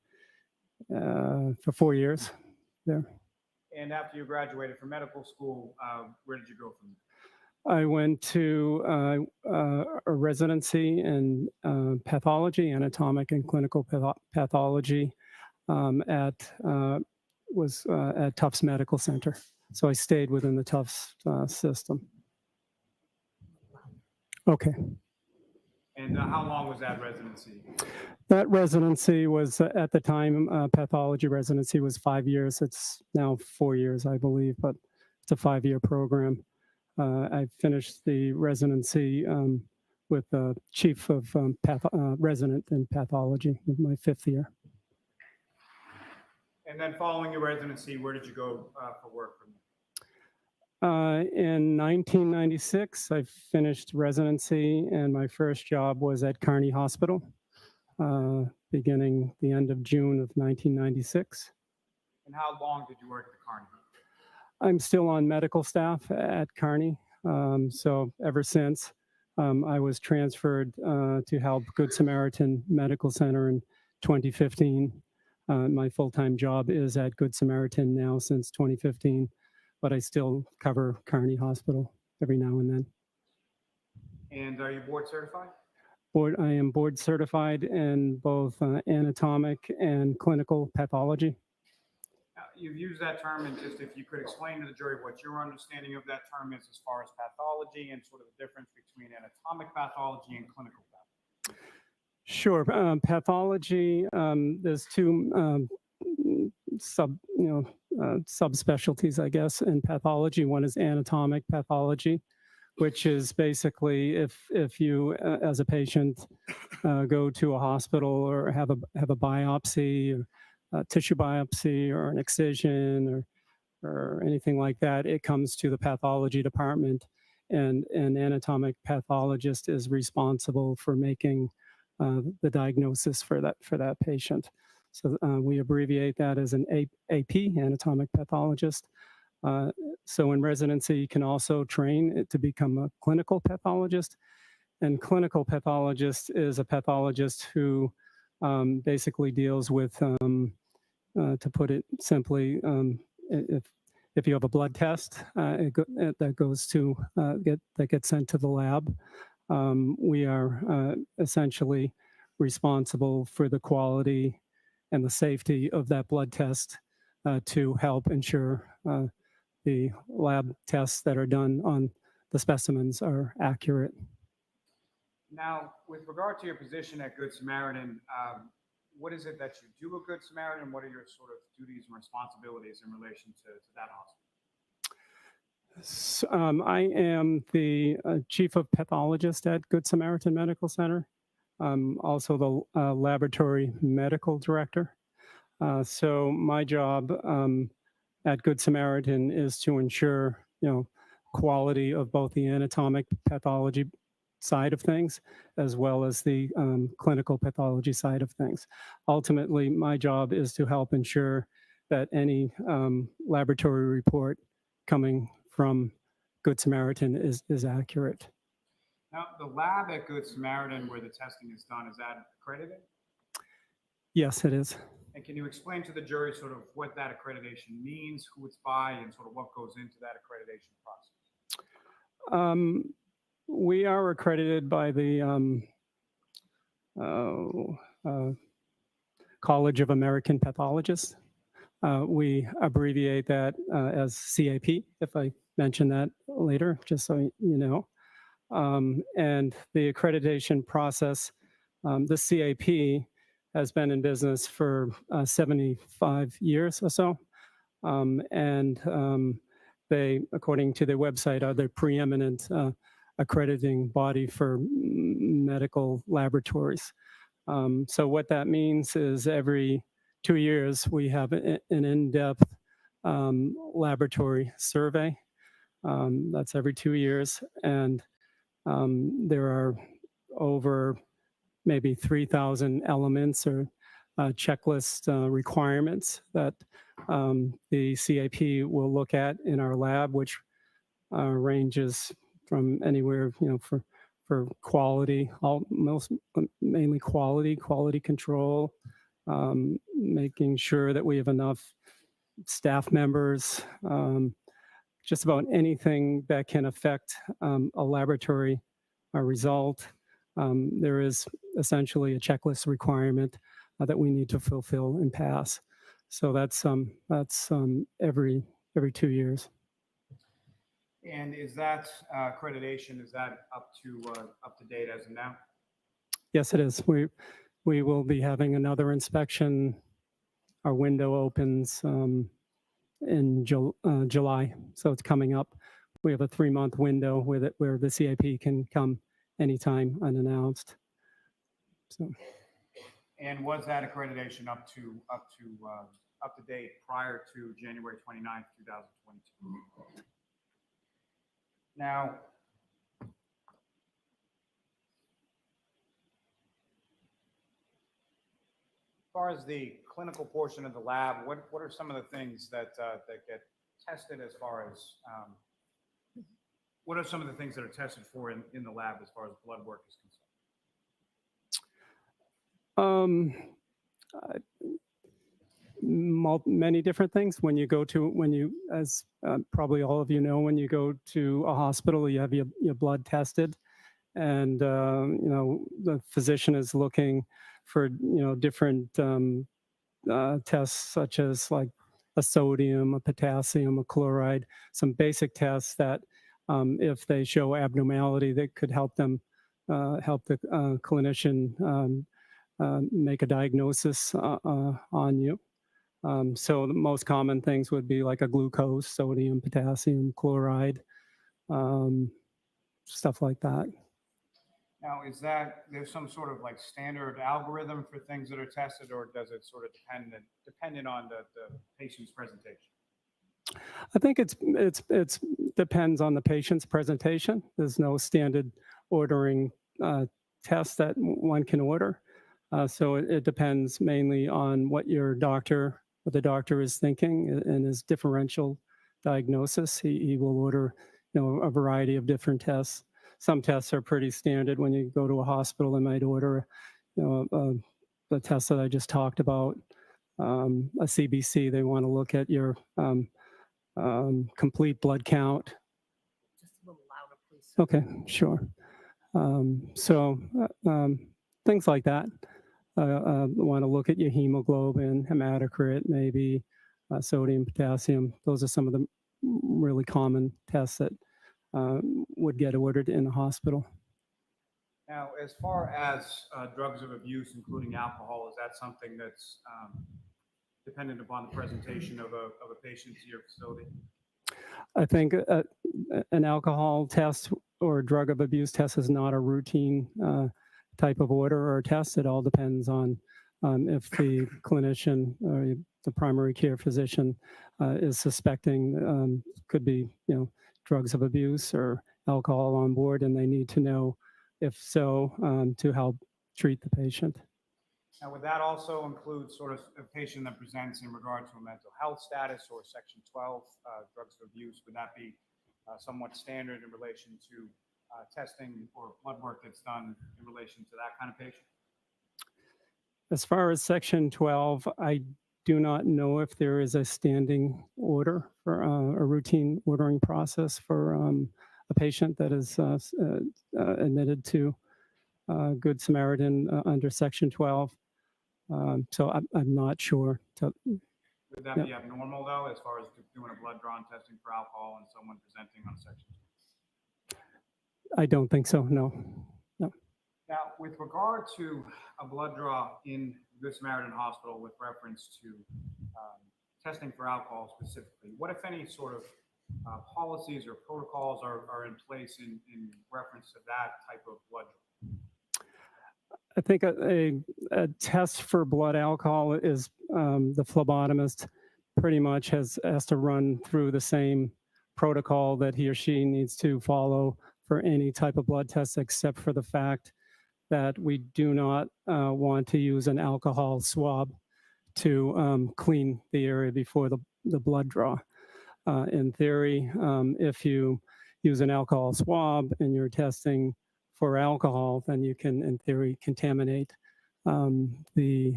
N: 4 years there.
C: And after you graduated from medical school, where did you go from there?
N: I went to a residency in pathology, anatomic and clinical pathology at Tufts Medical Center. So I stayed within the Tufts system. Okay.
C: And how long was that residency?
N: That residency was, at the time, pathology residency was 5 years. It's now 4 years, I believe, but it's a 5-year program. I finished the residency with the chief of resident in pathology with my 5th year.
C: And then following your residency, where did you go for work from there?
N: In 1996, I finished residency, and my first job was at Kearney Hospital, beginning the end of June of 1996.
C: And how long did you work at the Carnegie?
N: I'm still on medical staff at Kearney, so ever since I was transferred to help Good Samaritan Medical Center in 2015. My full-time job is at Good Samaritan now since 2015. But I still cover Kearney Hospital every now and then.
C: And are you board certified?
N: I am board certified in both anatomic and clinical pathology.
C: You've used that term, and just if you could explain to the jury what your understanding of that term is as far as pathology and sort of the difference between anatomic pathology and clinical pathology.
N: Sure. Pathology, there's two subspecialties, I guess, in pathology. One is anatomic pathology, which is basically if you, as a patient, go to a hospital or have a biopsy, or a tissue biopsy, or an excision, or anything like that, it comes to the pathology department, and an anatomic pathologist is responsible for making the diagnosis for that patient. So we abbreviate that as an AP, anatomic pathologist. So in residency, you can also train to become a clinical pathologist. And clinical pathologist is a pathologist who basically deals with To put it simply, if you have a blood test that goes to that gets sent to the lab, we are essentially responsible for the quality and the safety of that blood test to help ensure the lab tests that are done on the specimens are accurate.
C: Now, with regard to your position at Good Samaritan, what is it that you do at Good Samaritan? What are your sort of duties and responsibilities in relation to that hospital?
N: I am the chief of pathologist at Good Samaritan Medical Center. Also the laboratory medical director. So my job at Good Samaritan is to ensure, quality of both the anatomic pathology side of things as well as the clinical pathology side of things. Ultimately, my job is to help ensure that any laboratory report coming from Good Samaritan is accurate.
C: Now, the lab at Good Samaritan where the testing is done, is that accredited?
N: Yes, it is.
C: And can you explain to the jury sort of what that accreditation means, who it's by, and sort of what goes into that accreditation process?
N: We are accredited by the College of American Pathologists. We abbreviate that as CAP, if I mention that later, just so you know. And the accreditation process, the CAP has been in business for 75 years or so. They, according to their website, are the preeminent accrediting body for medical laboratories. So what that means is every 2 years we have an in-depth laboratory survey. That's every 2 years, and there are over maybe 3,000 elements or checklist requirements that the CAP will look at in our lab, which ranges from anywhere, for quality, mainly quality control, making sure that we have enough staff members, just about anything that can affect a laboratory result. There is essentially a checklist requirement that we need to fulfill and pass. So that's every 2 years.
C: And is that accreditation, is that up to date as of now?
N: Yes, it is. We will be having another inspection. Our window opens in July, so it's coming up. We have a 3-month window where the CAP can come anytime unannounced. So.
C: And was that accreditation up to date prior to January 29th, 2022? Now, as far as the clinical portion of the lab, what are some of the things that get tested as far as what are some of the things that are tested for in the lab as far as blood work is concerned?
N: Many different things. As probably all of you know, when you go to a hospital, you have your blood tested, and the physician is looking for different tests such as like a sodium, a potassium, a chloride, some basic tests that if they show abnormality, that could help them help the clinician make a diagnosis on you. So the most common things would be like a glucose, sodium, potassium, chloride, stuff like that.
C: Now, is there's some sort of like standard algorithm for things that are tested, or does it sort of dependent on the patient's presentation?
N: I think it's depends on the patient's presentation. There's no standard ordering test that one can order. So it depends mainly on what the doctor is thinking and his differential diagnosis. He will order, a variety of different tests. Some tests are pretty standard. When you go to a hospital, they might order, the test that I just talked about. a CBC, they want to look at your complete blood count.
F: Just a little louder, please.
N: Okay, sure. Things like that. Want to look at your hemoglobin, hematocrit, maybe sodium, potassium. Those are some of the really common tests that would get ordered in the hospital.
C: Now, as far as drugs of abuse, including alcohol, is that something that's dependent upon the presentation of a patient to your facility?
N: I think an alcohol test or drug of abuse test is not a routine type of order or test. It all depends on if the clinician or the primary care physician is suspecting could be, drugs of abuse or alcohol on board, and they need to know if so to help treat the patient.
C: Now, would that also include sort of a patient that presents in regard to a mental health status or Section 12 drugs of abuse? Would that be somewhat standard in relation to testing or blood work that's done in relation to that kind of patient?
N: As far as Section 12, I do not know if there is a standing order for a routine ordering process for a patient that is admitted to Good Samaritan under Section 12. So I'm not sure.
C: Would that be abnormal, though, as far as doing a blood draw and testing for alcohol and someone presenting on Section 12?
N: I don't think so, no.
C: Now, with regard to a blood draw in Good Samaritan Hospital with reference to testing for alcohol specifically, what, if any, sort of policies or protocols are in place in reference to that type of blood draw?
N: I think a test for blood alcohol is the phlebotomist pretty much has to run through the same protocol that he or she needs to follow for any type of blood test, except for the fact that we do not want to use an alcohol swab to clean the area before the blood draw. In theory, if you use an alcohol swab and you're testing for alcohol, then you can, in theory, contaminate the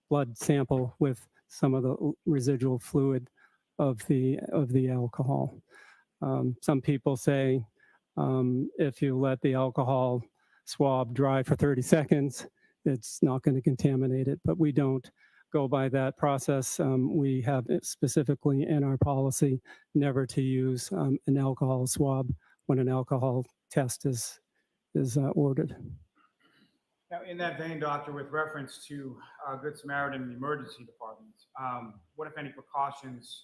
N: blood sample with some of the residual fluid of the alcohol. Some people say if you let the alcohol swab dry for 30 seconds, it's not going to contaminate it, but we don't go by that process. We have it specifically in our policy never to use an alcohol swab when an alcohol test is ordered.
C: Now, in that vein, Doctor, with reference to Good Samaritan and the emergency department, what, if any, precautions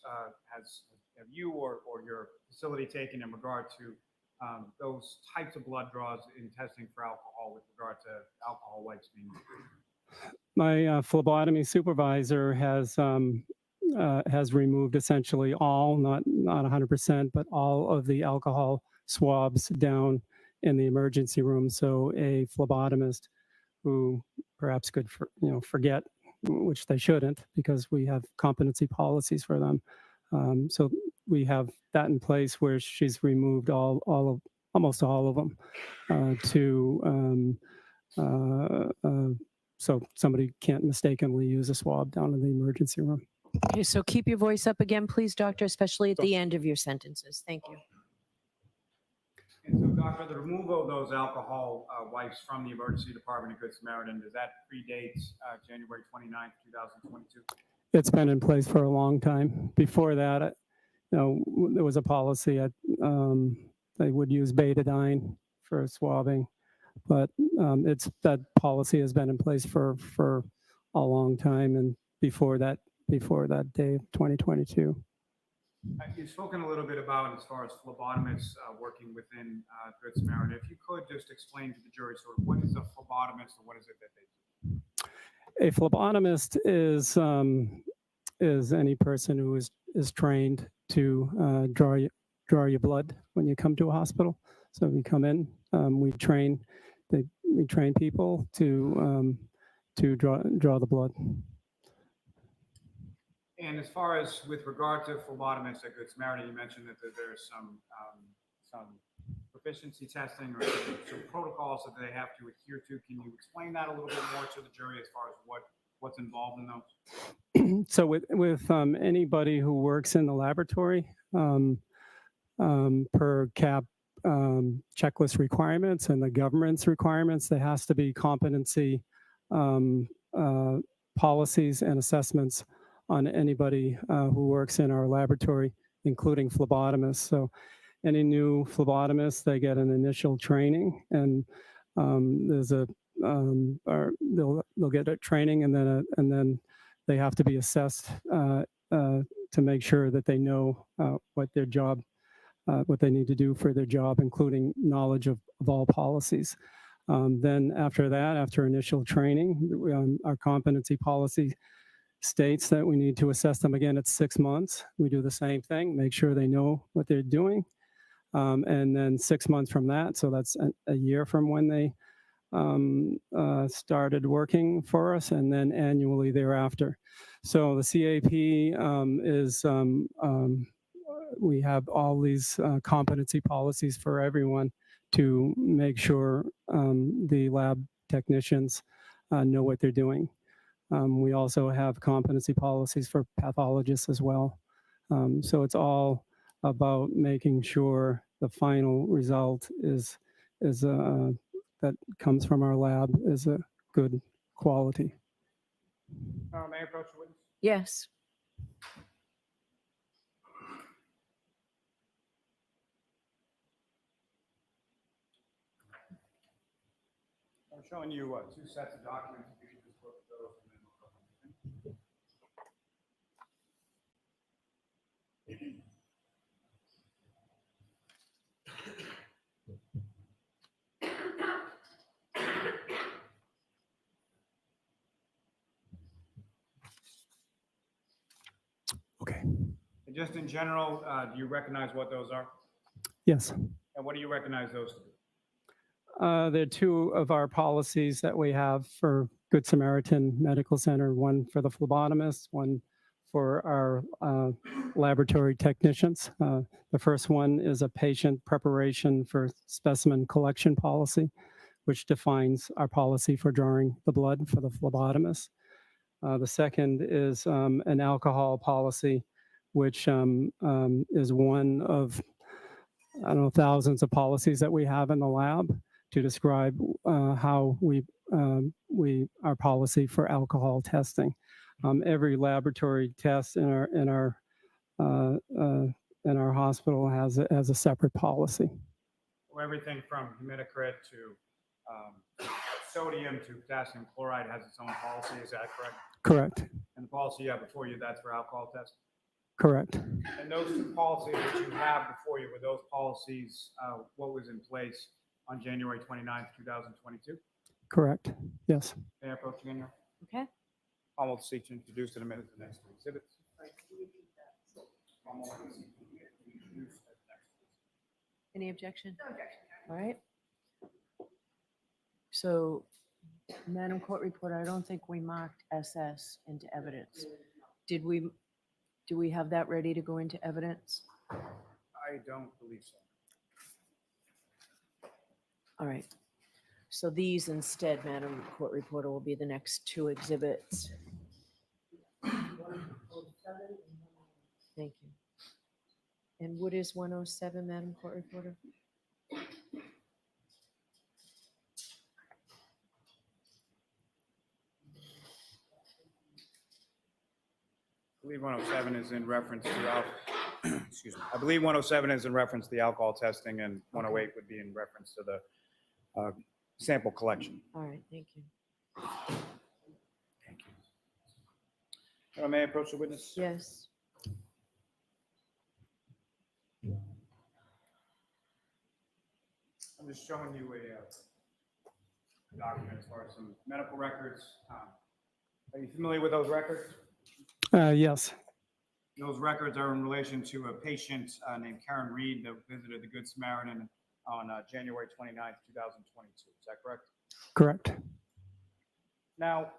C: have you or your facility taken in regard to those types of blood draws in testing for alcohol with regard to alcohol wipes being used?
N: My phlebotomy supervisor has removed essentially all, not 100%, but all of the alcohol swabs down in the emergency room. So a phlebotomist who perhaps could forget, which they shouldn't, because we have competency policies for them. So we have that in place where she's removed almost all of them so somebody can't mistakenly use a swab down in the emergency room.
F: Okay, so keep your voice up again, please, Doctor, especially at the end of your sentences. Thank you.
C: And so, Doctor, the removal of those alcohol wipes from the emergency department of Good Samaritan, does that predate January 29th, 2022?
N: It's been in place for a long time. Before that, there was a policy they would use betadine for swabbing, but that policy has been in place for a long time, and before that day of 2022.
C: You've spoken a little bit about, as far as phlebotomists working within Good Samaritan. If you could just explain to the jury sort of what is a phlebotomist and what is it that they do?
N: A phlebotomist is any person who is trained to draw your blood when you come to a hospital. So we come in, we train people to draw the blood.
C: And as far as with regard to phlebotomists at Good Samaritan, you mentioned that there's some proficiency testing or some protocols that they have to adhere to. Can you explain that a little bit more to the jury as far as what what's involved in those?
N: So with anybody who works in the laboratory, per CAP checklist requirements and the government's requirements, there has to be competency policies and assessments on anybody who works in our laboratory, including phlebotomists. So any new phlebotomist, they get an initial training, and there's a or they'll get a training, and then they have to be assessed to make sure that they know what their job, what they need to do for their job, including knowledge of all policies. Then after that, after initial training, our competency policy states that we need to assess them again at 6 months. We do the same thing, make sure they know what they're doing. And then 6 months from that, so that's a year from when they started working for us, and then annually thereafter. So the CAP is, we have all these competency policies for everyone to make sure the lab technicians know what they're doing. We also have competency policies for pathologists as well. So it's all about making sure the final result is that comes from our lab is a good quality.
C: May I approach the witness?
F: Yes.
C: I'm showing you two sets of documents. If you could just look at those and then we'll go.
N: Okay.
C: And just in general, do you recognize what those are?
N: Yes.
C: And what do you recognize those to be?
N: There are two of our policies that we have for Good Samaritan Medical Center, one for the phlebotomists, one for our laboratory technicians. The first one is a patient preparation for specimen collection policy, which defines our policy for drawing the blood for the phlebotomist. The second is an alcohol policy, which is one of, I don't know, thousands of policies that we have in the lab to describe how our policy for alcohol testing. Every laboratory test in our hospital has a separate policy.
C: Well, everything from hematocrit to sodium to potassium chloride has its own policy. Is that correct?
N: Correct.
C: And the policy you have before you, that's for alcohol testing?
N: Correct.
C: And those two policies that you have before you, were those policies what was in place on January 29th, 2022?
N: Correct. Yes.
C: May I approach again, Your
F: Okay.
C: I'll will seek to introduce in a minute the next two exhibits.
F: Any objection? No objection. All right. So, Madam Court Reporter, I don't think we marked SS into evidence. Do we have that ready to go into evidence?
C: I don't believe so.
F: All right. So these instead, Madam Court Reporter, will be the next two exhibits. Thank you. And what is 107, Madam Court Reporter?
C: I believe 107 is in reference to excuse me. I believe 107 is in reference to the alcohol testing, and 108 would be in reference to the sample collection.
F: All right, thank you.
C: Thank you. May I approach the witness?
F: Yes.
C: I'm just showing you a document as far as some medical records. Are you familiar with those records?
N: Yes.
C: Those records are in relation to a patient named Karen Reed that visited the Good Samaritan on January 29th, 2022. Is that correct?
N: Correct.
C: Now,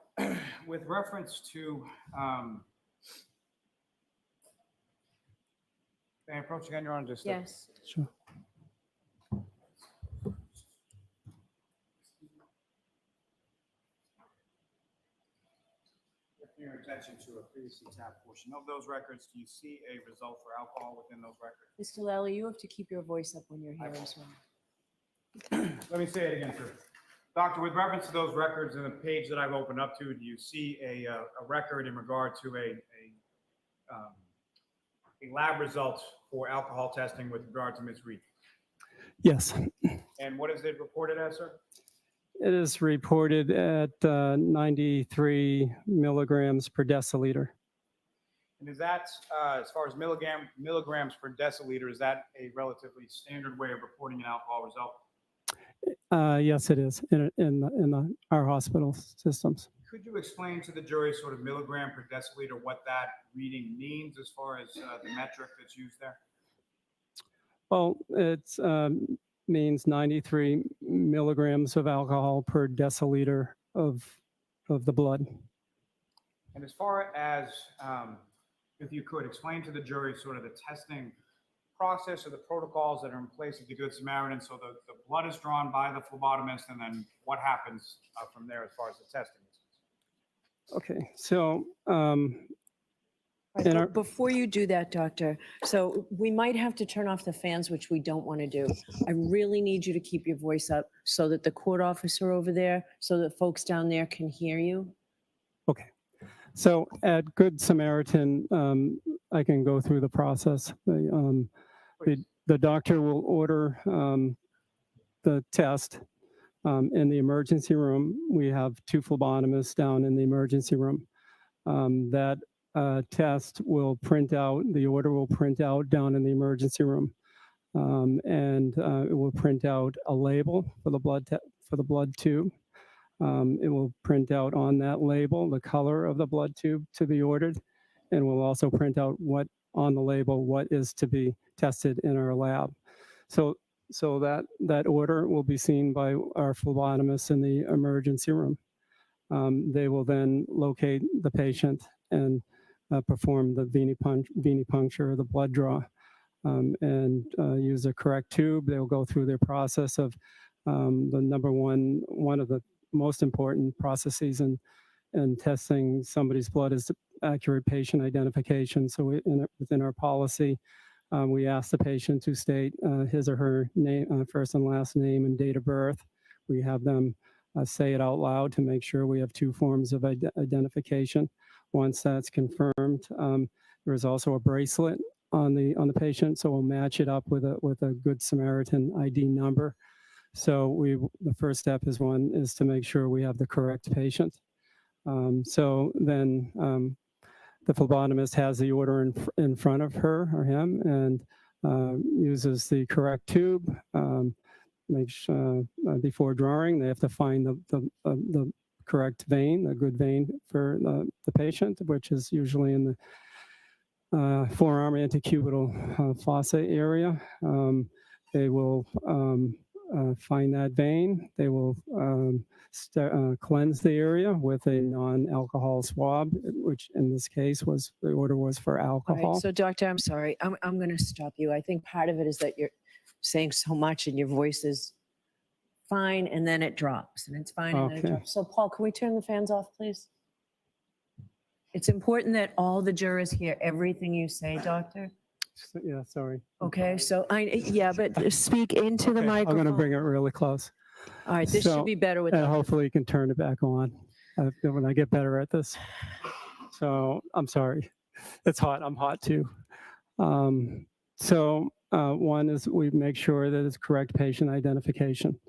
C: with reference to, may I approach again, Your Honor? Just
F: Yes.
N: Sure.
C: Your attention to a previously tapped portion of those records. Do you see a result for alcohol within those records?
F: Mr. Lally, you have to keep your voice up when you're here as well.
C: Let me say it again, sir. Doctor, with reference to those records and the page that I've opened up to, do you see a record in regard to a lab result for alcohol testing with regard to Ms. Reed?
N: Yes,
C: And what is it reported as, sir?
N: it is reported at 93 milligrams per deciliter.
C: And is that, as far as milligrams per deciliter, is that a relatively standard way of reporting an alcohol result?
N: Yes, it is in our hospital systems.
C: Could you explain to the jury sort of milligram per deciliter what that reading means as far as the metric that's used there?
N: Well, it means 93 milligrams of alcohol per deciliter of the blood.
C: And as far as, if you could explain to the jury sort of the testing process or the protocols that are in place at the Good Samaritan. So the blood is drawn by the phlebotomist, and then what happens from there as far as the testing is concerned?
N: Okay, so
F: Right, but before you do that, doctor, so we might have to turn off the fans, which we don't want to do. I really need you to keep your voice up so that the court officer over there, so that folks down there can hear you.
N: okay, so at Good Samaritan, I can go through the process. The doctor will order the test in the emergency room. We have 2 phlebotomists down in the emergency room. That test will print out, the order will print out down in the emergency room. And it will print out a label for the blood tube. It will print out on that label the color of the blood tube to be ordered, and will also print out what on the label what is to be tested in our lab. So that order will be seen by our phlebotomists in the emergency room. They will then locate the patient and perform the venipuncture or the blood draw, and use the correct tube. They'll go through their process of one of the most important processes in testing somebody's blood is accurate patient identification. So within our policy, we ask the patient to state his or her name, first and last name and date of birth. We have them say it out loud to make sure we have 2 forms of identification. Once that's confirmed, there is also a bracelet on the patient, so we'll match it up with a Good Samaritan ID number. So the first step is to make sure we have the correct patient. So then the phlebotomist has the order in front of her or him and uses the correct tube. Before drawing, they have to find the correct vein, a good vein for the patient, which is usually in the forearm antecubital fossa area. They will find that vein. They will cleanse the area with a non-alcohol swab, which in this case the order was for
F: All
N: alcohol.
F: right, so doctor, I'm sorry. I'm going to stop you. I think part of it is that you're saying so much and your voice is fine and then it drops and it's fine and then it
N: Okay.
F: drops. So Paul, can we turn the fans off, please? It's important that all the jurors hear everything you say, doctor.
N: Yeah, sorry.
F: Okay, so but speak into the
N: Okay, I'm
F: microphone.
N: going to bring it really close.
F: All right, this
N: So,
F: should be better with.
N: And hopefully you can turn it back on when I get better at this. So I'm sorry. It's hot. I'm hot too. One is we make sure that it's correct patient identification.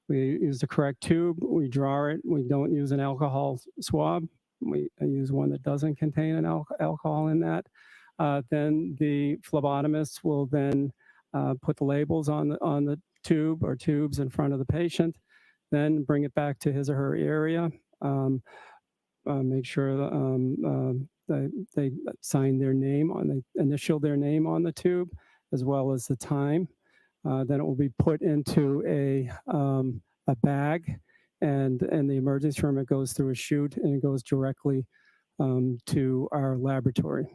N: We use the correct tube. We draw it. We don't use an alcohol swab. We use one that doesn't contain an alcohol in that. Then the phlebotomist will then put the labels on the tube or tubes in front of the patient, then bring it back to his or her area. Make sure they sign their name initial their name on the tube, as well as the time. Then it will be put into a bag, and in the emergency room, it goes through a chute and it goes directly to our laboratory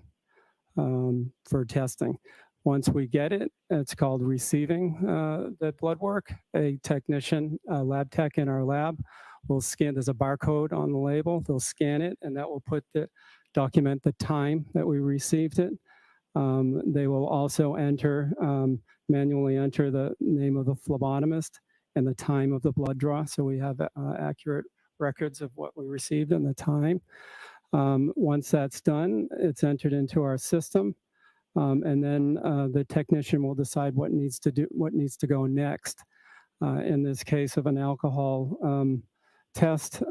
N: for testing. Once we get it, it's called receiving the blood work. A technician, a lab tech in our lab, will scan, there's a barcode on the label, they'll scan it, and that will document the time that we received it. They will also manually enter the name of the phlebotomist and the time of the blood draw, so we have accurate records of what we received and the time. Once that's done, it's entered into our system, and then the technician will decide what needs to go next. In this case of an alcohol test,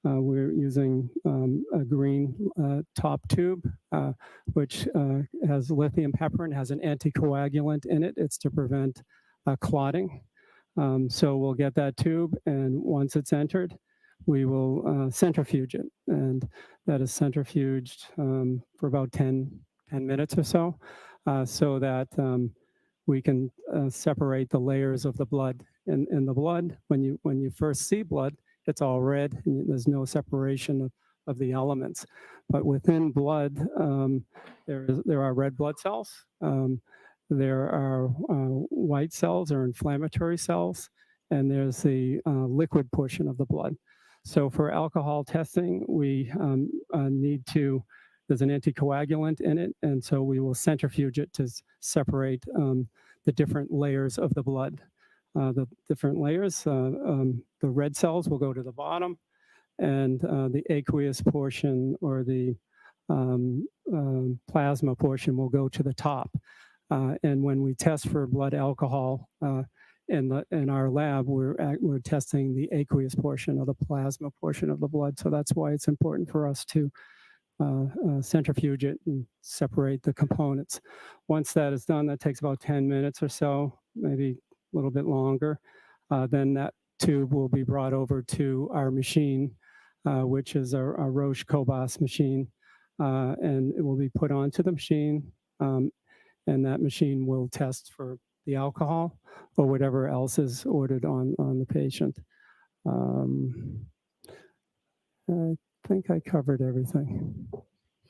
N: we're using a green top tube, which has lithium heparin, has an anticoagulant in it. It's to prevent clotting. So we'll get that tube, and once it's entered, we will centrifuge it. And that is centrifuged for about 10 minutes or so, so that we can separate the layers of the blood. In the blood, when you first see blood, it's all red, and there's no separation of the elements. But within blood, there are red blood cells. There are white cells or inflammatory cells, and there's the liquid portion of the blood. So for alcohol testing, we there's an anticoagulant in it, and so we will centrifuge it to separate the different layers of the blood. The different layers, the red cells will go to the bottom, and the aqueous portion or the plasma portion will go to the top. And when we test for blood alcohol in our lab, we're testing the aqueous portion or the plasma portion of the blood. So that's why it's important for us to centrifuge it and separate the components. Once that is done, that takes about 10 minutes or so, maybe a little bit longer. Then that tube will be brought over to our machine, which is a Roche Cobas machine, and it will be put onto the machine, and that machine will test for the alcohol or whatever else is ordered on the patient. I think I covered everything.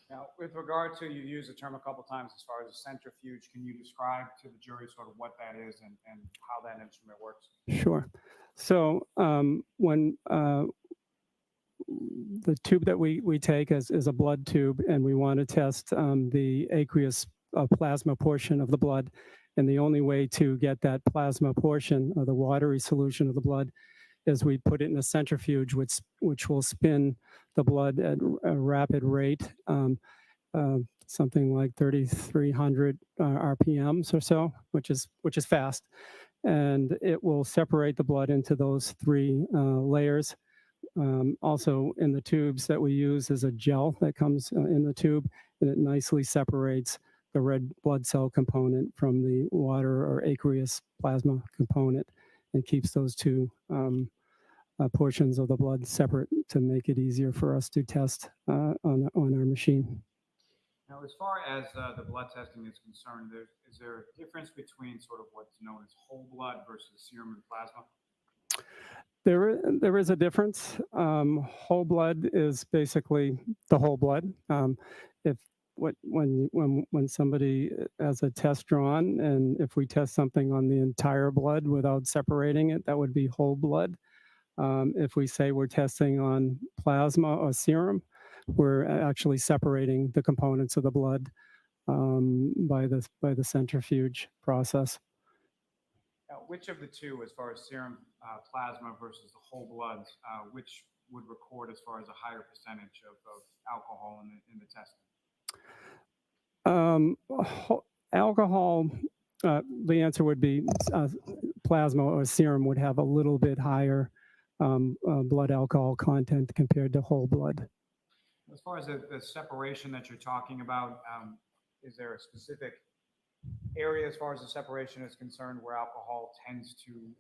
C: Now, with regard to, you used the term a couple times as far as a centrifuge, can you describe to the jury sort of what that is and how that instrument works?
N: Sure. So when the tube that we take is a blood tube, and we want to test the aqueous plasma portion of the blood, and the only way to get that plasma portion or the watery solution of the blood is we put it in a centrifuge, which will spin the blood at a rapid rate, something like 3,300 RPMs or so, which is fast. And it will separate the blood into those three layers. Also in the tubes that we use is a gel that comes in the tube, and it nicely separates the red blood cell component from the water or aqueous plasma component, and keeps those two portions of the blood separate to make it easier for us to test on our machine.
C: Now, as far as the blood testing is concerned, is there a difference between sort of what's known as whole blood versus serum and plasma?
N: There is a difference. Whole blood is basically the whole blood. When somebody has a test drawn, and if we test something on the entire blood without separating it, that would be whole blood. If we say we're testing on plasma or serum, we're actually separating the components of the blood by the centrifuge process.
C: Now, which of the two, as far as serum plasma versus the whole blood, which would record as far as a higher percentage of alcohol in the testing?
N: Alcohol, the answer would be plasma or serum would have a little bit higher blood alcohol content compared to whole blood.
C: As far as the separation that you're talking about, is there a specific area as far as the separation is concerned where alcohol tends to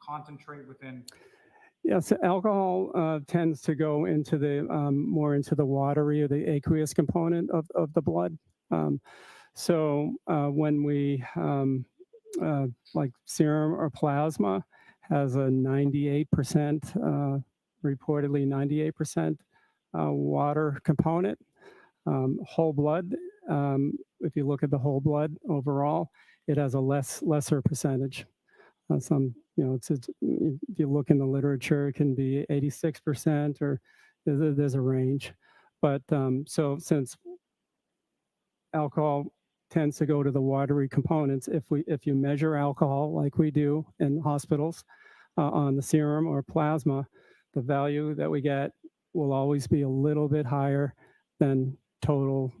C: concentrate within?
N: Yes, alcohol tends to go into the more into the watery or the aqueous component of the blood. So when we like serum or plasma has a 98%, reportedly 98% water component. Whole blood, if you look at the whole blood overall, it has a lesser percentage. Some, if you look in the literature, it can be 86% or there's a range. But so since alcohol tends to go to the watery components, if you measure alcohol like we do in hospitals on the serum or plasma, the value that we get will always be a little bit higher than total,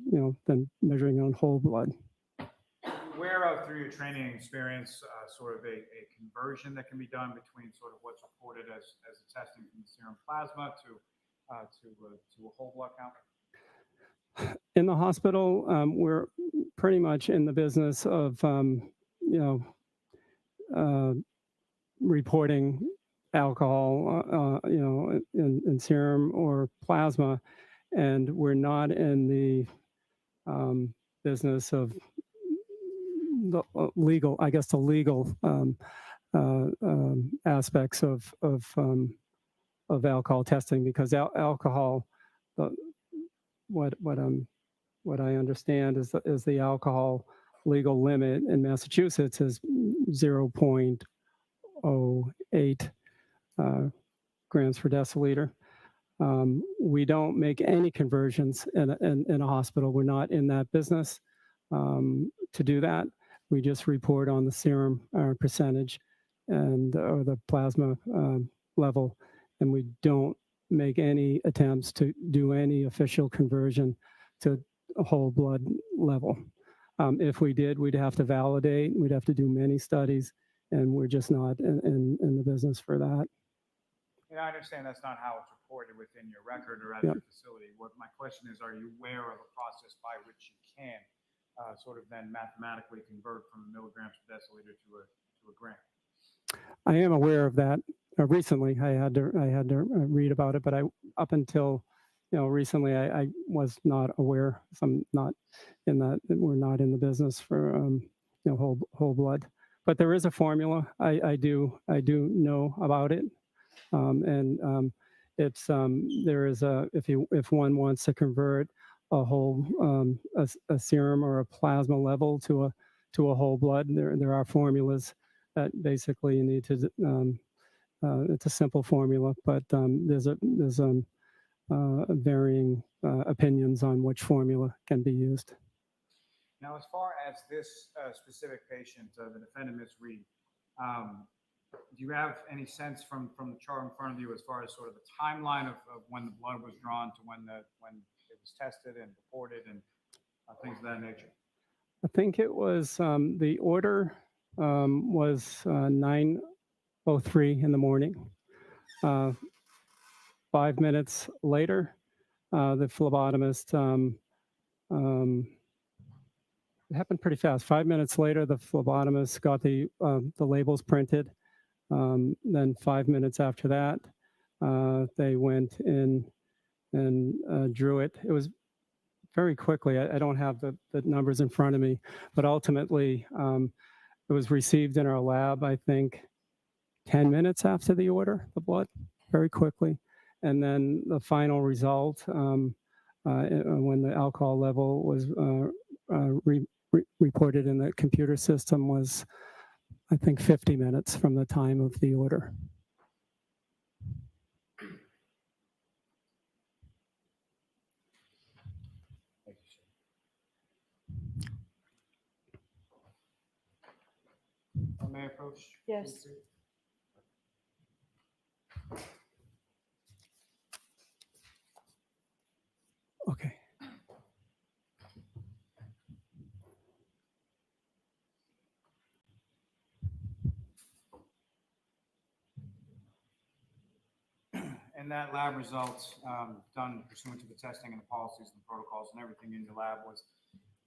N: than measuring on whole blood.
C: Aware of, through your training and experience, sort of a conversion that can be done between sort of what's reported as a testing from the serum plasma to a whole blood count?
N: In the hospital, we're pretty much in the business of, reporting alcohol, in serum or plasma, and we're not in the business of the legal, I guess, the legal aspects of alcohol testing, because alcohol, what I understand is the alcohol legal limit in Massachusetts is 0.08 grams per deciliter. We don't make any conversions in a hospital. We're not in that business to do that. We just report on the serum percentage or the plasma level, and we don't make any attempts to do any official conversion to a whole blood level. If we did, we'd have to validate, we'd have to do many studies, and we're just not in the business for that.
C: And I understand that's not how it's reported within your record or at your facility. What my question is, are you aware of a process by which you can sort of then mathematically convert from milligrams per deciliter to a gram?
N: I am aware of that. Recently, I had to read about it, but up until recently, I was not aware. So I'm not in that. We're not in the business for whole blood. But there is a formula. I do know about it, and it's there is a if one wants to convert a whole a serum or a plasma level to a whole blood, there are formulas that basically you need to. It's a simple formula, but there's varying opinions on which formula can be used.
C: Now, as far as this specific patient, the defendant, Ms. Reed, do you have any sense from the chart in front of you as far as sort of the timeline of when the blood was drawn to when it was tested and reported and things of that nature?
N: I think it was the order was 9:03 in the morning. 5 minutes later, the phlebotomist, it happened pretty fast. 5 minutes later, the phlebotomist got the labels printed. Then 5 minutes after that, they went in and drew it. It was very quickly. I don't have the numbers in front of me, but ultimately, it was received in our lab, I think, 10 minutes after the order, the blood, very quickly. And then the final result, when the alcohol level was reported in the computer system, was, I think, 50 minutes from the time of the order.
C: Thank you, sir. May I approach?
A: Yes.
N: Okay.
C: And that lab results done pursuant to the testing and the policies and the protocols and everything in your lab was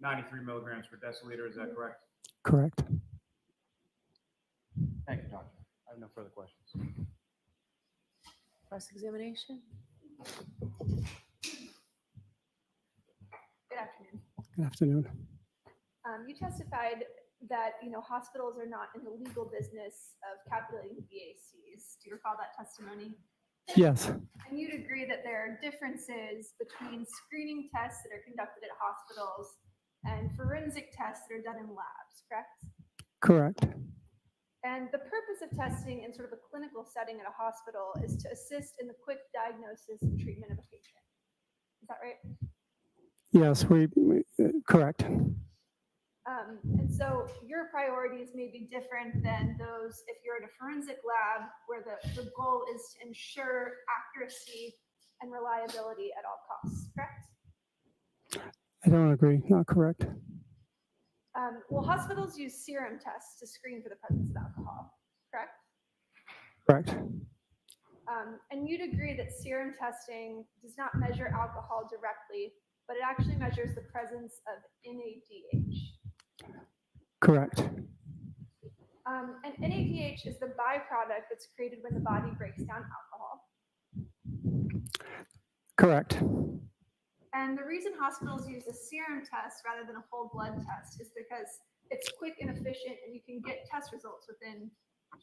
C: 93 milligrams per deciliter. Is that correct?
N: Correct.
C: Thank you, doctor. I have no further questions.
A: Cross-examination?
E: Good afternoon.
N: Good afternoon.
E: You testified that hospitals are not in the legal business of calculating BACs. Do you recall that testimony?
N: Yes.
E: And you'd agree that there are differences between screening tests that are conducted at hospitals and forensic tests that are done in labs, correct?
N: Correct.
E: And the purpose of testing in sort of a clinical setting at a hospital is to assist in the quick diagnosis and treatment of a patient. Is that right?
N: Yes, correct.
E: And so your priorities may be different than those if you're at a forensic lab where the goal is to ensure accuracy and reliability at all costs, correct?
N: I don't agree, not correct.
E: Well, hospitals use serum tests to screen for the presence of alcohol, correct?
N: Correct.
E: And you'd agree that serum testing does not measure alcohol directly, but it actually measures the presence of NADH.
N: Correct.
E: And NADH is the byproduct that's created when the body breaks down alcohol.
N: Correct.
E: And the reason hospitals use a serum test rather than a whole blood test is because it's quick and efficient and you can get test results within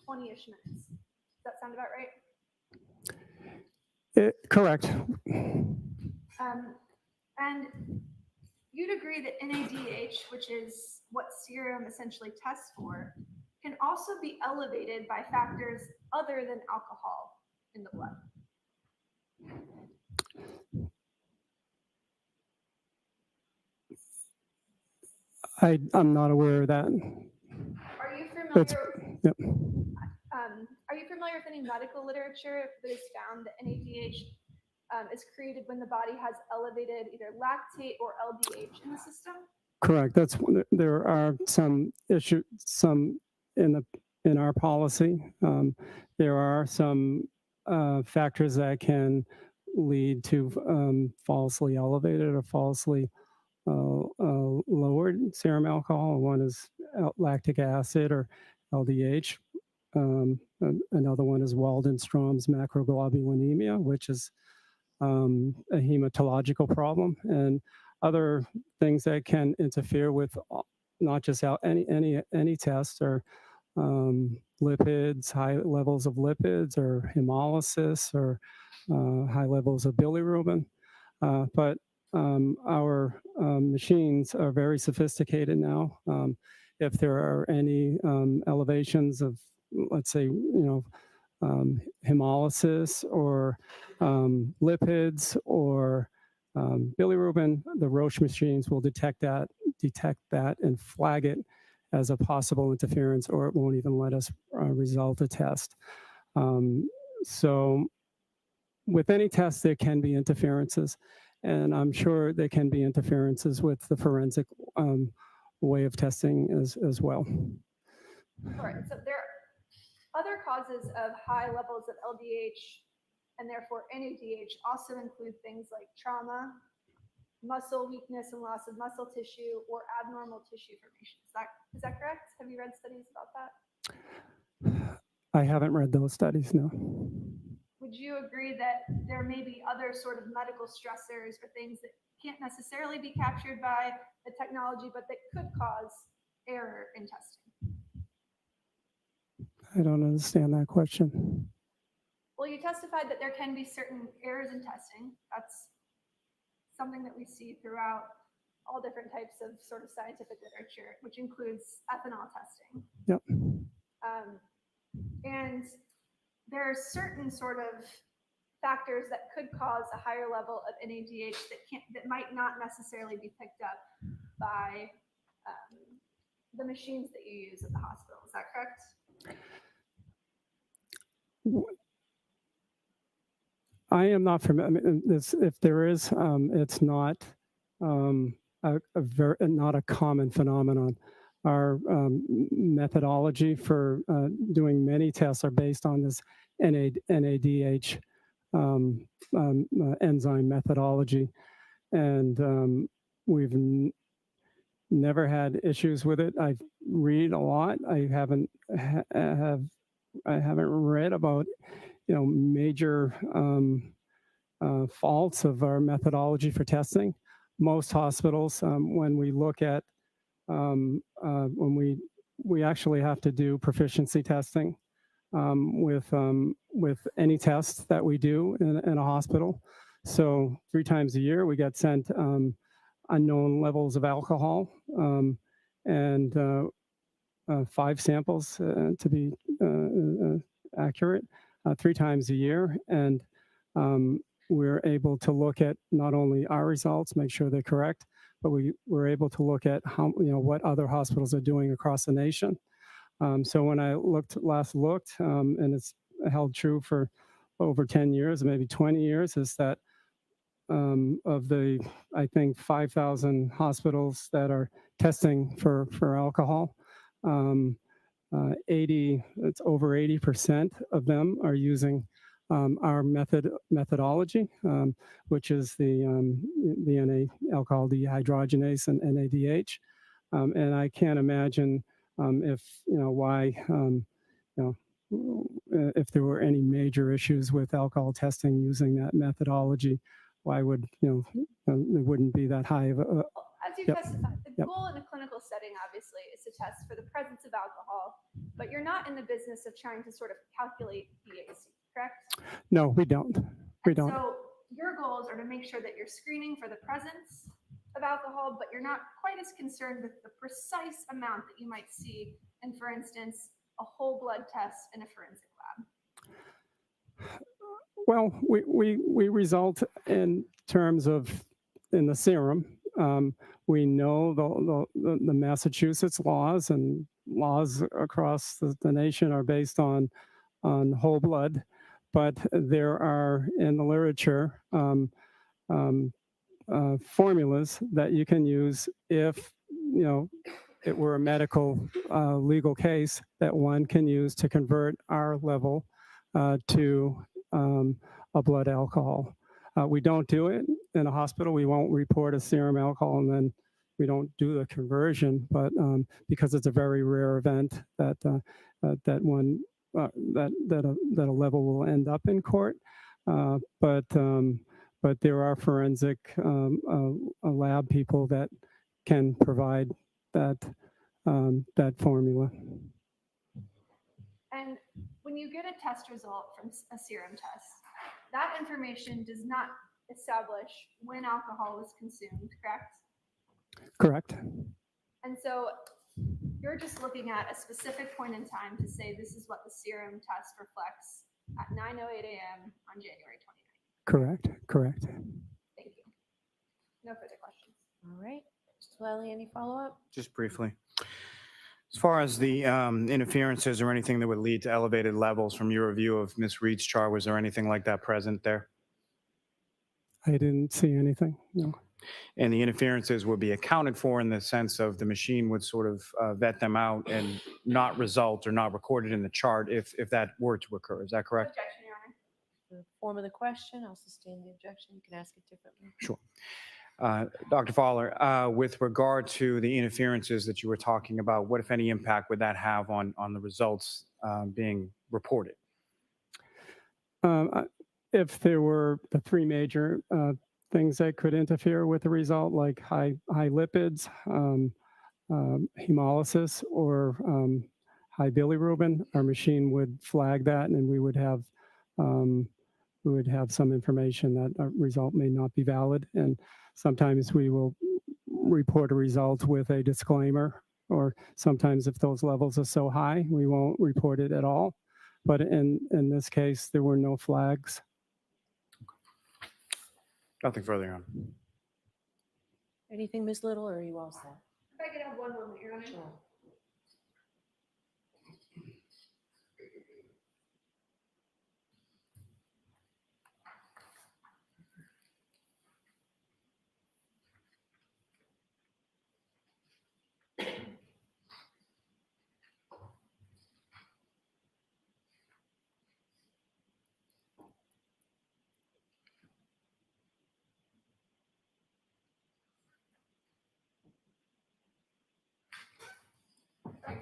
E: 20-ish minutes. Does that sound about right?
N: Correct.
E: And you'd agree that NADH, which is what serum essentially tests for, can also be elevated by factors other than alcohol in the blood.
N: I'm not aware of that.
E: Are you familiar?
N: Yep.
E: Are you familiar with any medical literature that has found that NADH is created when the body has elevated either lactate or LDH in the system?
N: Correct. There are some issues, in our policy. There are some factors that can lead to falsely elevated or falsely lowered serum alcohol. One is lactic acid or LDH. Another one is Waldenstrom's macroglobulinemia, which is a hematological problem, and other things that can interfere with not just any test or lipids, high levels of lipids or hemolysis or high levels of bilirubin. But our machines are very sophisticated now. If there are any elevations of, let's say, hemolysis or lipids or bilirubin, the Roche machines will detect that and flag it as a possible interference, or it won't even let us result a test. So with any test, there can be interferences, and I'm sure there can be interferences with the forensic way of testing as well.
E: All right, so there are other causes of high levels of LDH and therefore NADH also include things like trauma, muscle weakness and loss of muscle tissue, or abnormal tissue formation. Is that correct? Have you read studies about that?
N: I haven't read those studies, no.
E: Would you agree that there may be other sort of medical stressors or things that can't necessarily be captured by the technology, but that could cause error in testing?
N: I don't understand that question.
E: Well, you testified that there can be certain errors in testing. That's something that we see throughout all different types of sort of scientific literature, which includes ethanol testing.
N: Yep.
E: And there are certain sort of factors that could cause a higher level of NADH that might not necessarily be picked up by the machines that you use at the hospital. Is that correct?
N: I am not familiar. If there is, it's not not a common phenomenon. Our methodology for doing many tests are based on this NADH enzyme methodology, and we've never had issues with it. I read a lot. I haven't read about major faults of our methodology for testing. Most hospitals, when we look at when we actually have to do proficiency testing with any test that we do in a hospital. So 3 times a year we get sent unknown levels of alcohol, and 5 samples to be accurate, 3 times a year. And we're able to look at not only our results, make sure they're correct, but we're able to look at how, what other hospitals are doing across the nation. So when I last looked, and it's held true for over 10 years, maybe 20 years, is that of the, I think, 5,000 hospitals that are testing for alcohol, it's over 80% of them are using our methodology, which is the alcohol dehydrogenase and NADH. And I can't imagine if, why, if there were any major issues with alcohol testing using that methodology, why would, it wouldn't be that high of a,
E: As you
N: Yep.
E: testified, the
N: Yep.
E: goal in a clinical setting, obviously, is to test for the presence of alcohol, but you're not in the business of trying to sort of calculate BAC, correct?
N: no, we don't. We
E: And
N: don't.
E: So your goals are to make sure that you're screening for the presence of alcohol, but you're not quite as concerned with the precise amount that you might see in, for instance, a whole blood test in a forensic lab.
N: Well, we result in terms of in the serum. We know the Massachusetts laws and laws across the nation are based on whole blood, but there are in the literature formulas that you can use if it were a medical legal case that one can use to convert our level to a blood alcohol. We don't do it in a hospital. We won't report a serum alcohol and then we don't do the conversion, but because it's a very rare event that that a level will end up in court. But there are forensic lab people that can provide that formula.
E: And when you get a test result from a serum test, that information does not establish when alcohol was consumed, correct?
N: Correct.
E: And so you're just looking at a specific point in time to say this is what the serum test reflects at 9:08 a.m. on January 29th.
N: Correct. Correct.
E: Thank you. No further questions.
F: All right. Mr. Lally, any follow-up?
C: Just briefly. As far as the interferences or anything that would lead to elevated levels from your review of Ms. Reed's chart, was there anything like that present there?
N: I didn't see anything. No.
C: And the interferences would be accounted for in the sense of the machine would sort of vet them out and not result or not recorded in the chart if that were to occur. Is that correct?
E: Objection, Your Honor.
F: The form of the question, I'll sustain the objection. You can ask it differently.
C: Sure. Dr. Fowler, with regard to the interferences that you were talking about, what, if any, impact would that have on the results being reported?
N: If there were the 3 major things that could interfere with the result, like high lipids, hemolysis, or high bilirubin, our machine would flag that, and we would have some information that a result may not be valid. And sometimes we will report a result with a disclaimer, or sometimes if those levels are so high, we won't report it at all. But in this case, there were no flags.
C: Nothing further on.
F: Anything, Ms. Little, or are you all set?
E: If I could have one moment, Your Honor.
F: Sure.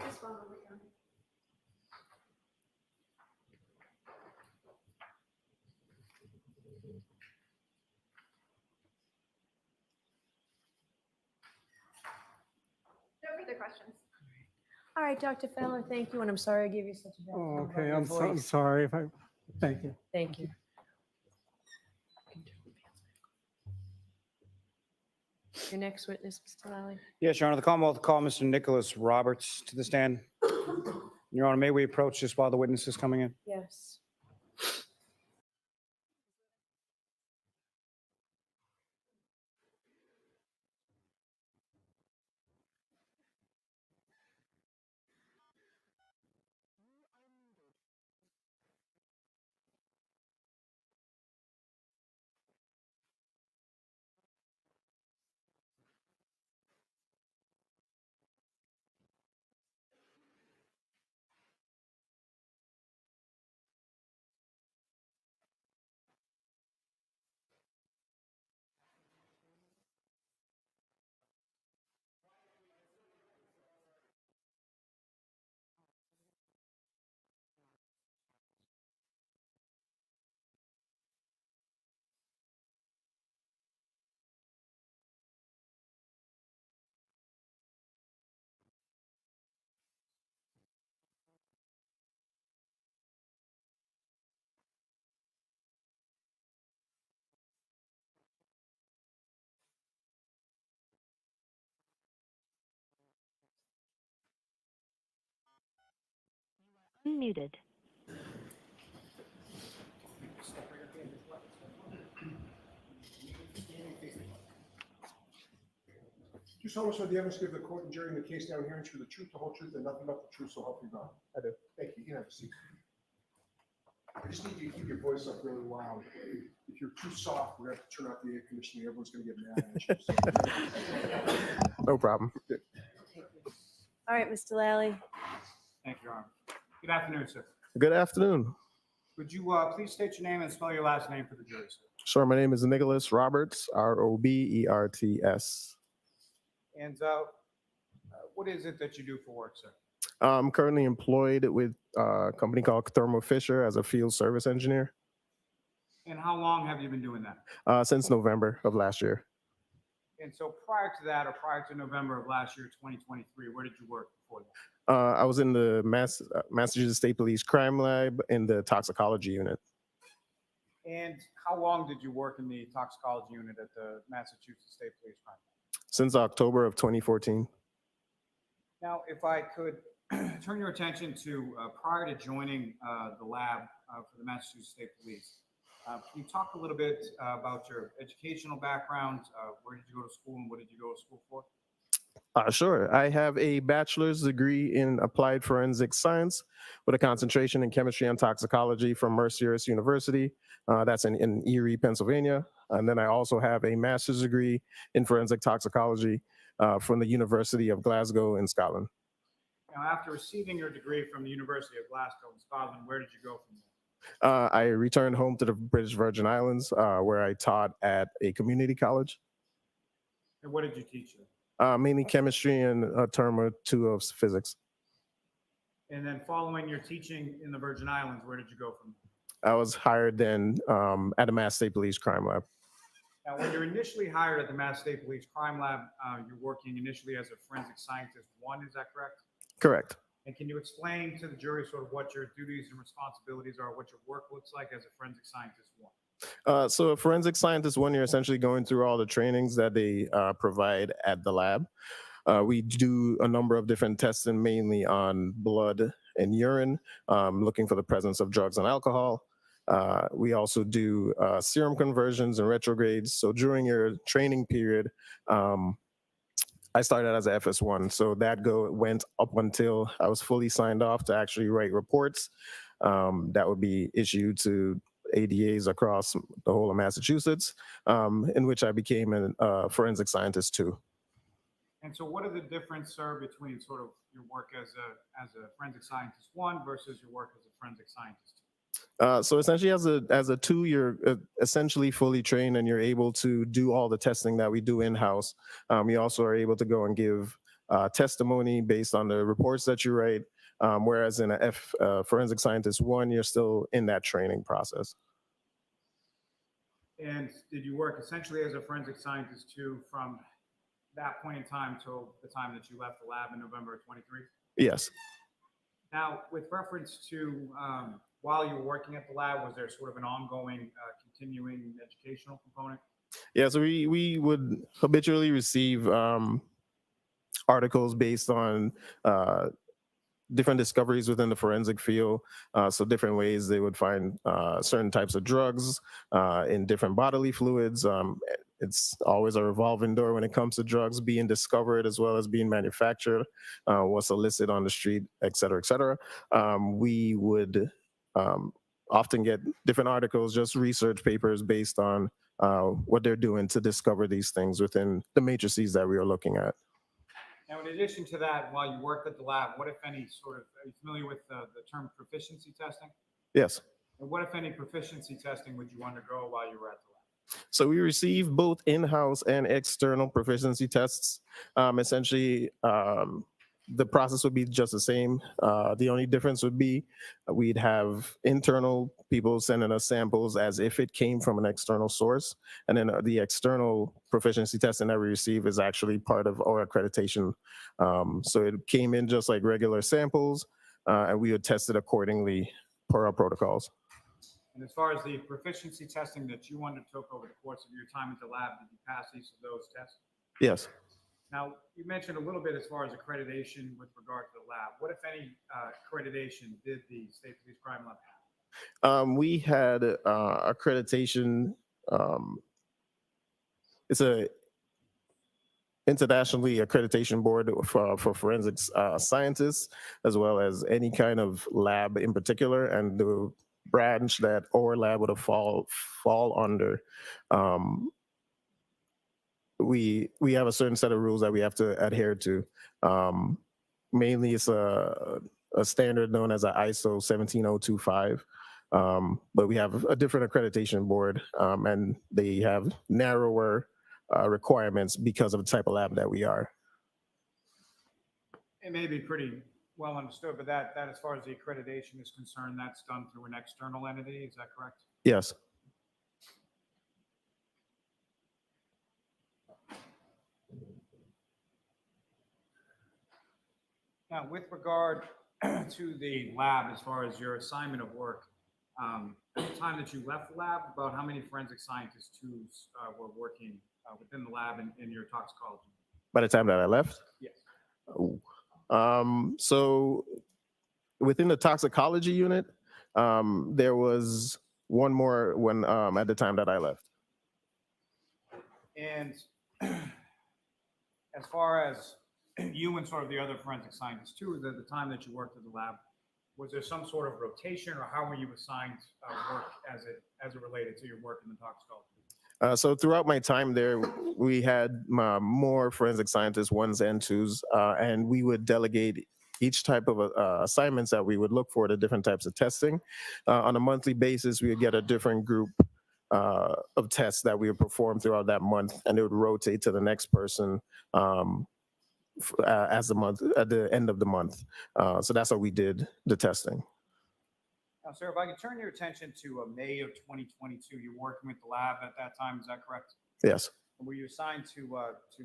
E: Just one moment, Your Honor. No further questions.
F: All right, Dr. Fowler, thank you, and I'm sorry I gave you such a bad
N: Oh,
F: time about
N: okay,
F: your
N: I'm
F: voice.
N: sorry if I, thank you.
F: Thank you. Your next witness, Mr. Lally.
C: Yes, Your Honor, the Commonwealth will call Mr. Nicholas Roberts to the stand. Your Honor, may we approach this while the witness is coming in?
A: Yes.
M: Unmuted.
B: Do you solemnly swear the evidence given to the court and jury in the case now hearing the truth, the whole truth, and nothing but the truth, so help you God?
H: I do.
B: Thank you. You can have a seat. I just need you to keep your voice up really loud. If you're too soft, we're going to have to turn off the air conditioning. Everyone's going to get mad at you.
L: No problem.
A: All right, Mr. Lally.
C: Thank you, Your Honor. Good afternoon, sir.
L: Good afternoon.
C: Would you please state your name and spell your last name for the jury, sir?
L: Sure, my name is Nicholas Roberts, Roberts.
C: And what is it that you do for work, sir?
L: I'm currently employed with a company called Thermo Fisher as a field service engineer
C: And how long have you been doing that?
L: since November of last year.
C: And so prior to that, or prior to November of last year, 2023, where did you work before that?
L: I was in the Massachusetts State Police Crime Lab in the toxicology unit.
C: And how long did you work in the toxicology unit at the Massachusetts State Police Crime Lab?
L: Since October of 2014.
C: Now, if I could turn your attention to prior to joining the lab for the Massachusetts State Police, can you talk a little bit about your educational background? Where did you go to school and what did you go to school for?
L: Sure. I have a bachelor's degree in applied forensic science with a concentration in chemistry and toxicology from Mercyhurst University. That's in Erie, Pennsylvania. And then I also have a master's degree in forensic toxicology from the University of Glasgow in Scotland.
C: Now, after receiving your degree from the University of Glasgow in Scotland, where did you go from there?
L: I returned home to the British Virgin Islands, where I taught at a community college.
C: And what did you teach there?
L: Mainly chemistry and a term or two of physics.
C: And then following your teaching in the Virgin Islands, where did you go from there?
L: I was hired then at the Mass State Police Crime Lab.
C: Now, when you're initially hired at the Mass State Police Crime Lab, you're working initially as a forensic scientist 1, is that correct?
L: Correct.
C: And can you explain to the jury sort of what your duties and responsibilities are, what your work looks like as a forensic scientist 1?
L: So a forensic scientist 1, you're essentially going through all the trainings that they provide at the lab. We do a number of different testing, mainly on blood and urine, looking for the presence of drugs and alcohol. We also do serum conversions and retrogrades. So during your training period, I started as a FS1, so that went up until I was fully signed off to actually write reports that would be issued to ADAs across the whole of Massachusetts, in which I became a forensic scientist 2.
C: And so what are the difference, sir, between sort of your work as a forensic scientist 1 versus your work as a forensic scientist 2?
L: So essentially as a 2, you're essentially fully trained and you're able to do all the testing that we do in-house. You also are able to go and give testimony based on the reports that you write, whereas in a forensic scientist 1, you're still in that training process.
C: And did you work essentially as a forensic scientist 2 from that point in time till the time that you left the lab in November of 23?
L: Yes.
C: Now, with reference to while you were working at the lab, was there sort of an ongoing, continuing educational component?
L: Yeah, so we would habitually receive articles based on different discoveries within the forensic field. So different ways they would find certain types of drugs in different bodily fluids. It's always a revolving door when it comes to drugs being discovered as well as being manufactured, what's illicit on the street, et cetera, et cetera. We would often get different articles, just research papers based on what they're doing to discover these things within the matrices that we are looking at.
C: Now, in addition to that, while you worked at the lab, what if any sort of, are you familiar with the term proficiency testing?
L: Yes.
C: And what if any proficiency testing would you undergo while you were at the lab?
L: So we receive both in-house and external proficiency tests. Essentially, the process would be just the same. The only difference would be we'd have internal people sending us samples as if it came from an external source. And then the external proficiency testing that we receive is actually part of our accreditation. So it came in just like regular samples, and we would test it accordingly per our protocols.
C: And as far as the proficiency testing that you undertook over the course of your time at the lab, did you pass each of those tests?
L: Yes.
C: Now, you mentioned a little bit as far as accreditation with regard to the lab. What, if any, accreditation did the State Police Crime Lab have?
L: We had accreditation. It's a internationally accreditation board for forensics scientists, as well as any kind of lab in particular, and the branch that our lab would have fall under. We have a certain set of rules that we have to adhere to. Mainly, it's a standard known as an ISO 17025. But we have a different accreditation board, and they have narrower requirements because of the type of lab that we are.
C: It may be pretty well understood, but that as far as the accreditation is concerned, that's done through an external entity. Is that correct?
L: Yes.
C: Now, with regard to the lab, as far as your assignment of work, at the time that you left the lab, about how many forensic scientists were working within the lab in your toxicology?
L: By the time that I left?
C: Yes.
L: Oh. So within the toxicology unit, there was one more when at the time that I left.
C: And as far as you and sort of the other forensic scientists too, at the time that you worked at the lab, was there some sort of rotation, or how were you assigned work as it related to your work in the toxicology?
L: So throughout my time there, we had more forensic scientists, ones and twos, and we would delegate each type of assignments that we would look for to different types of testing. On a monthly basis, we would get a different group of tests that we would perform throughout that month, and it would rotate to the next person as the month at the end of the month. So that's how we did the testing.
C: Now, sir, if I could turn your attention to May of 2022, you're working with the lab at that time, is that correct?
L: Yes,
C: Were you assigned to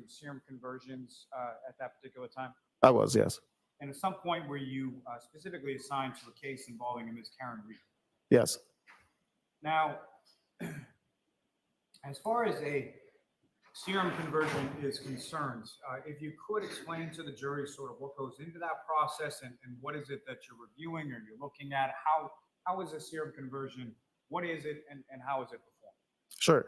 C: serum conversions at that particular time?
L: I was, yes.
C: And at some point, were you specifically assigned to a case involving a Ms. Karen Reed?
L: Yes.
C: Now, as far as a serum conversion is concerned, if you could explain to the jury sort of what goes into that process and what is it that you're reviewing or you're looking at, how is a serum conversion, what is it, and how is it performed?
L: Sure.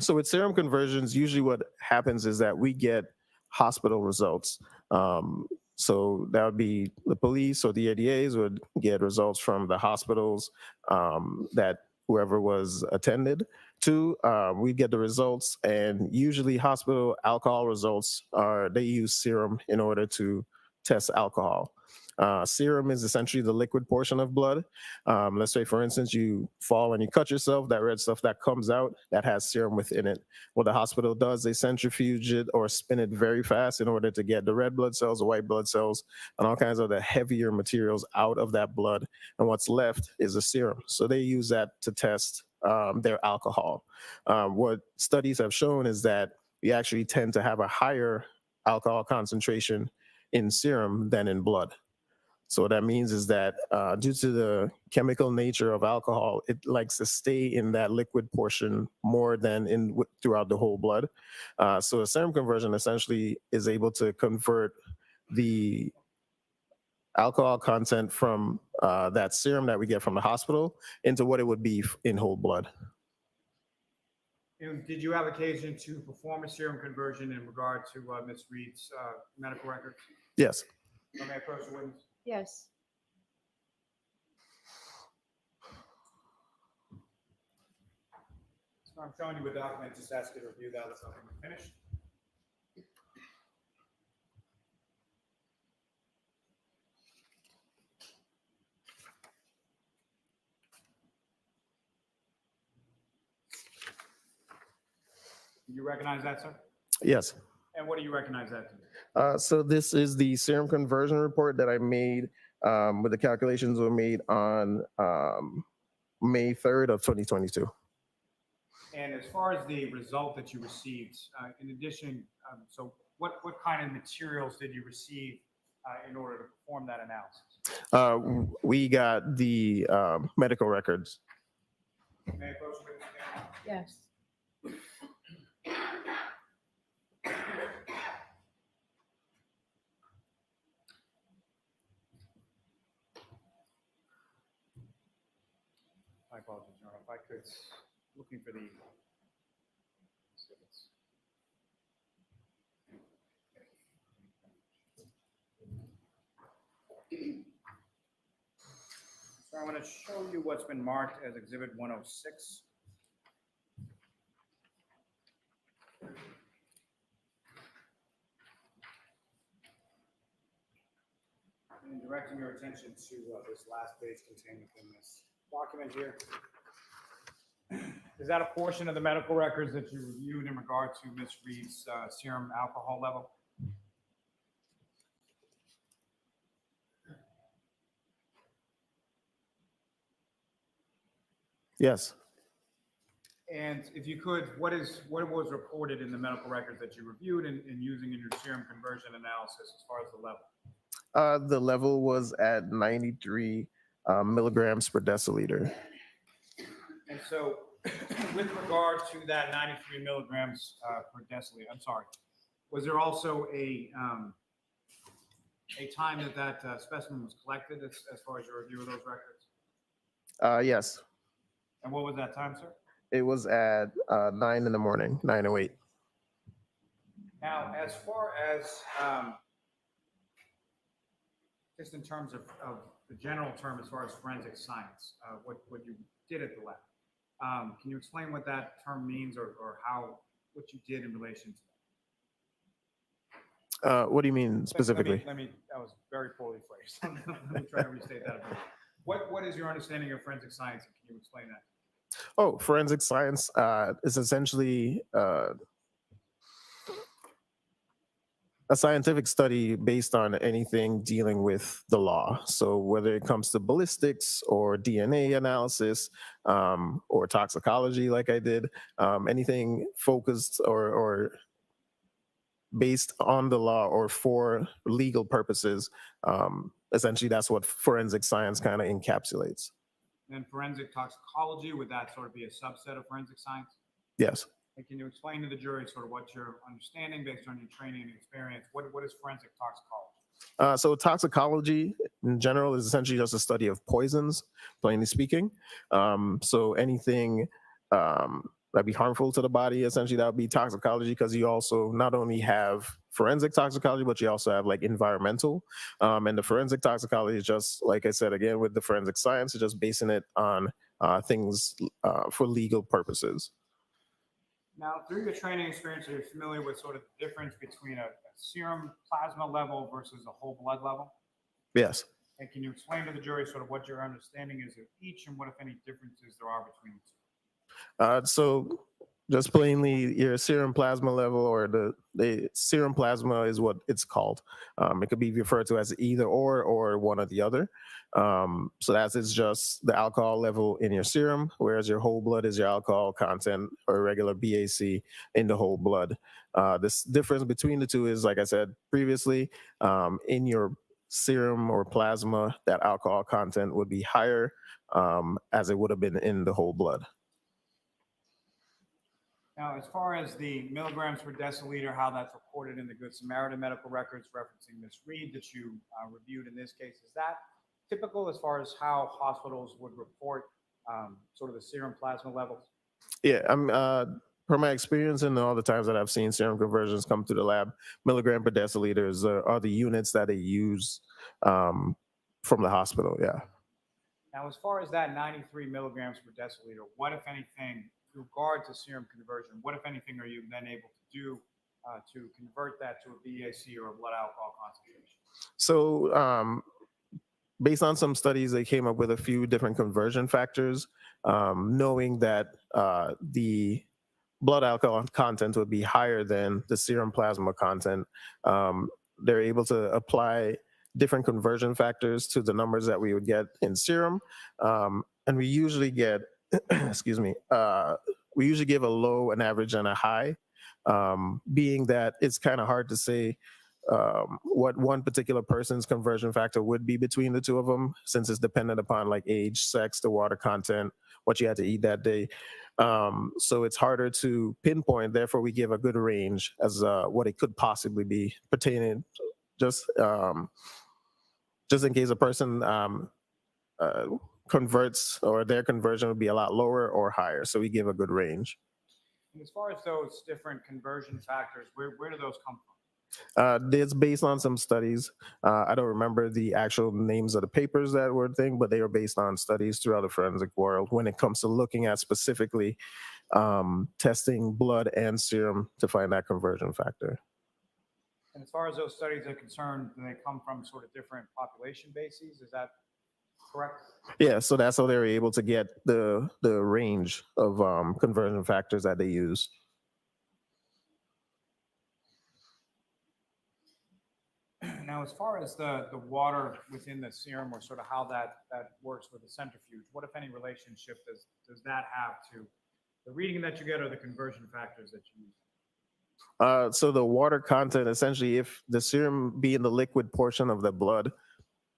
L: So with serum conversions, usually what happens is that we get hospital results. So that would be the police or the ADAs would get results from the hospitals that whoever was attended to. We get the results, and usually hospital alcohol results they use serum in order to test alcohol. Serum is essentially the liquid portion of blood. Let's say, for instance, you fall and you cut yourself, that red stuff that comes out, that has serum within it. What the hospital does, they centrifuge it or spin it very fast in order to get the red blood cells, the white blood cells, and all kinds of the heavier materials out of that blood. And what's left is a serum. So they use that to test their alcohol. What studies have shown is that we actually tend to have a higher alcohol concentration in serum than in blood. So what that means is that due to the chemical nature of alcohol, it likes to stay in that liquid portion more than throughout the whole blood. So a serum conversion essentially is able to convert the alcohol content from that serum that we get from the hospital into what it would be in whole blood.
C: And did you have occasion to perform a serum conversion in regard to Ms. Reed's medical records?
L: Yes.
C: May I approach the witness?
A: Yes.
C: So I'm showing you a document, just ask you to review that as something finished. Do you recognize that, sir?
L: Yes.
C: And what do you recognize that to be?
L: So this is the serum conversion report that I made, with the calculations were made on May 3rd of 2022.
C: And as far as the result that you received, in addition, so what kind of materials did you receive in order to perform that analysis?
L: We got the medical records.
C: May I approach the witness again?
A: Yes.
C: My apologies, Your Honor. If I could, looking for the exhibits. So I'm going to show you what's been marked as Exhibit 106. And directing your attention to this last page contained within this document here. Is that a portion of the medical records that you reviewed in regard to Ms. Reed's serum alcohol level?
L: Yes.
C: And if you could, what was reported in the medical records that you reviewed and using in your serum conversion analysis as far as the level?
L: The level was at 93 milligrams per deciliter.
C: And so with regard to that 93 milligrams per deciliter, I'm sorry, was there also a time that that specimen was collected as far as your review of those records?
L: Yes.
C: And what was that time, sir?
L: It was at 9 in the morning, 9:08.
C: Now, as far as just in terms of the general term, as far as forensic science, what you did at the lab, can you explain what that term means or what you did in relation to that?
L: What do you mean specifically?
C: That was very poorly phrased. Let me try to restate that a bit. What is your understanding of forensic science? And can you explain that?
L: Oh, forensic science is essentially a scientific study based on anything dealing with the law. So whether it comes to ballistics or DNA analysis or toxicology, like I did, anything focused or based on the law or for legal purposes, essentially that's what forensic science kind of encapsulates.
C: And forensic toxicology, would that sort of be a subset of forensic science?
L: Yes.
C: And can you explain to the jury sort of what your understanding based on your training and experience, what is forensic toxicology?
L: So toxicology in general is essentially just a study of poisons, plainly speaking. So anything that'd be harmful to the body, essentially that would be toxicology, because you also not only have forensic toxicology, but you also have like environmental. And the forensic toxicology is just, like I said, again, with the forensic science, it's just basing it on things for legal purposes.
C: Now, through your training experience, are you familiar with sort of the difference between a serum plasma level versus a whole blood level?
L: Yes.
C: And can you explain to the jury sort of what your understanding is of each and what, if any, differences there are between the two?
L: So just plainly, your serum plasma level, or the serum plasma is what it's called. It could be referred to as either or one or the other. So that is just the alcohol level in your serum, whereas your whole blood is your alcohol content or regular BAC in the whole blood. This difference between the two is, like I said previously, in your serum or plasma, that alcohol content would be higher as it would have been in the whole blood.
C: Now, as far as the milligrams per deciliter, how that's reported in the Good Samaritan medical records referencing Ms. Reed that you reviewed in this case, is that typical as far as how hospitals would report sort of the serum plasma levels?
L: Yeah, from my experience and all the times that I've seen serum conversions come through the lab, milligram per deciliters are the units that they use from the hospital. Yeah.
C: Now, as far as that 93 milligrams per deciliter, what, if anything, with regard to serum conversion, what, if anything, are you then able to do to convert that to a BAC or a blood alcohol concentration?
L: So based on some studies, they came up with a few different conversion factors, knowing that the blood alcohol content would be higher than the serum plasma content. They're able to apply different conversion factors to the numbers that we would get in serum. And we usually get, excuse me, we usually give a low, an average, and a high, being that it's kind of hard to say what one particular person's conversion factor would be between the two of them, since it's dependent upon like age, sex, the water content, what you had to eat that day. So it's harder to pinpoint. Therefore, we give a good range as what it could possibly be pertaining, just in case a person converts, or their conversion would be a lot lower or higher. So we give a good range.
C: And as far as those different conversion factors, where do those come from?
L: It's based on some studies. I don't remember the actual names of the papers that were thing, but they were based on studies throughout the forensic world when it comes to looking at specifically testing blood and serum to find that conversion factor.
C: And as far as those studies are concerned, do they come from sort of different population bases? Is that correct?
L: Yeah, so that's how they were able to get the range of conversion factors that they use.
C: Now, as far as the water within the serum, or sort of how that works with the centrifuge, what, if any, relationship does that have to the reading that you get or the conversion factors that you use?
L: So the water content, essentially, if the serum being the liquid portion of the blood,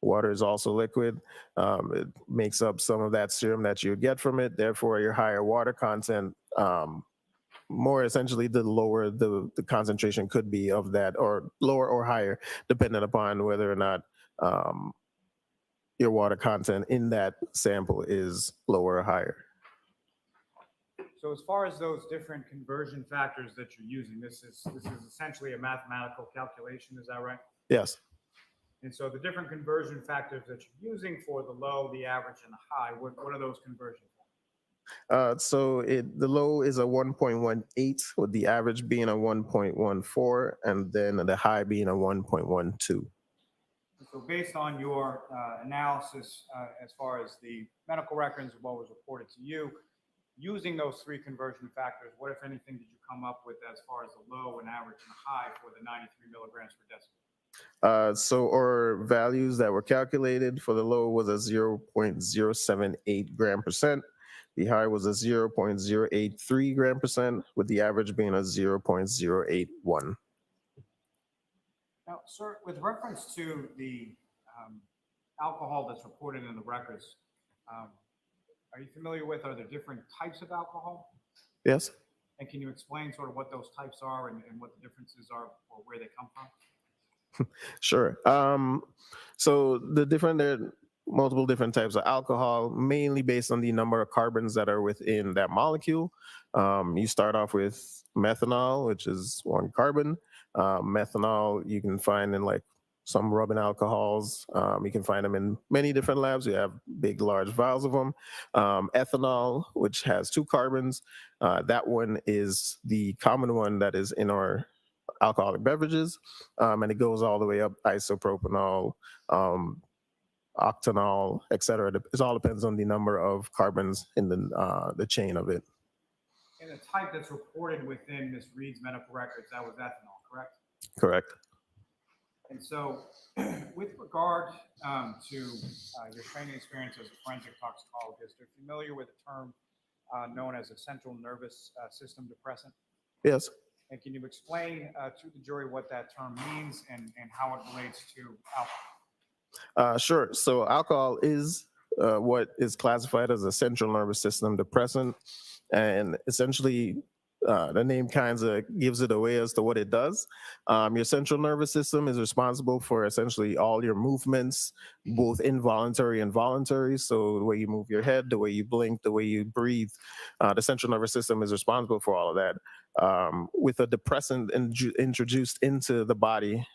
L: water is also liquid, it makes up some of that serum that you get from it. Therefore, your higher water content, more essentially the lower the concentration could be of that, or lower or higher, depending upon whether or not your water content in that sample is lower or higher.
C: So as far as those different conversion factors that you're using, this is essentially a mathematical calculation, is that right?
L: Yes.
C: And so the different conversion factors that you're using for the low, the average, and the high, what are those conversion factors?
L: So the low is a 1.18, with the average being a 1.14, and then the high being a 1.12.
C: So based on your analysis, as far as the medical records of what was reported to you, using those three conversion factors, what, if anything, did you come up with as far as the low and average and high for the 93 milligrams per deciliter?
L: So our values that were calculated for the low was a 0.078 gram percent. The high was a 0.083 gram percent, with the average being a 0.081.
C: Now, sir, with reference to the alcohol that's reported in the records, are you familiar with, are there different types of alcohol?
L: Yes.
C: And can you explain sort of what those types are and what the differences are, or where they come from?
L: Sure. So there are multiple different types of alcohol, mainly based on the number of carbons that are within that molecule. You start off with methanol, which is one carbon. Methanol you can find in like some rubbing alcohols. You can find them in many different labs. We have big, large vials of them. Ethanol, which has two carbons. That one is the common one that is in our alcoholic beverages, and it goes all the way up isopropanol, octanol, etc. It all depends on the number of carbons in the chain of it.
C: And the type that's reported within Ms. Reed's medical records, that was ethanol, correct?
L: Correct.
C: And so with regard to your training experience as a forensic toxicologist, are you familiar with a term known as a central nervous system depressant?
L: Yes.
C: And can you explain to the jury what that term means and how it relates to alcohol?
L: Sure. So alcohol is what is classified as a central nervous system depressant, and essentially the name kind of gives it away as to what it does. Your central nervous system is responsible for essentially all your movements, both involuntary and voluntary. So the way you move your head, the way you blink, the way you breathe, the central nervous system is responsible for all of that. With a depressant introduced into the body,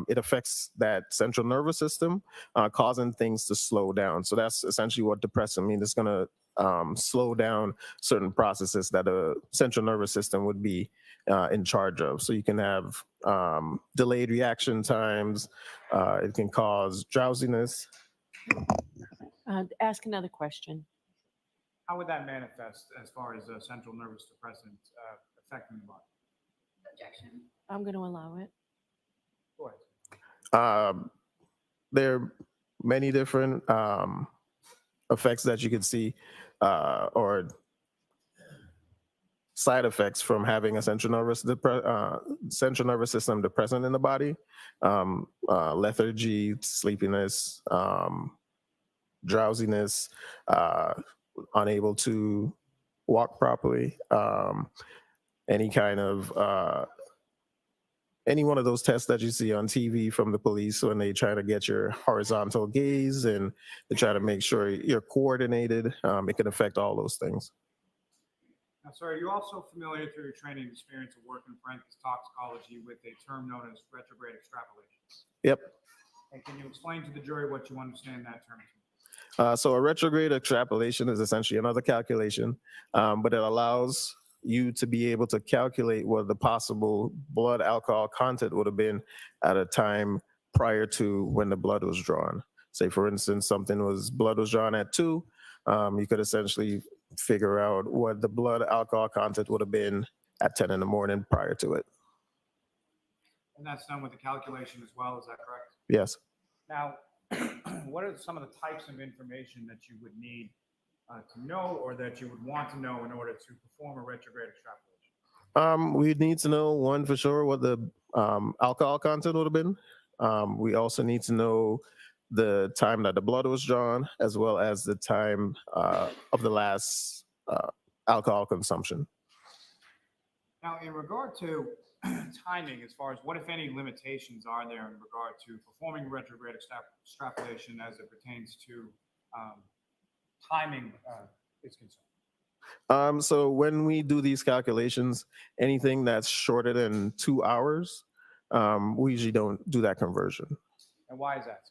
L: it affects that central nervous system, causing things to slow down. So that's essentially what depressant means. It's going to slow down certain processes that a central nervous system would be in charge of. So you can have delayed reaction times. It can cause drowsiness.
F: Ask another question.
C: How would that manifest as far as a central nervous depressant affecting the body?
E: Objection.
F: I'm going to allow it.
C: Go ahead.
L: There are many different effects that you could see or side effects from having a central nervous system depressant in the body. Lethargy, sleepiness, drowsiness, unable to walk properly, any kind of any one of those tests that you see on TV from the police when they try to get your horizontal gaze and they try to make sure you're coordinated, it can affect all those things.
C: Now, sir, are you also familiar through your training and experience of working in forensic toxicology with a term known as retrograde extrapolation?
L: Yep.
C: And can you explain to the jury what you understand that term to mean?
L: So a retrograde extrapolation is essentially another calculation, but it allows you to be able to calculate what the possible blood alcohol content would have been at a time prior to when the blood was drawn. Say, for instance, blood was drawn at 2, you could essentially figure out what the blood alcohol content would have been at 10 in the morning prior to it.
C: And that's done with the calculation as well, is that correct?
L: Yes.
C: Now, what are some of the types of information that you would need to know or that you would want to know in order to perform a retrograde extrapolation?
L: We need to know, one, for sure, what the alcohol content would have been. We also need to know the time that the blood was drawn, as well as the time of the last alcohol consumption.
C: Now, in regard to timing, as far as what, if any, limitations are there in regard to performing retrograde extrapolation as it pertains to timing is concerned?
L: So when we do these calculations, anything that's shorter than 2 hours, we usually don't do that conversion.
C: And why is that?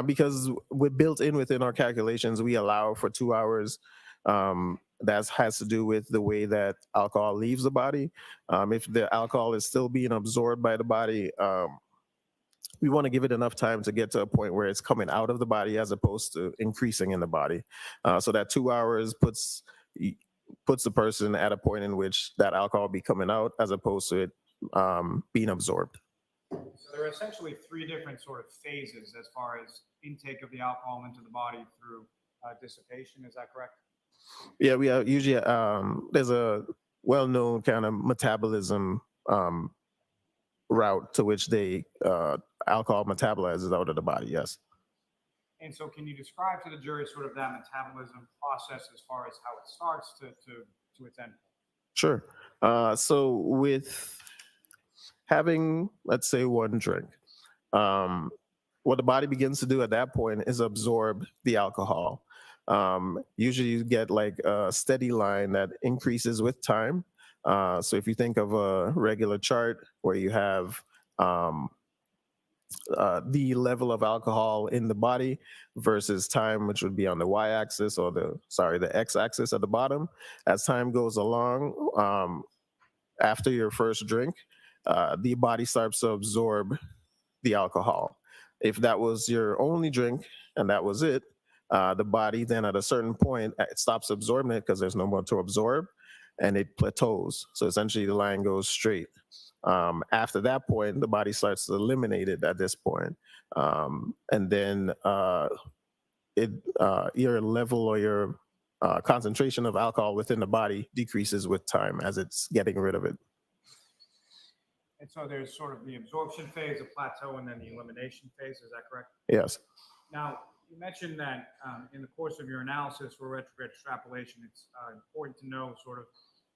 L: Because we're built in within our calculations, we allow for 2 hours. That has to do with the way that alcohol leaves the body. If the alcohol is still being absorbed by the body, we want to give it enough time to get to a point where it's coming out of the body as opposed to increasing in the body. So that 2 hours puts the person at a point in which that alcohol be coming out as opposed to it being absorbed.
C: So there are essentially 3 different sort of phases as far as intake of the alcohol into the body through dissipation. Is that correct?
L: Yeah, we have usually there's a well-known kind of metabolism route to which alcohol metabolizes out of the body. Yes.
C: And so can you describe to the jury sort of that metabolism process as far as how it starts to its end?
L: Sure. So with having, let's say, 1 drink, what the body begins to do at that point is absorb the alcohol. Usually you get like a steady line that increases with time. So if you think of a regular chart where you have the level of alcohol in the body versus time, which would be on the y-axis or the x-axis at the bottom, as time goes along, after your first drink, the body starts to absorb the alcohol. If that was your only drink and that was it, the body then at a certain point, it stops absorbing it because there's no more to absorb and it plateaus. So essentially the line goes straight. After that point, the body starts to eliminate it at this point. And then your level or your concentration of alcohol within the body decreases with time as it's getting rid of it.
C: And so there's sort of the absorption phase, a plateau, and then the elimination phase. Is that correct?
L: Yes.
C: Now, you mentioned that in the course of your analysis for retrograde extrapolation, it's important to know sort of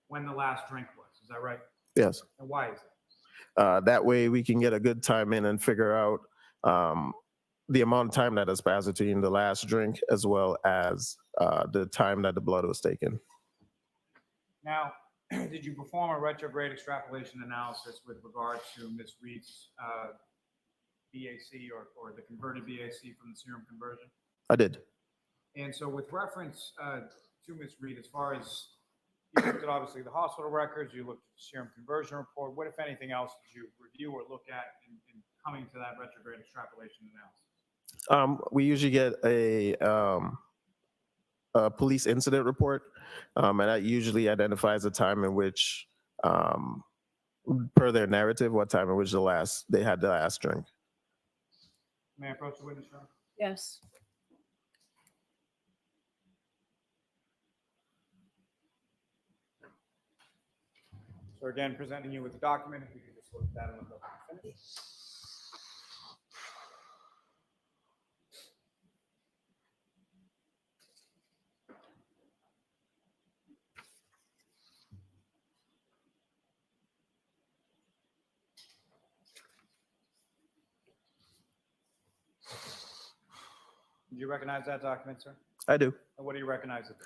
C: when the last drink was. Is Is that right?
L: Yes.
C: And why is it?
L: That way we can get a good time in and figure out the amount of time that has passed between the last drink as well as the time that the blood was taken.
C: Now, did you perform a retrograde extrapolation analysis with regard to Ms. Reed's BAC or the converted BAC from the serum conversion?
L: I did.
C: And so with reference to Ms. Reed, as far as you looked at obviously the hospital records, you looked at the serum conversion report, what, if anything else, did you review or look at in coming to that retrograde extrapolation analysis?
L: We usually get a police incident report, and that usually identifies the time in which, per their narrative, what time in which they had the last drink.
C: May I approach the witness, Your Honor?
F: Yes.
C: So again, presenting you with the document, if you could just look at that and look up and finish. Do you recognize that document, sir?
L: I do.
C: And what do you recognize it?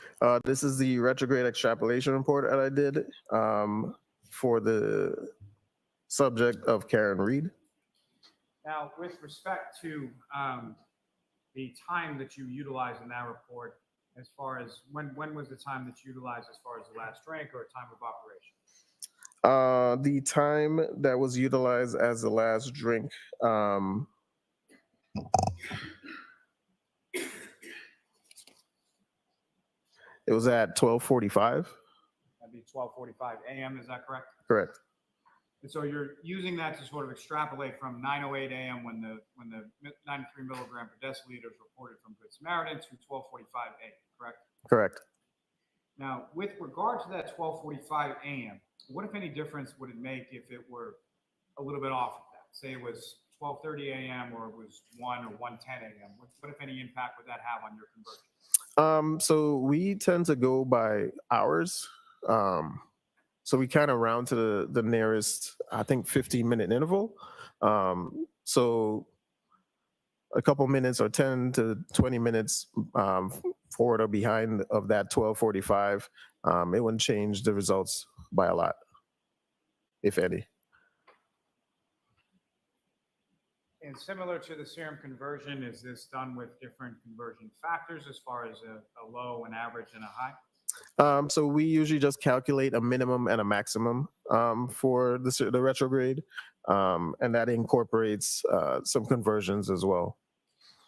L: This is the retrograde extrapolation report that I did for the subject of Karen Reed.
C: Now, with respect to the time that you utilized in that report, as far as when was the time that you utilized as far as the last drink or time of operation?
L: The time that was utilized as the last drink, it was at 12:45.
C: That'd be 12:45 a.m., is that correct?
L: Correct.
C: And so you're using that to sort of extrapolate from 9:08 a.m. when the 93 milligram per deciliter is reported from Good Samaritan to 12:45 a.m., correct?
L: Correct.
C: Now, with regard to that 12:45 a.m., what, if any, difference would it make if it were a little bit off of that? Say it was 12:30 a.m. or it was 1 or 1:10 a.m. What, if any, impact would that have on your conversion?
L: So we tend to go by hours. So we kind of round to the nearest, I think, 15-minute interval. So a couple minutes or 10 to 20 minutes forward or behind of that 12:45, it wouldn't change the results by a lot, if any.
C: And similar to the serum conversion, is this done with different conversion factors as far as a low, an average, and a high?
L: So we usually just calculate a minimum and a maximum for the retrograde, and that incorporates some conversions as well.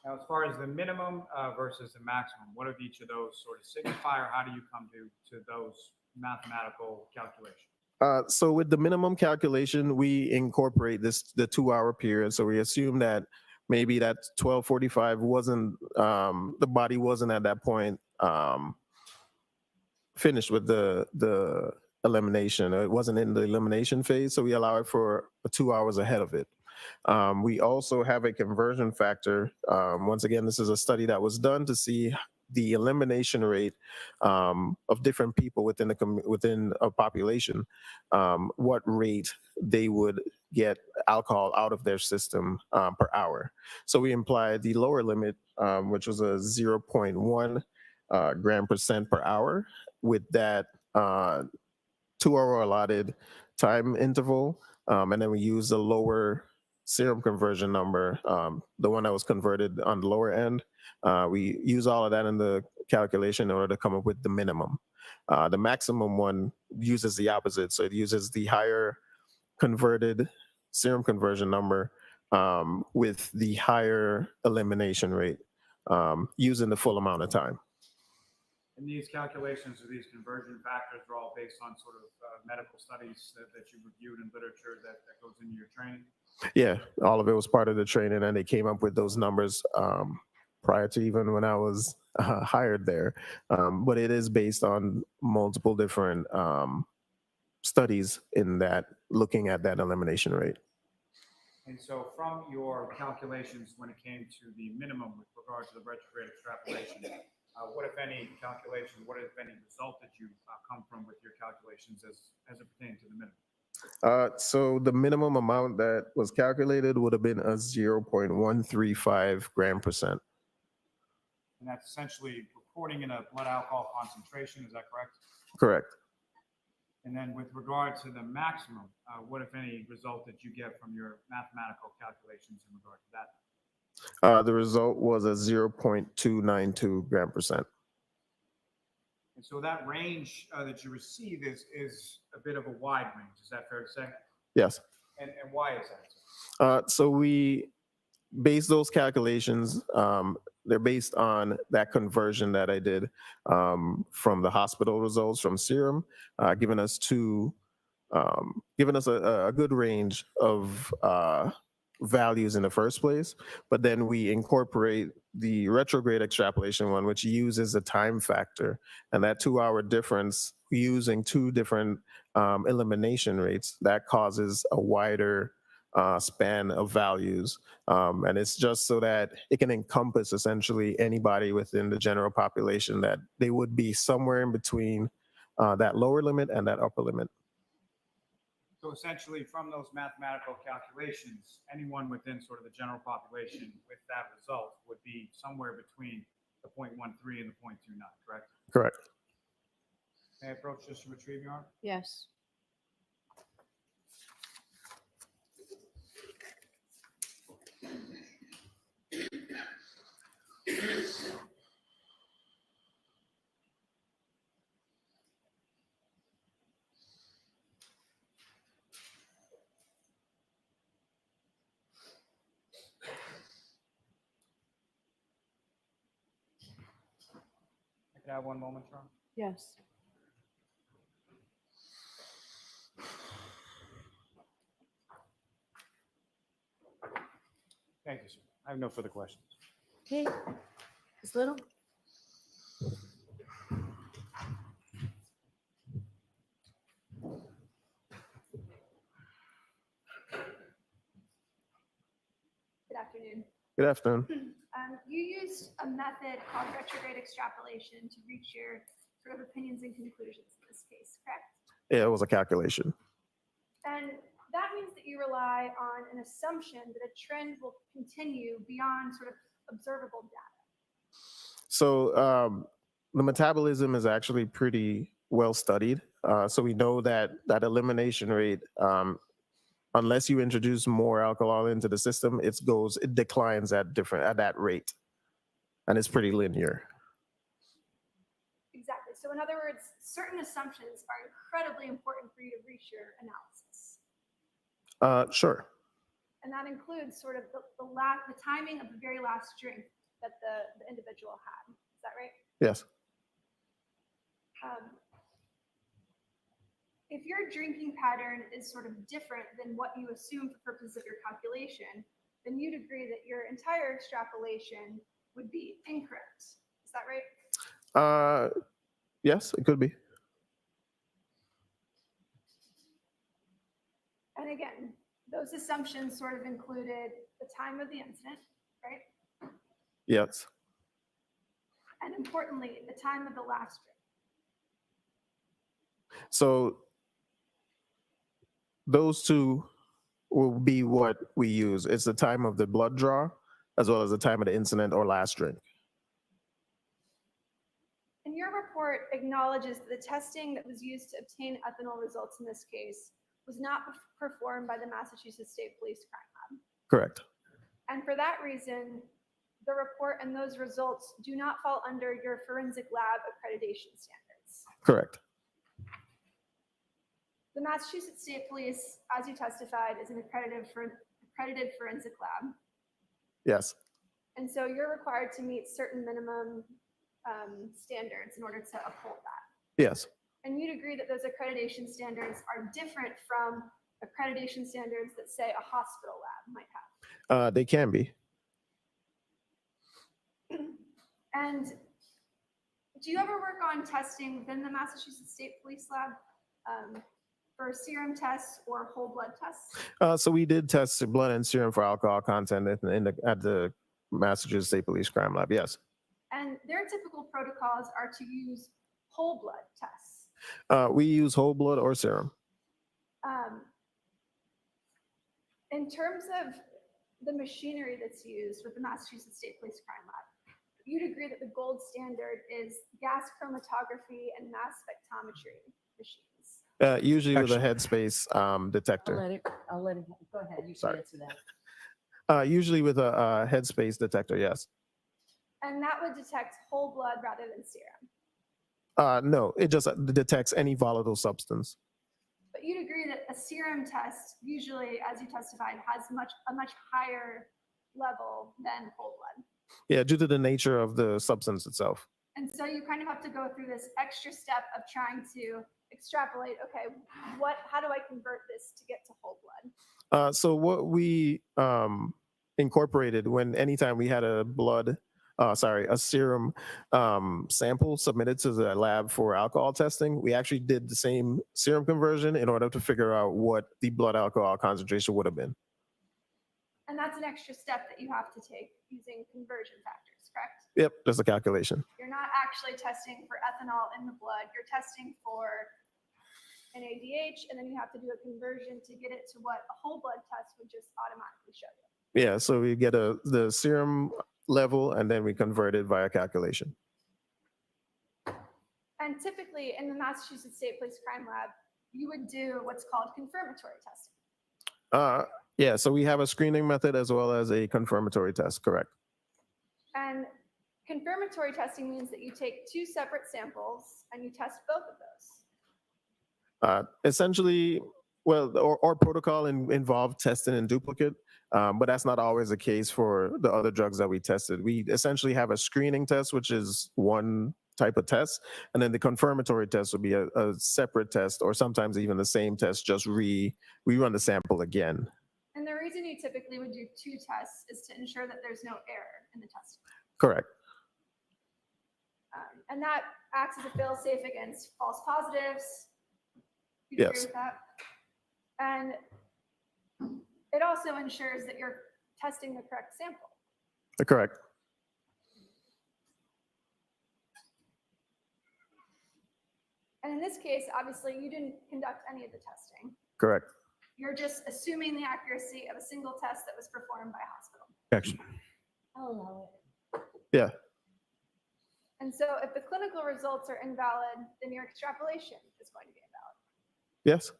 C: Now, as far as the minimum versus the maximum, what do each of those sort of signify, or how do you come to those mathematical calculations?
L: So with the minimum calculation, we incorporate the 2-hour period. So we assume that maybe that 12:45 wasn't, the body wasn't at that point finished with the elimination. It wasn't in the elimination phase, so we allow it for 2 hours ahead of it. We also have a conversion factor. Once again, this is a study that was done to see the elimination rate of different people within a population, what rate they would get alcohol out of their system per hour. So we implied the lower limit, which was a 0.1 gram percent per hour, with that 2-hour allotted time interval, and then we use the lower serum conversion number, the one that was converted on the lower end. We use all of that in the calculation in order to come up with the minimum. The maximum one uses the opposite. So it uses the higher converted serum conversion number with the higher elimination rate, using the full amount of time.
C: And these calculations or these conversion factors are all based on sort of medical studies that you reviewed in literature that goes into your training?
L: Yeah, all of it was part of the training, and they came up with those numbers prior to even when I was hired there. But it is based on multiple different studies in that, looking at that elimination rate.
C: And so from your calculations when it came to the minimum with regard to the retrograde extrapolation, What, if any, calculation, what, if any, result did you come from with your calculations as it pertains to the minimum?
L: So the minimum amount that was calculated would have been a 0.135 gram percent.
C: And that's essentially reporting in a blood alcohol concentration, is that correct?
L: Correct.
C: And then with regard to the maximum, what, if any, result did you get from your mathematical calculations in regard to that?
L: The result was a 0.292 gram percent.
C: And so that range that you receive is a bit of a wide range, is that fair to say?
L: Yes.
C: And why is that?
L: So we base those calculations. They're based on that conversion that I did from the hospital results from serum, giving us a good range of values in the first place. But then we incorporate the retrograde extrapolation one, which uses a time factor, and that 2-hour difference using two different elimination rates that causes a wider span of values. And it's just so that it can encompass essentially anybody within the general population, that they would be somewhere in between that lower limit and that upper limit.
C: So essentially, from those mathematical calculations, anyone within sort of the general population with that result would be somewhere between the 0.13 and the 0.29, correct?
L: Correct.
C: May I approach this to retrieve your arm?
F: Yes.
C: I could have one moment, Charles.
F: Yes.
C: Thank you, sir. I have no further questions.
F: Okay. Ms. Little?
E: Good afternoon.
L: Good afternoon.
E: You used a method called retrograde extrapolation to reach your sort of opinions and conclusions in this case, correct?
L: Yeah, it was a calculation.
E: And that means that you rely on an assumption that a trend will continue beyond sort of observable data.
L: So the metabolism is actually pretty well studied. So we know that that elimination rate, unless you introduce more alcohol into the system, it declines at that rate, and it's pretty linear.
E: Exactly. So in other words, certain assumptions are incredibly important for you to reach your analysis.
L: Sure.
E: And that includes sort of the timing of the very last drink that the individual had. Is that right?
L: Yes.
E: If your drinking pattern is sort of different than what you assume for purposes of your calculation, then you'd agree that your entire extrapolation would be incorrect. Is that right?
L: Yes, it could be.
E: And again, those assumptions sort of included the time of the incident, right?
L: Yes.
E: And importantly, the time of the last drink.
L: So those two will be what we use. It's the time of the blood draw as well as the time of the incident or last drink.
E: And your report acknowledges that the testing that was used to obtain ethanol results in this case was not performed by the Massachusetts State Police Crime Lab.
L: Correct.
E: And for that reason, the report and those results do not fall under your forensic lab accreditation standards.
L: Correct.
E: The Massachusetts State Police, as you testified, is an accredited forensic lab.
L: Yes.
E: And so you're required to meet certain minimum standards in order to uphold that.
L: Yes.
E: And you'd agree that those accreditation standards are different from accreditation standards that, say, a hospital lab might have.
L: They can be.
E: And do you ever work on testing within the Massachusetts State Police Lab for serum tests or whole blood tests?
L: So we did test blood and serum for alcohol content at the Massachusetts State Police Crime Lab. Yes.
E: And their typical protocols are to use whole blood tests.
O: We use whole blood or serum.
E: In terms of the machinery that's used with the Massachusetts State Police Crime Lab, you'd agree that the gold standard is gas chromatography and mass spectrometry machines.
O: Usually with a
C: Actually-
O: headspace detector.
F: I'll let it, go ahead, you can
O: Sorry.
F: answer that.
O: Usually with a headspace detector, yes.
E: And that would detect whole blood rather than serum.
O: No, it just detects any volatile substance.
E: But you'd agree that a serum test usually, as you testified, has a much higher level than whole blood.
O: Yeah, due to the nature of the substance itself.
E: And so you kind of have to go through this extra step of trying to extrapolate, okay, how do I convert this to get to whole blood?
O: So what we incorporated anytime we had a serum sample submitted to the lab for alcohol testing, we actually did the same serum conversion in order to figure out what the blood alcohol concentration would have been.
E: And that's an extra step that you have to take using conversion factors, correct?
O: Yep, just a calculation.
E: You're not actually testing for ethanol in the blood, you're testing for an ADH, and then you have to do a conversion to get it to what a whole blood test would just automatically show you.
O: Yeah, so we get the serum level and then we convert it via calculation.
E: And typically in the Massachusetts State Police Crime Lab, you would do what's called confirmatory testing.
O: Yeah, so we have a screening method as well as a confirmatory test, correct?
E: And confirmatory testing means that you take two separate samples and you test both of those.
O: Essentially, well, our protocol involved testing in duplicate, but that's not always the case for the other drugs that we tested. We essentially have a screening test, which is one type of test, and then the confirmatory test would be a separate test, or sometimes even the same test, just we run the sample again.
E: And the reason you typically would do two tests is to ensure that there's no error in the testing.
O: Correct.
E: And that acts as a fail-safe against false positives. You agree
O: Yes.
E: with that? And it also ensures that you're testing the correct sample.
O: Correct.
E: And in this case, obviously, you didn't conduct any of the testing.
O: Correct.
E: You're just assuming the accuracy of a single test that was performed by a hospital.
O: Actually,
F: I'll allow it.
O: yeah.
E: And so if the clinical results are invalid, then your extrapolation is going to be invalid.
O: Yes.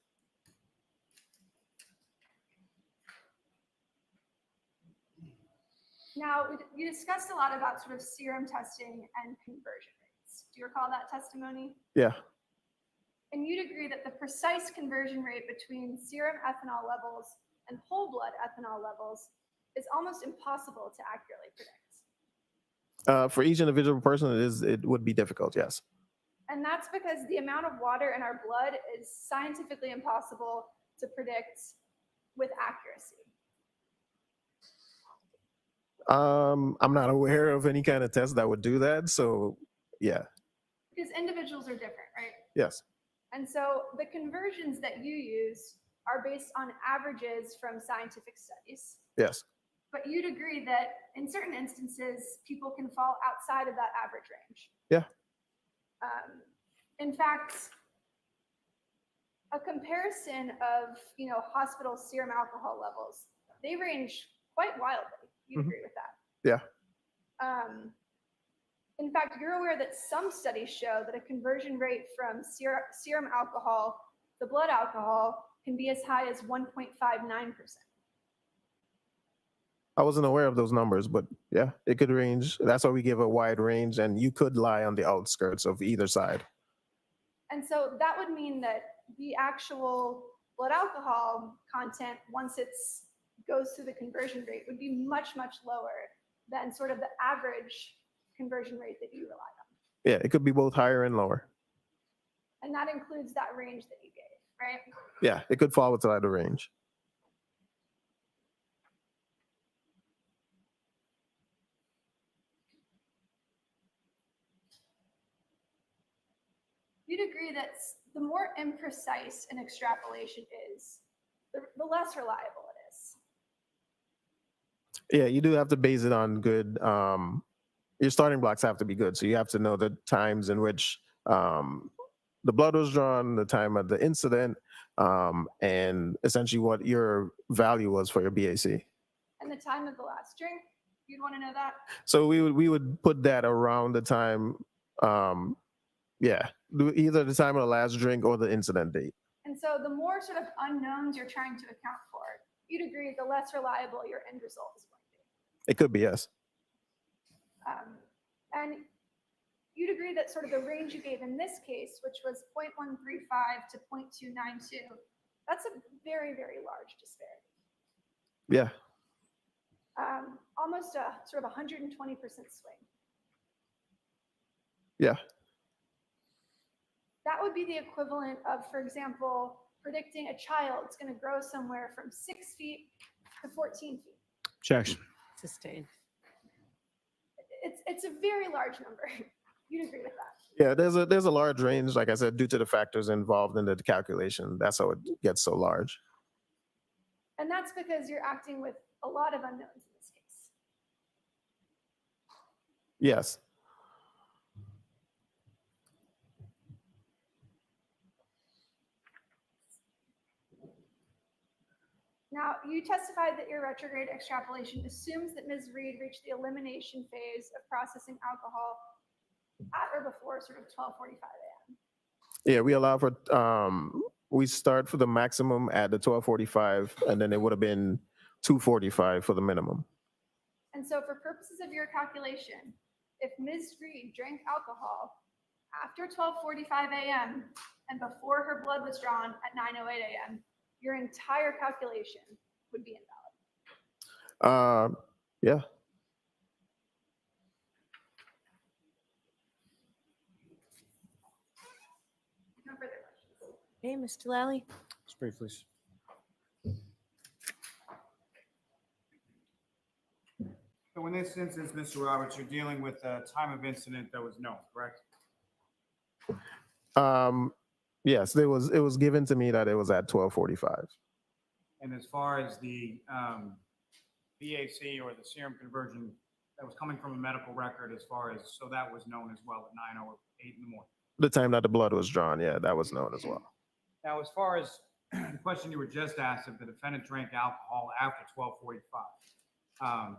E: Now, you discussed a lot about sort of serum testing and conversion rates. Do you recall that testimony?
O: Yeah.
E: And you'd agree that the precise conversion rate between serum ethanol levels and whole blood ethanol levels is almost impossible to accurately predict.
O: For each individual person, it would be difficult, yes.
E: And that's because the amount of water in our blood is scientifically impossible to predict with accuracy.
O: I'm not aware of any kind of test that would do that, so yeah,
E: Because individuals are different, right?
O: yes.
E: And so the conversions that you use are based on averages from scientific studies.
O: Yes.
E: But you'd agree that in certain instances, people can fall outside of that average range.
O: Yeah.
E: In fact, a comparison of, hospital serum alcohol levels, they range quite wildly. You agree with that?
O: Yeah.
E: In fact, you're aware that some studies show that a conversion rate from serum alcohol to blood alcohol can be as high as 1.59%.
O: I wasn't aware of those numbers, but yeah, it could range. That's why we give a wide range, and you could lie on the outskirts of either side.
E: And so that would mean that the actual blood alcohol content, once it goes through the conversion rate, would be much, much lower than sort of the average conversion rate that you relied on.
O: Yeah, it could be both higher and lower.
E: And that includes that range that you gave, right?
O: Yeah, it could fall outside the range.
E: You'd agree that the more imprecise an extrapolation is, the less reliable it is.
O: Yeah, you do have to base it on good your starting blocks have to be good. So you have to know the times in which the blood was drawn, the time of the incident, and essentially what your value was for your BAC.
E: And the time of the last drink, you'd want to know that?
O: So we would put that around the time, either the time of the last drink or the incident date.
E: And so the more sort of unknowns you're trying to account for, you'd agree the less reliable your end result is going to be.
O: It could be, yes.
E: And you'd agree that sort of the range you gave in this case, which was 0.135 to 0.292, that's a very, very large disparity.
O: Yeah.
E: Almost a sort of 120% swing.
O: Yeah.
E: That would be the equivalent of, for example, predicting a child's going to grow somewhere from 6 feet to 14 feet.
C: Objection.
F: Sustained.
E: It's a very large number. You'd agree with that?
O: Yeah, there's a large range, like I said, due to the factors involved in the calculation. That's how it gets so large.
E: And that's because you're acting with a lot of unknowns in this case.
O: Yes.
E: Now, you testified that your retrograde extrapolation assumes that Ms. Reed reached the elimination phase of processing alcohol at or before sort of 12:45 a.m.
O: Yeah, we allow for, we start for the maximum at the 12:45, and then it would have been 2:45 for the minimum.
E: And so for purposes of your calculation, if Ms. Reed drank alcohol after 12:45 a.m. and before her blood was drawn at 9:08 a.m., your entire calculation would be invalid.
O: Yeah.
E: No further questions.
F: Hey, Mr. Lally?
C: Just brief, please. So in this instance, Mr. Roberts, you're dealing with a time of incident that was known, correct?
O: Yes, it was given to me that it was at 12:45.
C: And as far as the BAC or the serum conversion that was coming from a medical record, as far as, so that was known as well at 9:08 in the morning.
O: The time that the blood was drawn, yeah, that was known as well.
C: Now, as far as the question you were just asked, if the defendant drank alcohol after 12:45,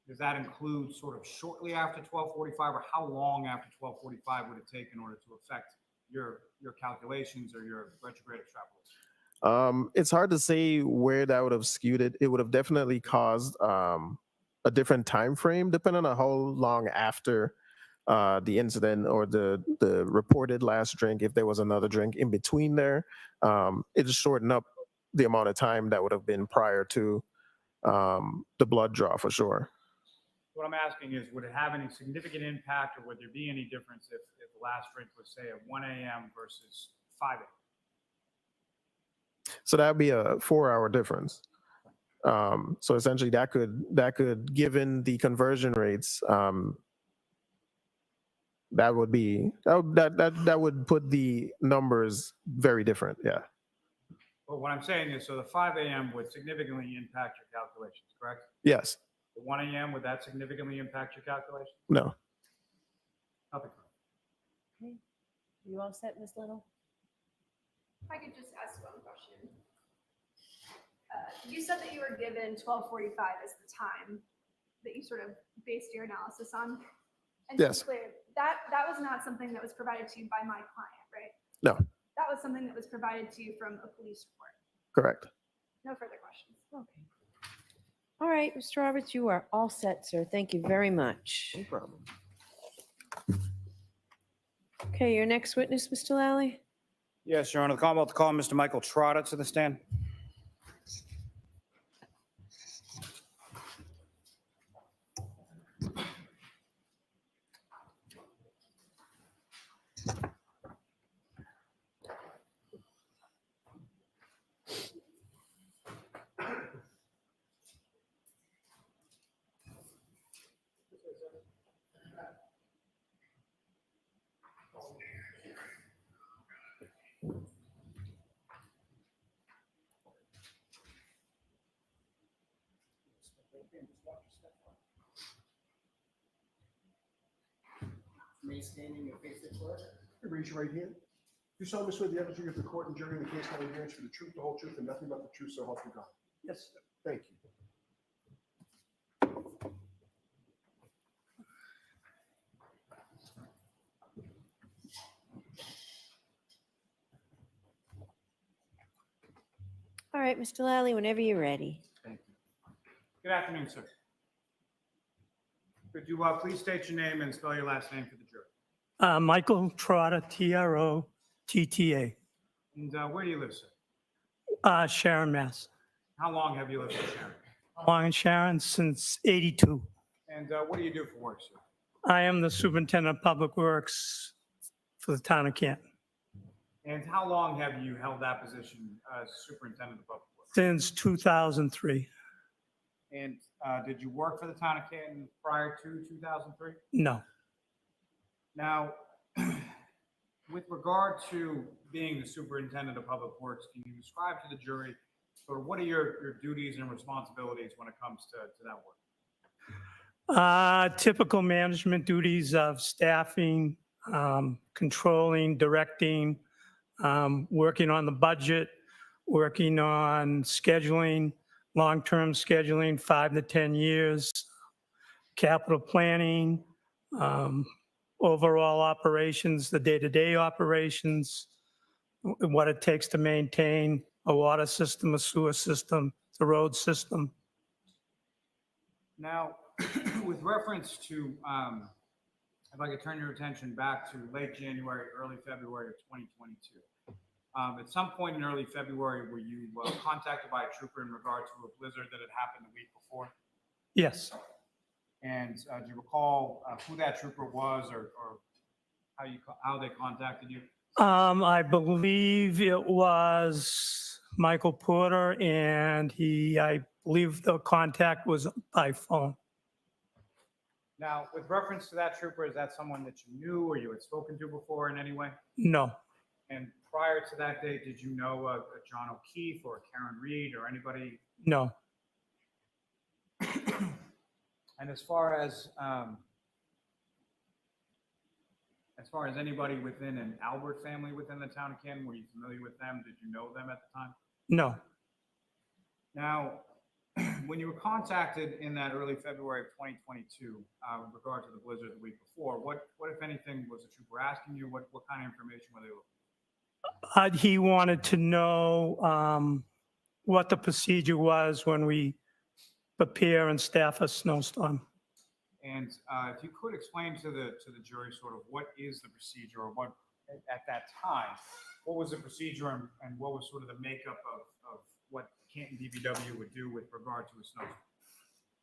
C: does that include sort of shortly after 12:45, or how long after 12:45 would it take in order to affect your calculations or your retrograde extrapolation?
O: It's hard to say where that would have skewed it. It would have definitely caused a different time frame, depending on how long after the incident or the reported last drink. If there was another drink in between there, it just shortened up the amount of time that would have been prior to the blood draw for sure.
C: What I'm asking is, would it have any significant impact, or would there be any difference if the last drink was, say, at 1 a.m. versus 5 a.m.?
O: So that'd be a 4-hour difference. So essentially that could, given the conversion rates, that would put the numbers very different. Yeah.
C: But what I'm saying is, so the 5 a.m. would significantly impact your calculations, correct?
O: Yes.
C: The 1 a.m., would that significantly impact your calculations?
O: No.
C: Nothing.
F: Okay. You all set, Ms. Little?
E: If I could just ask one question. You said that you were given 12:45 as the time that you sort of based your analysis on. And to be
O: Yes.
E: clear, that was not something that was provided to you by my client, right?
O: No.
E: That was something that was provided to you from a police report.
O: Correct.
E: No further questions.
F: Okay. All right, Mr. Roberts, you are all set, sir. Thank you very much.
O: No problem.
F: Okay, your next witness, Mr. Lally?
C: Yes, Your Honor. The Commonwealth to call Mr. Michael Trotter to the stand.
K: Remain standing and face the court.
B: Raise your right hand. Do solemnly swear the evidence you give the court and jury in the case now hearing for the truth, the whole truth, and nothing but the truth, so help you God.
K: Yes.
B: Thank you.
P: All right, Mr. Lally, whenever you're ready.
C: Thank you. Good afternoon, sir. Could you please state your name and spell your last name for the jury?
Q: Michael Trotta, Trotta.
C: And where do you live, sir?
Q: Sharon, Mass.
C: How long have you lived in Sharon?
Q: Long in Sharon since 82.
C: And what do you do for work, sir?
Q: I am the superintendent of public works for the town of Canton
C: And how long have you held that position as superintendent of public works?
Q: since 2003.
C: And did you work for the town of Canton prior to 2003?
Q: No.
C: Now, with regard to being the superintendent of public works, can you describe to the jury sort of what are your duties and responsibilities when it comes to that work?
Q: Typical management duties of staffing, controlling, directing, working on the budget, working on scheduling, long-term scheduling, 5 to 10 years, capital planning, overall operations, the day-to-day operations, what it takes to maintain a water system, a sewer system, the road system.
C: Now, with reference to, if I could turn your attention back to late January, early February of 2022. At some point in early February, were you contacted by a trooper in regard to a blizzard that had happened the week before?
Q: Yes.
C: And do you recall who that trooper was or how they contacted you?
Q: I believe it was Michael Porter, and I believe the contact was by phone.
C: Now, with reference to that trooper, is that someone that you knew or you had spoken to before in any way?
Q: No.
C: And prior to that date, did you know a John O'Keefe or a Karen Reed or anybody?
Q: No.
C: And as far as anybody within an Albert family within the town of Canton, were you familiar with them? Did you know them at the time?
Q: No.
C: Now, when you were contacted in that early February of 2022, with regard to the blizzard the week before, what if anything was the trooper asking you? What kind of information were they looking for?
Q: He wanted to know what the procedure was when we prepare and staff a snowstorm.
C: And if you could explain to the jury sort of what is the procedure, or what at that time, what was the procedure and what was sort of the makeup of what Canton DPW would do with regard to a snowstorm?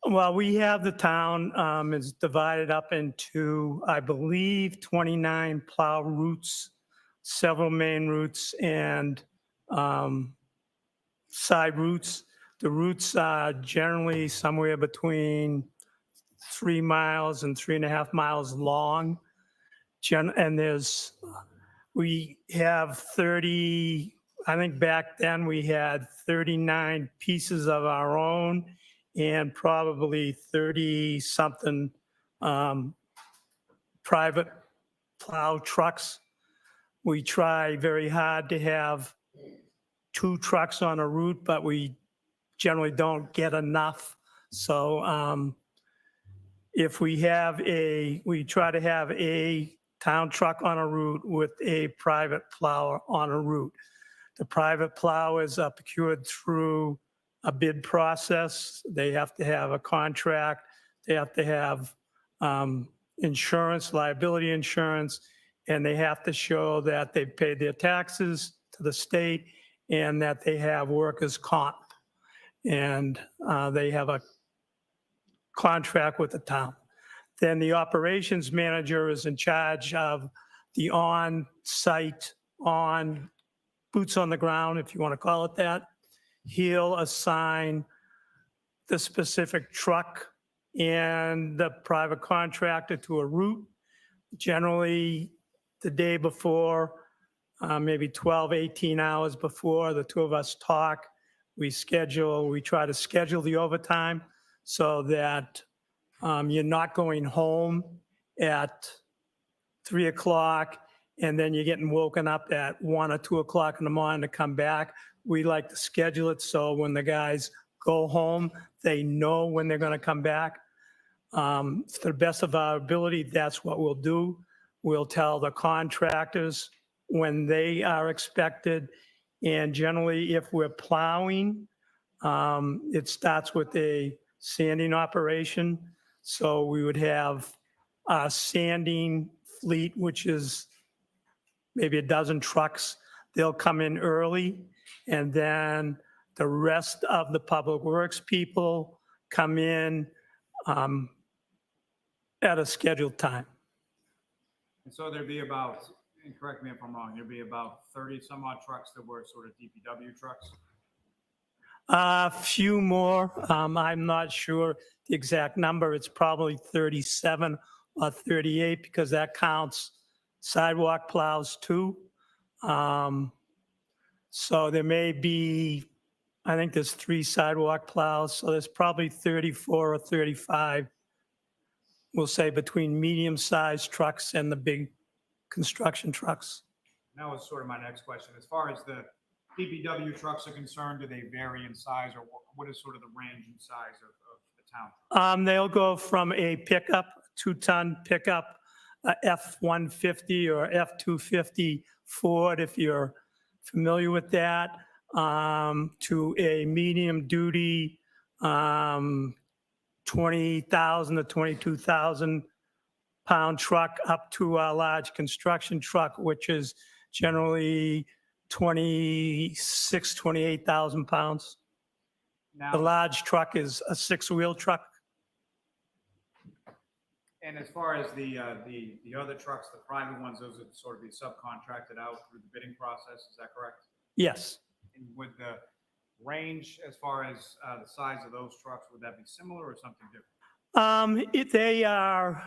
Q: Well, we have the town is divided up into, I believe, 29 plow routes, several main routes, and side routes. The routes are generally somewhere between 3 miles and 3.5 miles long. And we have 30, I think back then we had 39 pieces of our own and probably 30-something private plow trucks. We try very hard to have 2 trucks on a route, but we generally don't get enough. So if we try to have a town truck on a route with a private plow on a route. The private plow is procured through a bid process. They have to have a contract. They have to have insurance, liability insurance, and they have to show that they've paid their taxes to the state and that they have workers' comp. And they have a contract with the town. Then the operations manager is in charge of the on-site, boots on the ground, if you want to call it that. He'll assign the specific truck and the private contractor to a route. Generally, the day before, maybe 12, 18 hours before, the two of us talk. We try to schedule the overtime so that you're not going home at 3 o'clock, and then you're getting woken up at 1 or 2 o'clock in the morning to come back. We like to schedule it so when the guys go home, they know when they're going to come back. To the best of our ability, that's what we'll do. We'll tell the contractors when they are expected. And generally, if we're plowing, it starts with a sanding operation. So we would have a sanding fleet, which is maybe a dozen trucks. They'll come in early, and then the rest of the public works people come in at a scheduled time.
C: And so there'd be about, and correct me if I'm wrong, there'd be about 30 some odd trucks that were sort of DPW trucks?
Q: A few more. I'm not sure the exact number. It's probably 37 or 38 because that counts sidewalk plows too. So there may be, I think there's 3 sidewalk plows, so there's probably 34 or 35, we'll say, between medium-sized trucks and the big construction trucks.
C: That was sort of my next question. As far as the DPW trucks are concerned, do they vary in size, or what is sort of the range in size of the town?
Q: They'll go from a pickup, 2-ton pickup, F-150 or F-250 Ford, if you're familiar with that, to a medium-duty 20,000 to 22,000 pound truck up to a large construction truck, which is generally 26, 28,000 pounds.
C: Now,
Q: The large truck is a 6-wheel truck.
C: and as far as the other trucks, the private ones, those would sort of be subcontracted out through the bidding process, is that correct?
Q: Yes.
C: And would the range, as far as the size of those trucks, would that be similar or something different?
Q: They are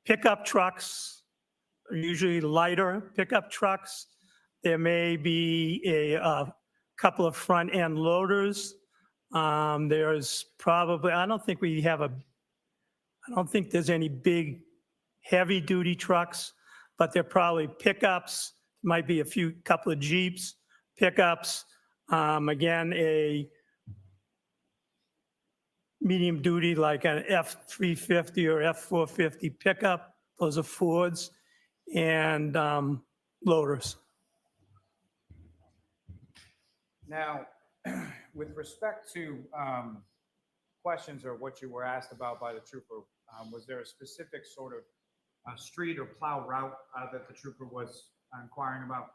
Q: pickup trucks, usually lighter pickup trucks. There may be a couple of front-end loaders. There's probably, I don't think there's any big heavy-duty trucks, but they're probably pickups, might be couple of Jeeps, pickups. Again, a medium duty like an F-350 or F-450 pickup. Those are Fords, and loaders.
C: Now, with respect to questions or what you were asked about by the trooper, was there a specific sort of street or plow route that the trooper was inquiring about?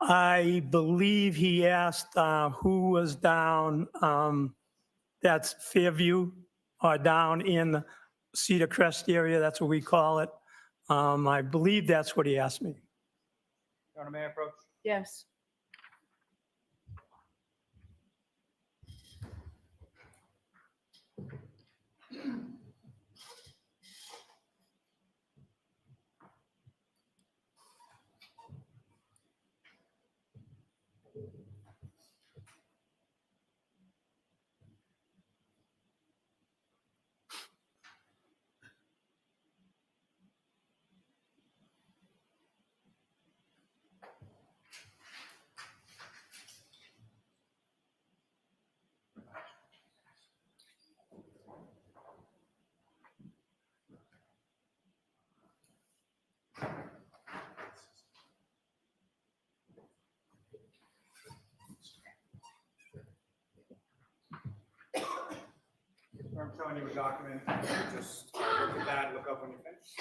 Q: I believe he asked who was down, that's Fairview, or down in the Cedar Crest area, that's what we call it. I believe that's what he asked me.
C: Your Honor, may I approach?
A: Yes.
C: I'm showing you a document. You just look at that, look up when you finish.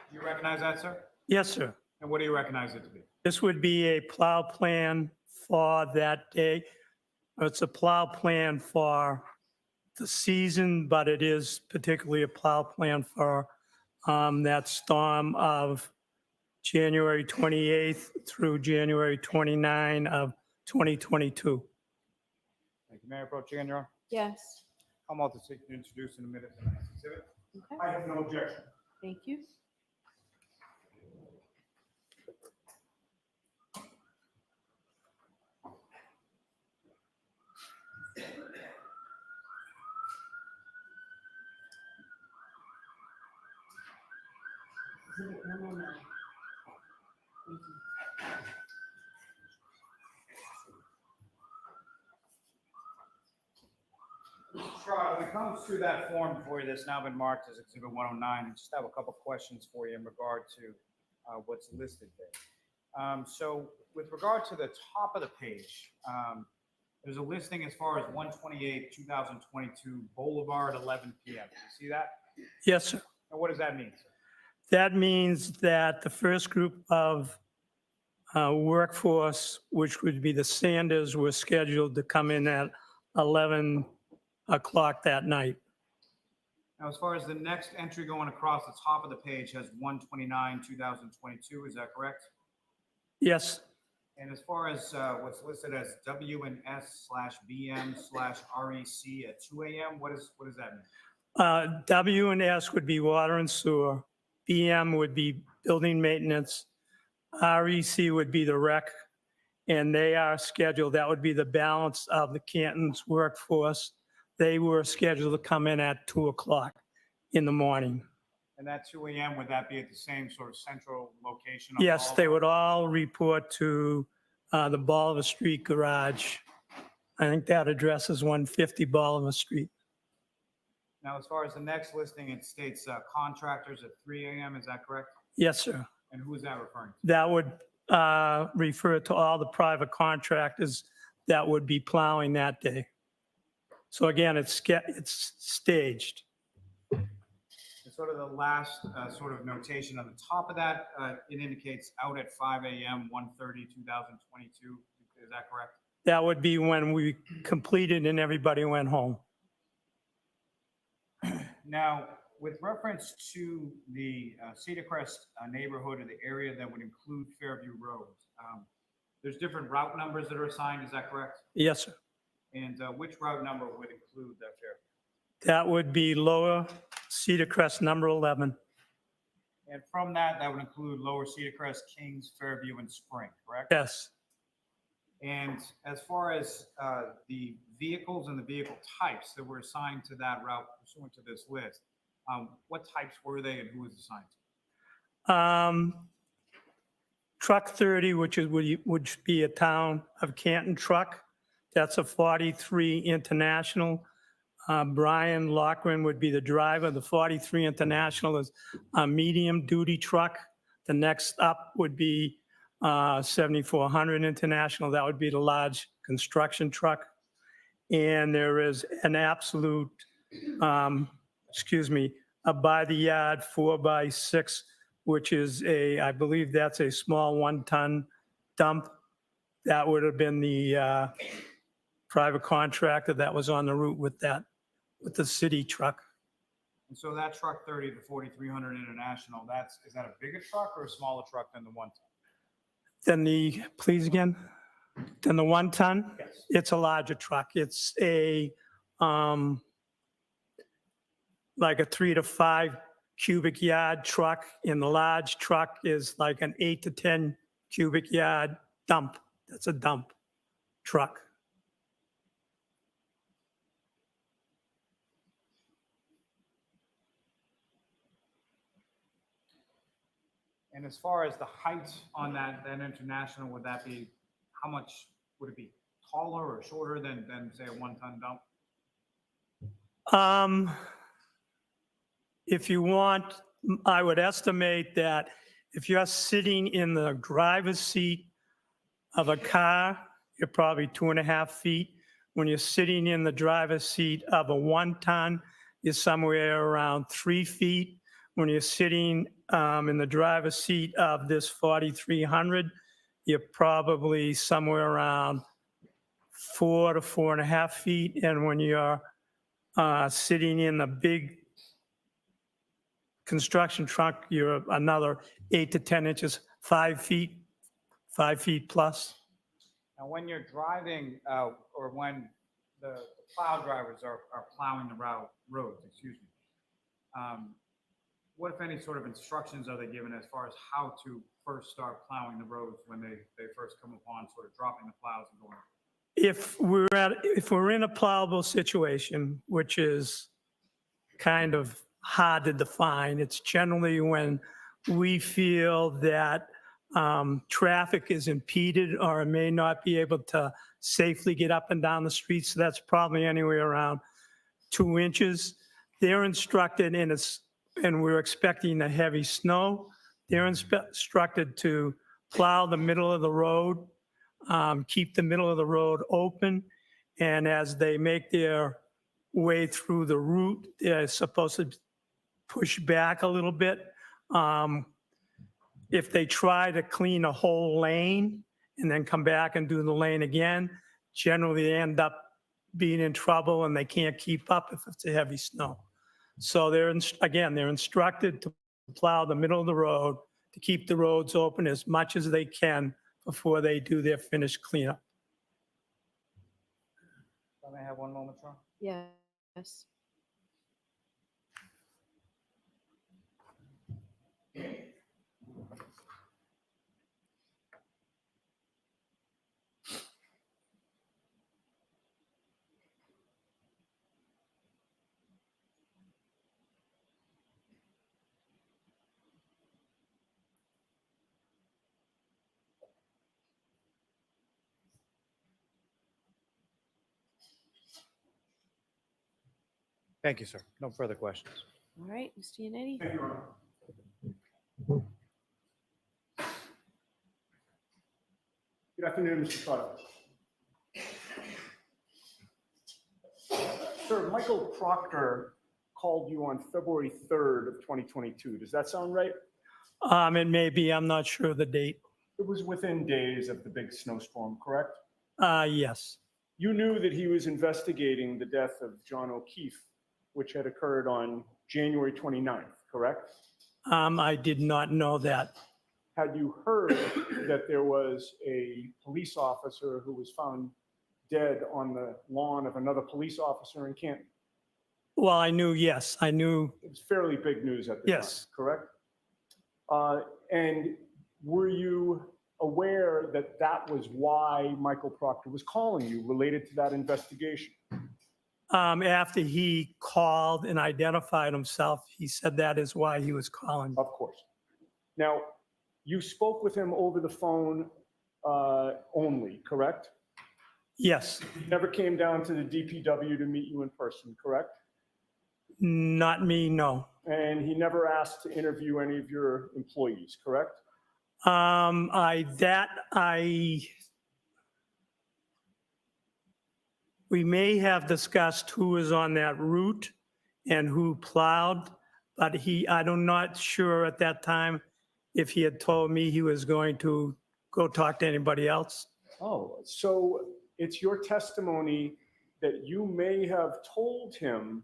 C: Do you recognize that, sir?
Q: Yes, sir.
C: And what do you recognize it to be?
Q: This would be a plow plan for that day. It's a plow plan for the season, but it is particularly a plow plan for that storm of January 28th through January 29 of 2022.
C: Thank you. May I approach again, Your Honor?
A: Yes.
C: Come out to seek to introduce in a minute the next exhibit.
A: Okay,
H: I have no objection.
A: thank you. Exhibit number 9. Thank you.
C: Charlotte, when it comes to that form for you that's now been marked as Exhibit 109, I just have a couple questions for you in regard to what's listed there. So with regard to the top of the page, there's a listing as far as 128, 2022 Boulevard, 11 p.m. You see that?
Q: Yes, sir.
C: And what does that mean, sir?
Q: That means that the first group of workforce, which would be the Sanders, were scheduled to come in at 11 o'clock that night.
C: Now, as far as the next entry going across the top of the page has 129, 2022, is that correct?
Q: Yes,
C: And as far as what's listed as WNS/BM/REC at 2 a.m., what does that mean?
Q: W and S would be water and sewer. BM would be building maintenance. REC would be the rec. And they are scheduled, that would be the balance of the Canton's workforce. They were scheduled to come in at 2 o'clock in the morning.
C: And that 2 a.m., would that be at the same sort of central location? on
Q: Yes,
C: all
Q: they
C: of
Q: would all report to the Bolivar Street garage. I think that address is 150 Bolivar Street.
C: Now, as far as the next listing, it states contractors at 3 a.m., is that correct?
Q: Yes, sir.
C: And who is that referring to?
Q: That would refer to all the private contractors that would be plowing that day. So again, it's staged.
C: And sort of the last sort of notation on the top of that, it indicates out at 5 a.m., 1:30, 2022. Is that correct?
Q: That would be when we completed and everybody went home.
C: Now, with reference to the Cedar Crest neighborhood or the area that would include Fairview Road, there's different route numbers that are assigned, is that correct?
Q: Yes, sir.
C: And which route number would include that Fairview?
Q: That would be Lower Cedar Crest, number 11.
C: And from that, that would include Lower Cedar Crest, Kings, Fairview, and Spring, correct?
Q: Yes.
C: And as far as the vehicles and the vehicle types that were assigned to that route pursuant to this list, what types were they and who was assigned to?
Q: Truck 30, which would be a town of Canton truck. That's a 43 International. Brian Lochran would be the driver. The 43 International is a medium duty truck. The next up would be 7400 International. That would be the large construction truck. And there is an absolute, a by the yard 4x6, which is I believe that's a small 1-ton dump. That would have been the private contractor that was on the route with the city truck.
C: And so that truck 30 to 4300 International, is that a bigger truck or a smaller truck than the 1-ton?
Q: Then please again? Then the 1-ton?
C: Yes.
Q: It's a larger truck. It's a, like a 3 to 5 cubic yard truck. And the large truck is like an 8 to 10 cubic yard dump. That's a dump truck.
C: And as far as the height on that International, would that be, how much would it be taller or shorter than say a 1-ton dump?
Q: If you want, I would estimate that if you're sitting in the driver's seat of a car, you're probably 2.5 feet. When you're sitting in the driver's seat of a 1-ton, you're somewhere around 3 feet. When you're sitting in the driver's seat of this 4300, you're probably somewhere around 4 to 4.5 feet. And when you're sitting in the big construction truck, you're another 8 to 10 inches, 5 feet plus.
C: Now, when you're driving or when the plow drivers are plowing the roads, excuse me. What, if any, sort of instructions are they given as far as how to first start plowing the roads when they first come upon sort of dropping the plows and going?
Q: If we're in a plowable situation, which is kind of hard to define, it's generally when we feel that traffic is impeded or may not be able to safely get up and down the street. So that's probably anywhere around 2 inches. They're instructed, and we're expecting a heavy snow. They're instructed to plow the middle of the road, keep the middle of the road open. And as they make their way through the route, they're supposed to push back a little bit. If they try to clean a whole lane and then come back and do the lane again, generally they end up being in trouble and they can't keep up if it's a heavy snow. So they're instructed to plow the middle of the road, to keep the roads open as much as they can before they do their finished cleanup.
C: Can I have one moment, Sean?
F: Yes.
C: Thank you, sir. No further questions.
F: All right, Mr. Yannetti?
B: Thank you, Your Honor. Good afternoon, Mr. Trotter. Sir, Michael Proctor called you on February 3rd of 2022. Does that sound right?
Q: It may be, I'm not sure of the date.
B: It was within days of the big snowstorm, correct?
Q: Yes.
B: You knew that he was investigating the death of John O'Keefe, which had occurred on January 29th, correct?
Q: I did not know that.
B: Had you heard that there was a police officer who was found dead on the lawn of another police officer in Canton?
Q: Well, I knew, yes, I knew.
B: It's fairly big news at the time,
Q: Yes.
B: correct? And were you aware that that was why Michael Proctor was calling you, related to that investigation?
Q: After he called and identified himself, he said that is why he was calling.
B: Of course. Now, you spoke with him over the phone only, correct?
Q: Yes.
B: He never came down to the DPW to meet you in person, correct?
Q: Not me, no.
B: And he never asked to interview any of your employees, correct?
Q: We may have discussed who was on that route and who plowed, but I'm not sure at that time if he had told me he was going to go talk to anybody else.
B: Oh, so it's your testimony that you may have told him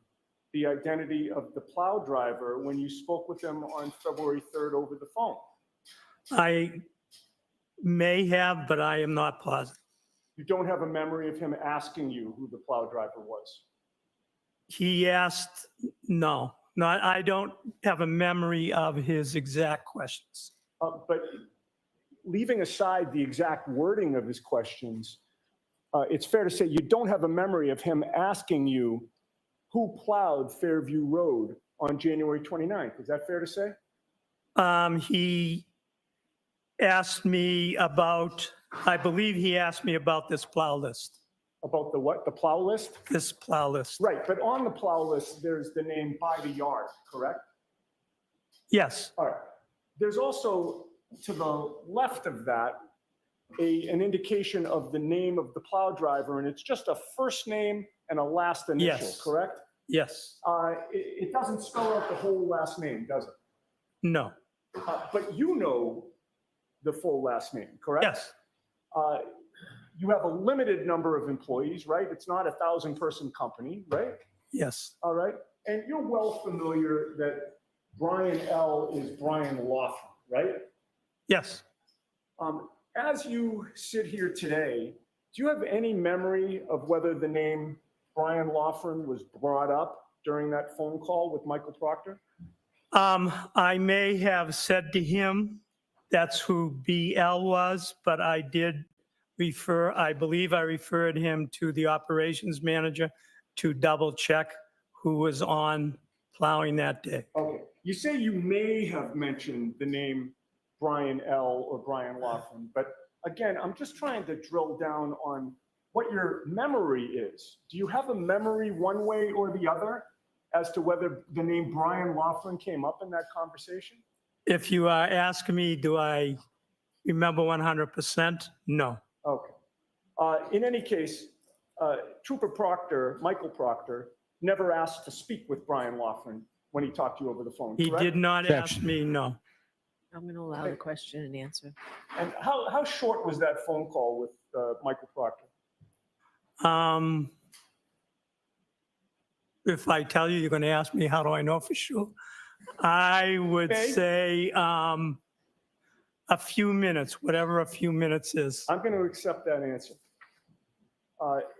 B: the identity of the plow driver when you spoke with him on February 3rd over the phone?
Q: I may have, but I am not positive.
B: You don't have a memory of him asking you who the plow driver was?
Q: He asked, no, I don't have a memory of his exact questions.
B: But leaving aside the exact wording of his questions, it's fair to say you don't have a memory of him asking you who plowed Fairview Road on January 29th. Is that fair to say?
Q: He asked me about, I believe he asked me about this plow list.
B: About the what? The plow list?
Q: This plow list.
B: Right, but on the plow list, there's the name by the yard, correct?
Q: Yes.
B: All right. There's also, to the left of that, an indication of the name of the plow driver, and it's just a first name and a last initial,
Q: Yes.
B: correct?
Q: Yes.
B: It doesn't spell out the whole last name, does it?
Q: No.
B: But you know the full last name, correct?
Q: Yes.
B: You have a limited number of employees, right? It's not a 1,000-person company, right?
Q: Yes.
B: All right. And you're well familiar that Brian L. is Brian Laughlin, right?
Q: Yes.
B: As you sit here today, do you have any memory of whether the name Brian Laughlin was brought up during that phone call with Michael Proctor?
Q: I may have said to him, that's who BL was, but I did I believe I referred him to the operations manager to double check who was on plowing that day.
B: Okay, you say you may have mentioned the name Brian L. or Brian Laughlin, but again, I'm just trying to drill down on what your memory is. Do you have a memory one way or the other as to whether the name Brian Laughlin came up in that conversation?
Q: If you are asking me, do I remember 100%? No.
B: Okay. In any case, Trooper Proctor, Michael Proctor, never asked to speak with Brian Laughlin when he talked to you over the phone,
Q: He
B: correct?
Q: did not ask me, no.
F: I'm going to allow the question and answer.
B: And how short was that phone call with Michael Proctor?
Q: If I tell you, you're going to ask me, how do I know for sure? I would
B: Okay.
Q: say a few minutes, whatever a few minutes is.
B: I'm going to accept that answer.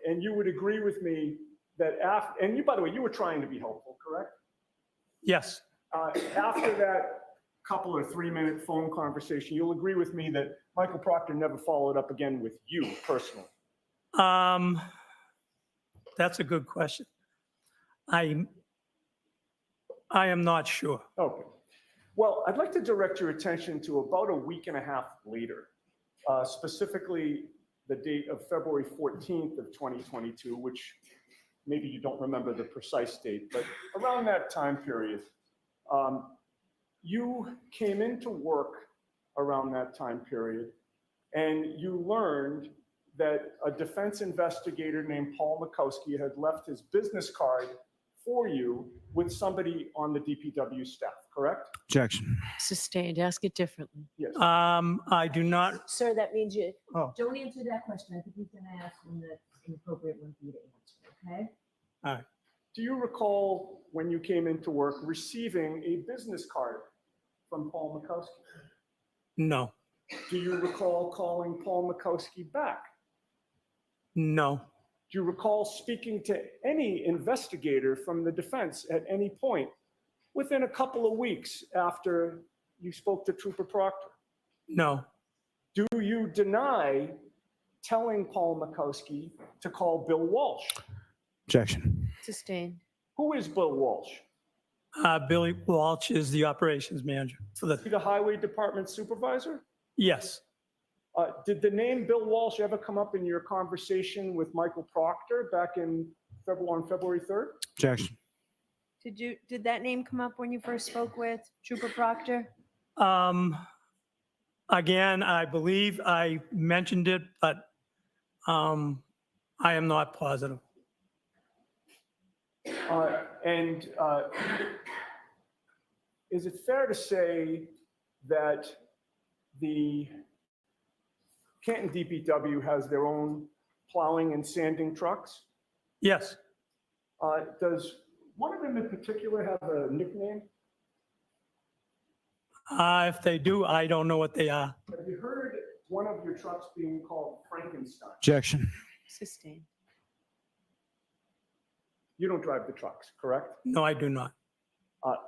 B: And you would agree with me that after, and you, by the way, you were trying to be helpful, correct?
Q: Yes,
B: After that couple or 3-minute phone conversation, you'll agree with me that Michael Proctor never followed up again with you personally.
Q: that's a good question. I am not sure.
B: Okay. Well, I'd like to direct your attention to about a week and a half later, specifically the date of February 14th of 2022, which maybe you don't remember the precise date, but around that time period, you came into work around that time period, and you learned that a defense investigator named Paul Mikowski had left his business card for you with somebody on the DPW staff, correct?
K: Objection.
F: Sustained. Ask it differently.
B: Yes.
Q: I do not,
A: Sir, that means you
Q: Oh.
A: don't answer that question. I think he's going to ask him the inappropriate one for you to answer, okay?
B: Do you recall when you came into work receiving a business card from Paul Mikowski?
Q: no,
B: Do you recall calling Paul Mikowski back?
Q: no,
B: Do you recall speaking to any investigator from the defense at any point within a couple of weeks after you spoke to Trooper Proctor?
Q: no,
B: Do you deny telling Paul Mikowski to call Bill Walsh?
K: Objection.
F: Sustained.
B: Who is Bill Walsh?
Q: Billy Walsh is the operations manager for
B: Is he the Highway Department supervisor?
Q: yes,
B: Did the name Bill Walsh ever come up in your conversation with Michael Proctor back in on February 3rd?
K: Objection.
P: Did that name come up when you first spoke with Trooper Proctor?
Q: again, I believe I mentioned it, but I am not positive.
B: And is it fair to say that the Canton DPW has their own plowing and sanding trucks?
Q: Yes,
B: Does one of them in particular have a nickname?
Q: if they do, I don't know what they are.
B: Have you heard one of your trucks being called Frankenstein?
K: Objection.
F: Sustained.
B: You don't drive the trucks, correct?
Q: No, I do not.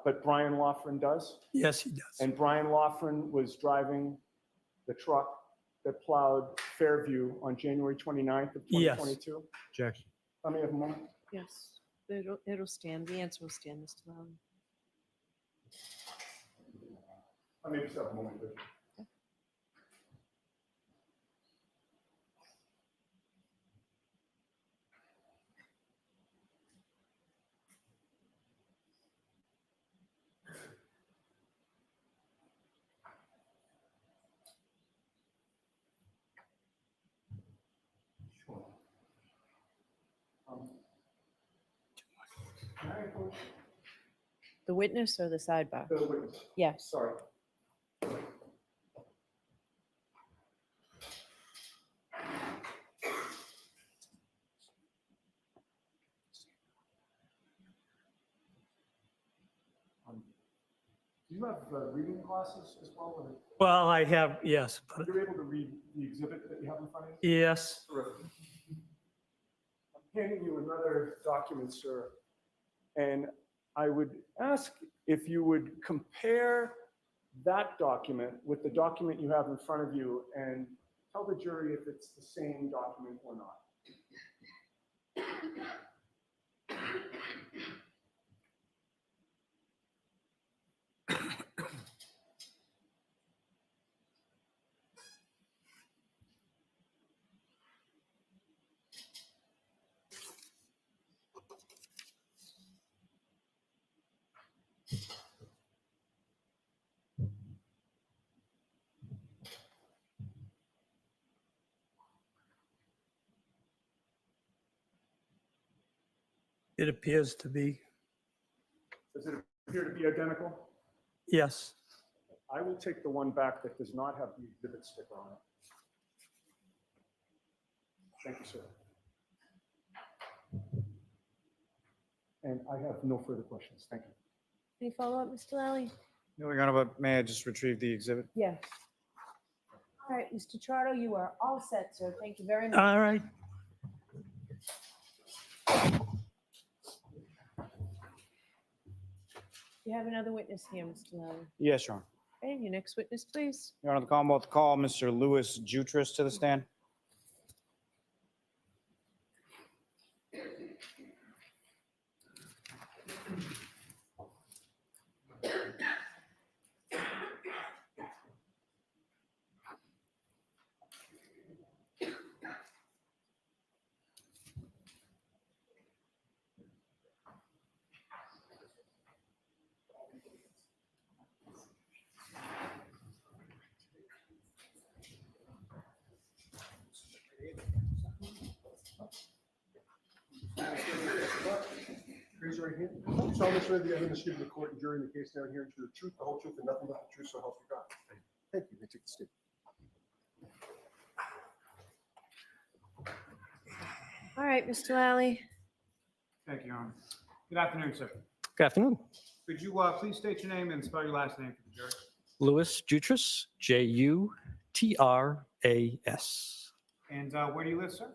B: But Brian Laughlin does?
Q: Yes, he does.
B: And Brian Laughlin was driving the truck that plowed Fairview on January 29th of
Q: Yes.
B: 2022?
K: Objection.
B: Let me have a moment.
F: Yes. It'll stand. The answer will stand, Mr. Lowry.
B: Let me just have a moment. Richard. Can I approach
F: The witness or the sidebar?
B: the witness?
F: Yes.
B: Sorry. Do you have reading glasses as well? Or
Q: Well, I have, yes, but
B: you're able to read the exhibit that you have in front of you?
Q: yes,
B: Terrific. handing you another document, sir. And I would ask if you would compare that document with the document you have in front of you and tell the jury if it's the same document or not.
Q: It appears to be,
B: Does it appear to be identical?
Q: yes.
B: I will take the one back that does not have the exhibit sticker on it. Thank you, sir. And I have no further questions. Thank you.
P: Any follow-up, Mr. Lally?
C: No, Your Honor, but may I just retrieve the exhibit?
P: Yes. All right, Mr. Chardo, you are all set, sir. Thank you very much.
Q: All right.
P: You have another witness here, Mr. Lally.
C: Yes, Your Honor.
P: Okay, your next witness, please.
C: Your Honor, the Commonwealth call Mr. Louis Jutus to the stand.
K: Raise your right hand. You solemnly swear the evidence given to the court and jury in the case now and herein to the truth, the whole truth, and nothing but the truth, so help you God. Thank you. You may take the stand.
P: All right, Mr. Lally.
C: Thank you, Your Honor. Good afternoon, sir.
G: Good afternoon.
C: Could you please state your name and spell your last name for the jury?
G: Louis Jutus, Jutras.
C: And where do you live, sir?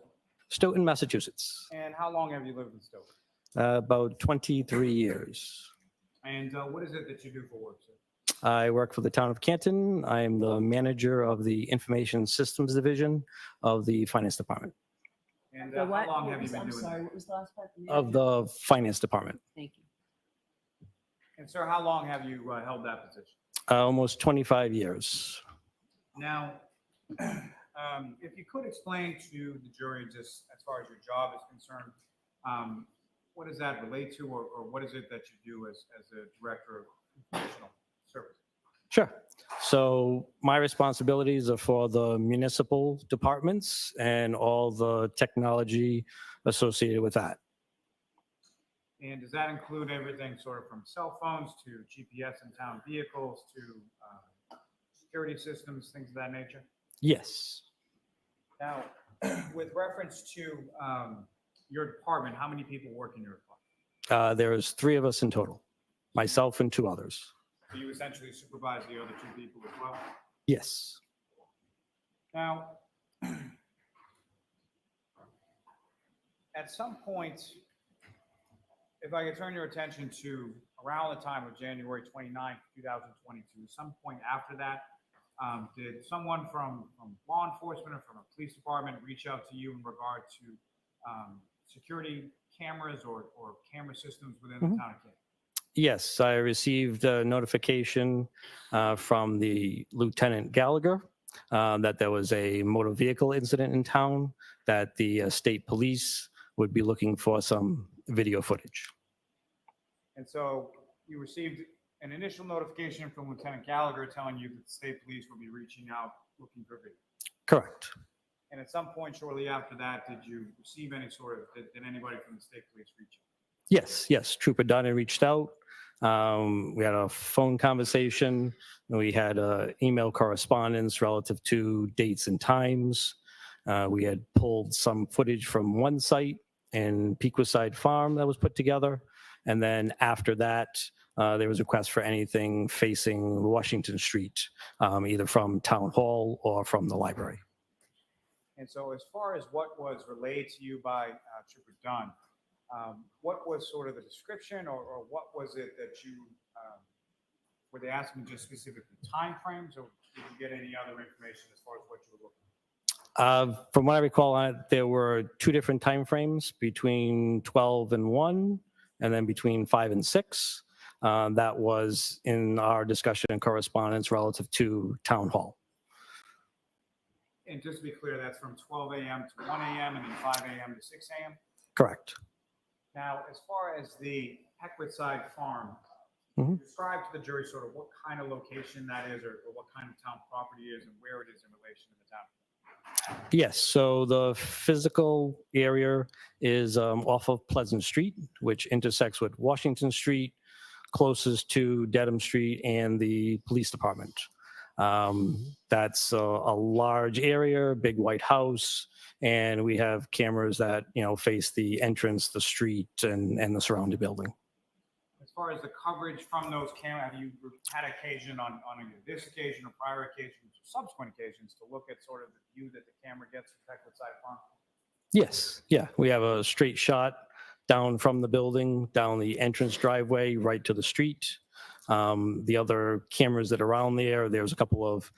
G: Stoughton, Massachusetts.
C: And how long have you lived in Stoughton?
G: About 23 years.
C: And what is it that you do for work, sir?
G: I work for the town of Canton. I am the manager of the Information Systems Division of the Finance Department.
C: And
P: The what?
C: how long have
P: What
C: you
P: was-
C: been
P: I'm
C: doing
P: sorry,
C: this?
P: what was the last part?
G: Of the Finance Department.
P: Thank you.
C: And sir, how long have you held that position?
G: Almost 25 years.
C: Now, if you could explain to the jury, just as far as your job is concerned, what does that relate to, or what is it that you do as a director of informational services?
G: Sure. So my responsibilities are for the municipal departments and all the technology associated with that.
C: And does that include everything sort of from cell phones to GPS in town vehicles to security systems, things of that nature?
G: Yes.
C: Now, with reference to your department, how many people work in your department?
G: There's 3 of us in total, myself and 2 others.
C: Do you essentially supervise the other 2 people as well?
G: Yes.
C: Now, at some point, if I could turn your attention to around the time of January 29th, 2022, some point after that, did someone from law enforcement or from a police department reach out to you in regard to security cameras or camera systems within the town of Canton?
G: Yes, I received a notification from the Lieutenant Gallagher that there was a motor vehicle incident in town, that the state police would be looking for some video footage.
C: And so you received an initial notification from Lieutenant Gallagher telling you that the state police would be reaching out looking for video.
G: Correct.
C: And at some point shortly after that, did you receive any sort of, did anybody from the state police reach out?
G: Yes. Trooper Dunn reached out. We had a phone conversation. We had email correspondence relative to dates and times. We had pulled some footage from one site in Pequaside Farm that was put together. And then after that, there was a request for anything facing Washington Street, either from Town Hall or from the library.
C: And so as far as what was relayed to you by Trooper Dunn, what was sort of the description or what was it that you, were they asking just specifically timeframes or did you get any other information as far as what you were looking for?
G: From what I recall on it, there were 2 different timeframes between 12 and 1, and then between 5 and 6. That was in our discussion and correspondence relative to town hall.
C: And just to be clear, that's from 12 a.m. to 1 a.m. and then 5 a.m. to 6 a.m.?
G: Correct.
C: Now, as far as the Peckwoodside Farm, describe to the jury sort of what kind of location that is or what kind of town property it is and where it is in relation to the town.
G: Yes, so the physical area is off of Pleasant Street, which intersects with Washington Street, closest to Dedham Street and the police department. That's a large area, big white house, and we have cameras that, face the entrance, the street, and the surrounding building.
C: As far as the coverage from those cameras, have you had occasion on either this occasion or prior occasions or subsequent occasions to look at sort of the view that the camera gets from Peckwoodside Farm?
G: Yes, yeah, we have a straight shot down from the building, down the entrance driveway, right to the street. The other cameras that are around there's a couple of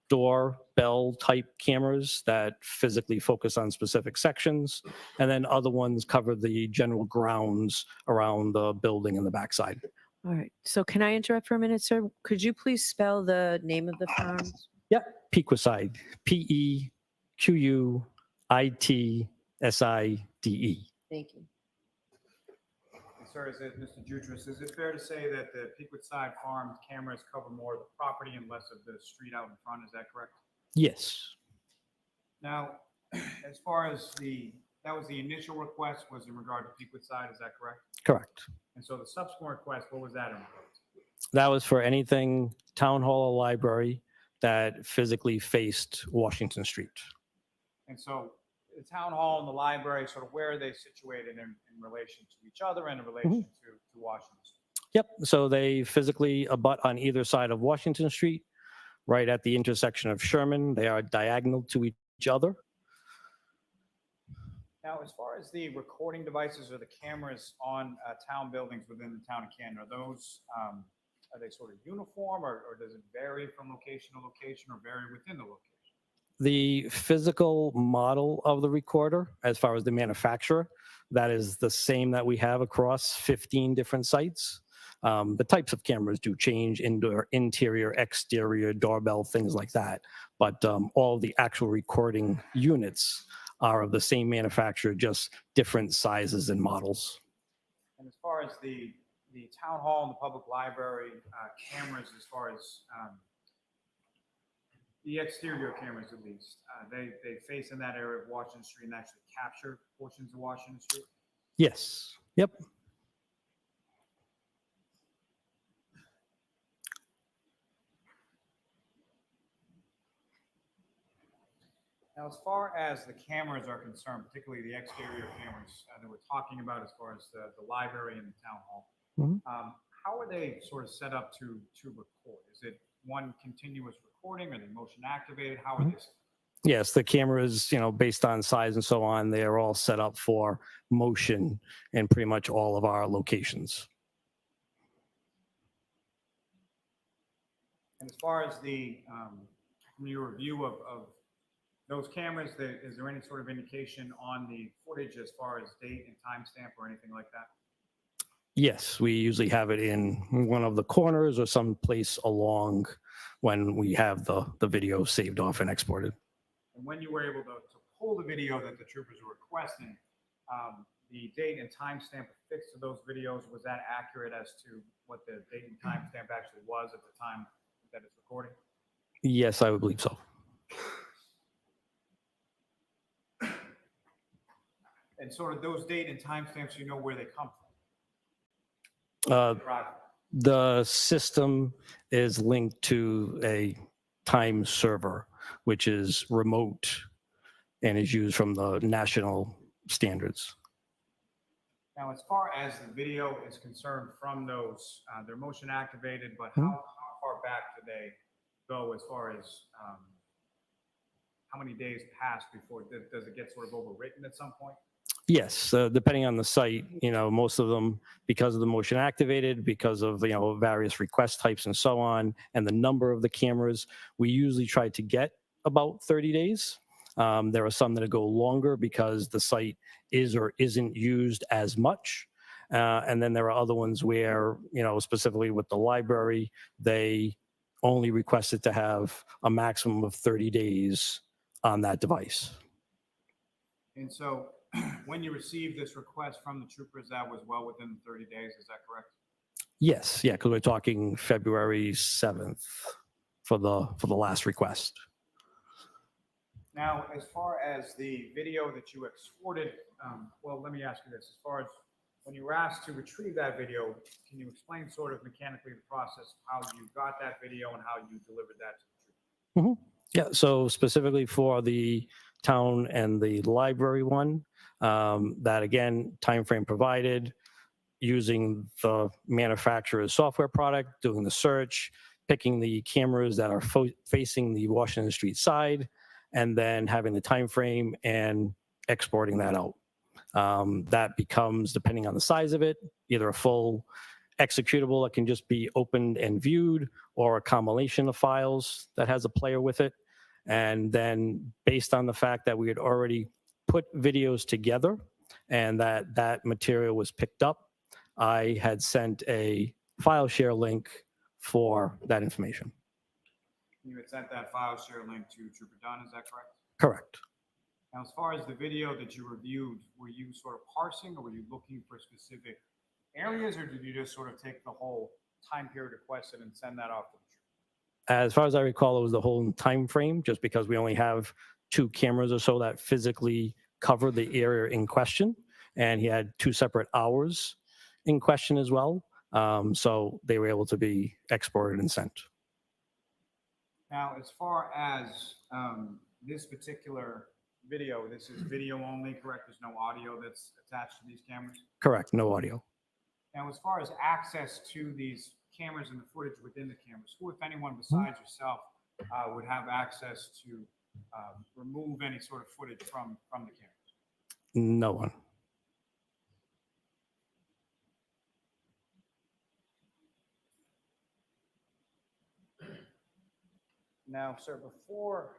G: doorbell type cameras that physically focus on specific sections, and then other ones cover the general grounds around the building and the backside.
F: All right. So can I interrupt for a minute, sir? Could you please spell the name of the farm?
G: Yep, Pequiside, Pequitside.
F: Thank you.
C: Sir, is it, Mr. Jutus, is it fair to say that the Pequitside Farm cameras cover more of the property and less of the street out in front? Is that correct?
G: Yes.
C: Now, as far as that was the initial request was in regard to Pequitside, is that correct?
G: Correct.
C: And so the subsequent request, what was that in regard to?
G: That was for anything town hall or library that physically faced Washington Street.
C: And so the town hall and the library, sort of where are they situated in relation to each other and in relation to Washington Street?
G: Yep, so they physically abut on either side of Washington Street, right at the intersection of Sherman. They are diagonal to each other.
C: Now, as far as the recording devices or the cameras on town buildings within the town of Canton, are they sort of uniform or does it vary from location to location or vary within the location?
G: The physical model of the recorder, as far as the manufacturer, that is the same that we have across 15 different sites. The types of cameras do change, indoor, interior, exterior, doorbell, things like that. But all the actual recording units are of the same manufacturer, just different sizes and models.
C: And as far as the town hall and the public library cameras, as far as the exterior cameras at least, they face in that area of Washington Street and actually capture portions of Washington Street?
G: Yes. Yep.
C: Now, as far as the cameras are concerned, particularly the exterior cameras that we're talking about as far as the library and the town hall, how are they sort of set up to record? Is it one continuous recording? Are they motion activated? How are they?
G: Yes, the cameras, based on size and so on, they are all set up for motion in pretty much all of our locations.
C: And as far as from your review of those cameras, is there any sort of indication on the footage as far as date and timestamp or anything like that?
G: Yes, we usually have it in one of the corners or someplace along when we have the video saved off and exported.
C: And when you were able to pull the video that the troopers were requesting, the date and timestamp affixed to those videos, was that accurate as to what the date and timestamp actually was at the time that it's recording?
G: Yes, I would believe so.
C: And sort of those date and timestamps, you know where they come from?
G: The system is linked to a time server, which is remote and is used from the national standards.
C: Now, as far as the video is concerned from those, they're motion activated, but how far back do they go as far as how many days pass before, does it get sort of overwritten at some point?
R: Yes, depending on the site, most of them, because of the motion activated, because of, various request types and so on, and the number of the cameras, we usually try to get about 30 days. There are some that go longer because the site is or isn't used as much. And then there are other ones where, specifically with the library, they only requested to have a maximum of 30 days on that device.
C: And so when you received this request from the troopers, that was well within the 30 days, is that correct?
R: Yes, yeah, because we're talking February 7th for the last request.
C: Now, as far as the video that you exported, well, let me ask you this. As far as when you were asked to retrieve that video, can you explain sort of mechanically the process, how you got that video and how you delivered that to the troopers?
R: Yeah, so specifically for the town and the library one, that again, timeframe provided, using the manufacturer's software product, doing the search, picking the cameras that are facing the Washington Street side, and then having the time frame and exporting that out. That becomes, depending on the size of it, either a full executable that can just be opened and viewed, or a combination of files that has a player with it. And then based on the fact that we had already put videos together and that material was picked up, I had sent a file share link for that information.
C: You had sent that file share link to Trooper Dunn, is that correct?
R: Correct.
C: Now, as far as the video that you reviewed, were you sort of parsing or were you looking for specific areas, or did you just sort of take the whole time period requested and send that off to the trooper?
R: As far as I recall, it was the whole time frame, just because we only have 2 cameras or so that physically cover the area in question. And he had 2 separate hours in question as well. So they were able to be exported and sent.
C: Now, as far as this particular video, this is video only, correct? There's no audio that's attached to these cameras?
R: Correct, no audio.
C: Now, as far as access to these cameras and the footage within the cameras, who, if anyone besides yourself, would have access to remove any sort of footage from the cameras?
R: No one.
C: Now, sir, before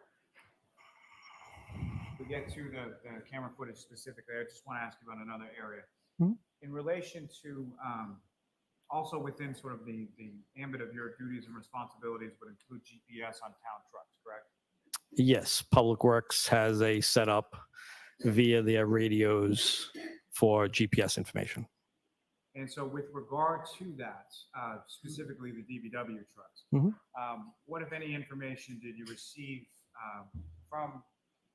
C: we get to the camera footage specifically, I just want to ask you about another area. In relation to also within sort of the ambit of your duties and responsibilities would include GPS on town trucks, correct?
R: Yes, Public Works has a setup via their radios for GPS information.
C: And so with regard to that, specifically the DBW trucks, what, if any, information did you receive from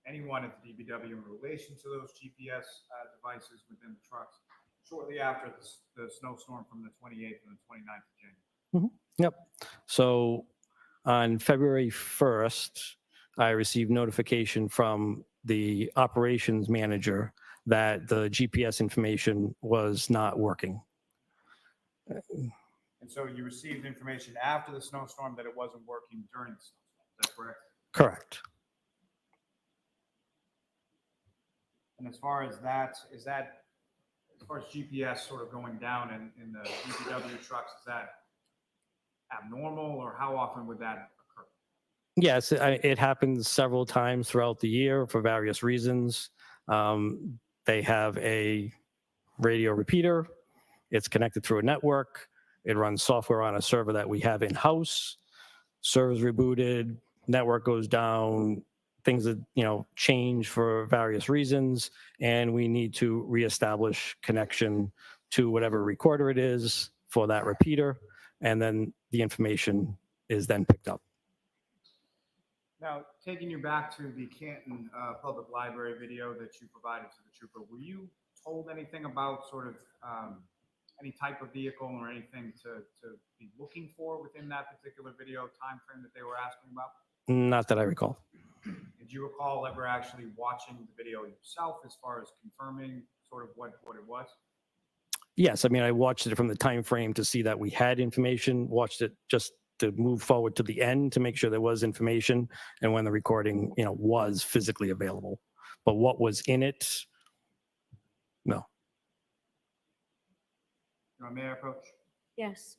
C: anyone at the DBW in relation to those GPS devices within the trucks shortly after the snowstorm from the 28th and the 29th of January?
R: Yep. So on February 1st, I received notification from the operations manager that the GPS information was not working.
C: And so you received information after the snowstorm that it wasn't working during the snowstorm, is that correct?
R: Correct.
C: And as far as that, as far as GPS sort of going down in the DPW trucks, is that abnormal, or how often would that occur?
R: Yes, it happens several times throughout the year for various reasons. They have a radio repeater. It's connected through a network. It runs software on a server that we have in-house. Server's rebooted, network goes down, things that, change for various reasons, and we need to reestablish connection to whatever recorder it is for that repeater, and then the information is then picked up.
C: Now, taking you back to the Canton Public Library video that you provided to the trooper, were you told anything about sort of any type of vehicle or anything to be looking for within that particular video time frame that they were asking about?
R: Not that I recall.
C: Did you recall ever actually watching the video yourself as far as confirming sort of what it was?
R: Yes, I mean, I watched it from the time frame to see that we had information, watched it just to move forward to the end to make sure there was information and when the recording, was physically available. But what was in it? No.
C: May I approach?
F: Yes.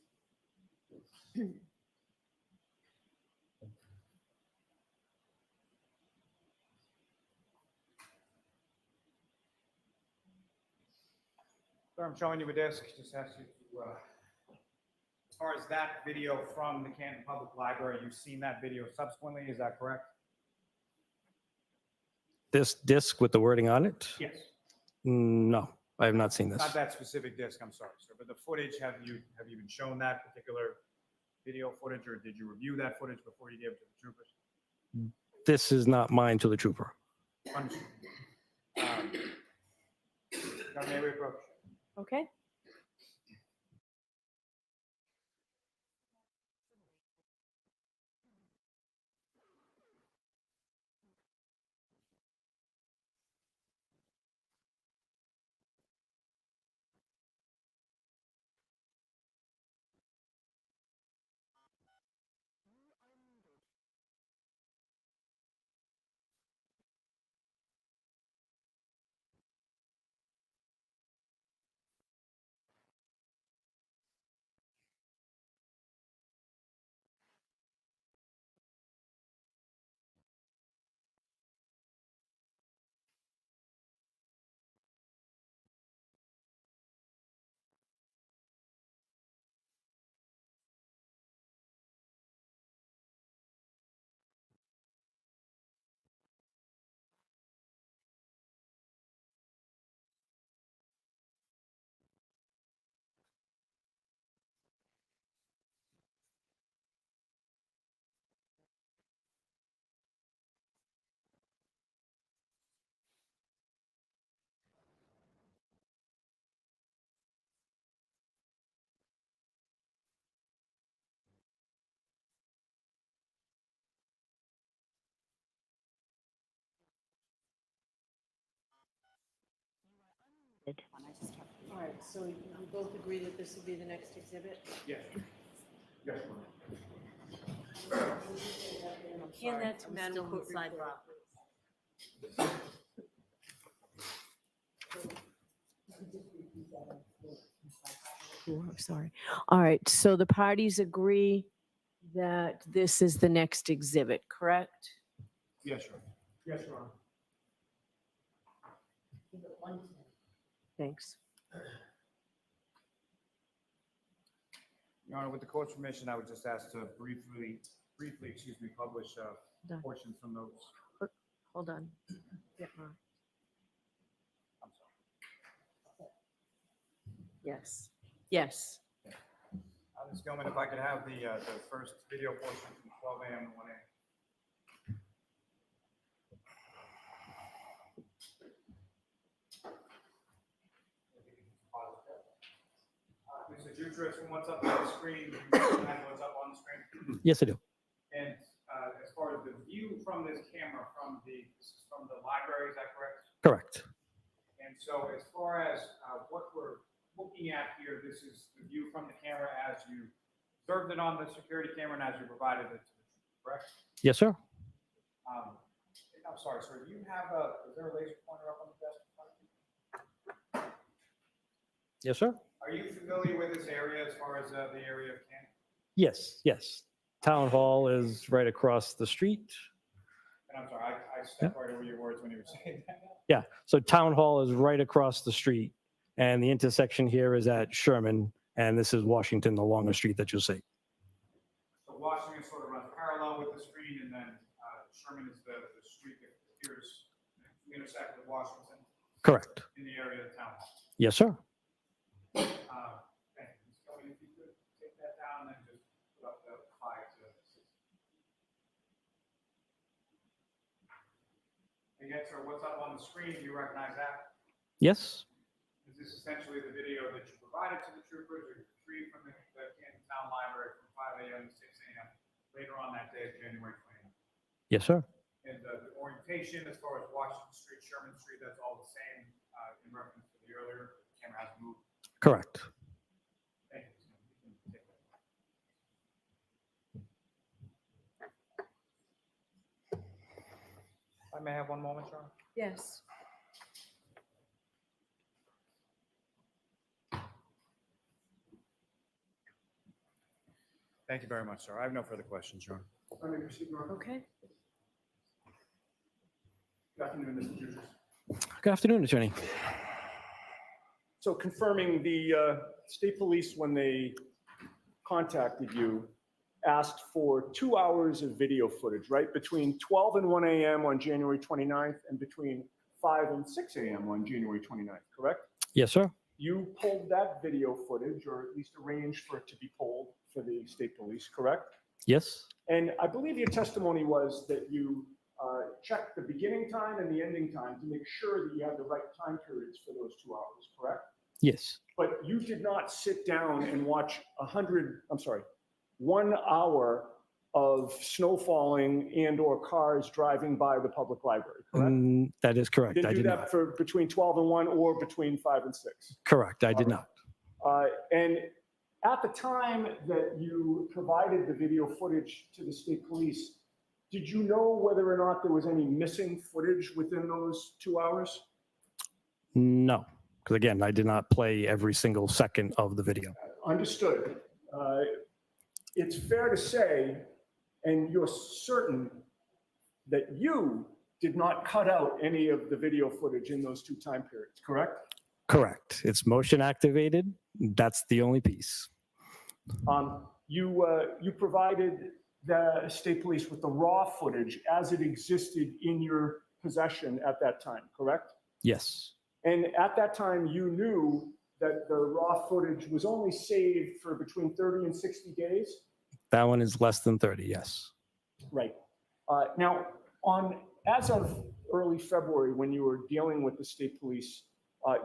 C: Sir, I'm showing you a disc. Just ask you to, as far as that video from the Canton Public Library, you've seen that video subsequently, is that correct?
R: This disc with the wording on it?
C: Yes.
R: No, I have not seen this.
C: Not that specific disc, I'm sorry, sir, but the footage, have you been shown that particular video footage, or did you review that footage before you gave it to the troopers?
R: This is not mine to the trooper.
C: Understood. May we approach?
F: Okay. All right, so you both agree that this will be the next exhibit?
C: Yes. Yes.
F: Hand that to Madam Court Reporter. Oh, sorry. All right, so the parties agree that this is the next exhibit, correct?
C: Yes, sir. Yes, Your Honor.
F: Thanks.
C: Your Honor, with the court's permission, I would just ask to briefly, publish
F: Done.
C: portions from those.
F: Hold on. Yeah,
C: I'm sorry.
F: yes. Yes.
C: Ms. Gilman, if I could have the first video portion from 12 a.m. to 1 a.m. Mr. Jutus, from what's up on the screen, you recognize what's up on the screen?
R: Yes, I do.
C: And as far as the view from this camera, this is from the library, is that correct?
R: Correct.
C: And so as far as what we're looking at here, this is the view from the camera as you observed it on the security camera and as you provided it to the trooper, correct?
R: Yes, sir.
C: I'm sorry, sir, do you have is there a laser pointer up on the desk in front of you?
R: Yes, sir.
C: Are you familiar with this area as far as the area of Canton?
R: Yes, yes. Town Hall is right across the street.
C: And I'm sorry, I stepped right over your words when you were saying that.
R: Yeah, so Town Hall is right across the street, and the intersection here is at Sherman, and this is Washington, the longest street that you'll see.
C: So Washington sort of runs parallel with the street, and then Sherman is the street that appears to intersect with Washington.
R: Correct.
C: In the area of the town hall.
R: Yes, sir.
C: Thank you. So if you could take that down and just put up the 5 to 6. Again, sir, what's up on the screen? Do you recognize that?
R: Yes.
C: Is this essentially the video that you provided to the troopers or retrieved from the Canton Town Library from 5 a.m. to 6 a.m. later on that day, January 29th?
R: Yes, sir.
C: And the orientation as far as Washington Street, Sherman Street, that's all the same in reference to the earlier. The camera hasn't moved.
R: Correct.
C: Thank you. You can take that. may I have one moment, John?
P: Yes.
C: Thank you very much, sir. I have no further questions, Your Honor.
P: Okay.
B: Good afternoon, Mr. Jutus.
R: Good afternoon, Attorney.
B: So confirming the state police, when they contacted you, asked for 2 hours of video footage, right? Between 12 and 1 a.m. on January 29th and between 5 and 6 a.m. on January 29th, correct?
R: Yes, sir.
B: You pulled that video footage, or at least arranged for it to be pulled for the state police, correct?
R: Yes.
B: And I believe your testimony was that you checked the beginning time and the ending time to make sure that you had the right time periods for those 2 hours, correct?
R: Yes.
B: But you did not sit down and watch 1 hour of snow falling and or cars driving by the public library, correct?
R: That is correct.
B: Didn't
R: I
B: do
R: did
B: that
R: not.
B: for between 12 and 1 or between 5 and 6.
R: Correct. I did not.
B: And at the time that you provided the video footage to the state police, did you know whether or not there was any missing footage within those 2 hours?
R: No, because again, I did not play every single second of the video.
B: Understood. It's fair to say, and you're certain, that you did not cut out any of the video footage in those 2 time periods, correct?
R: Correct. It's motion activated. That's the only piece.
B: You provided the state police with the raw footage as it existed in your possession at that time, correct?
R: Yes.
B: And at that time, you knew that the raw footage was only saved for between 30 and 60 days?
R: That one is less than 30, yes.
B: Right. Now, as of early February, when you were dealing with the state police,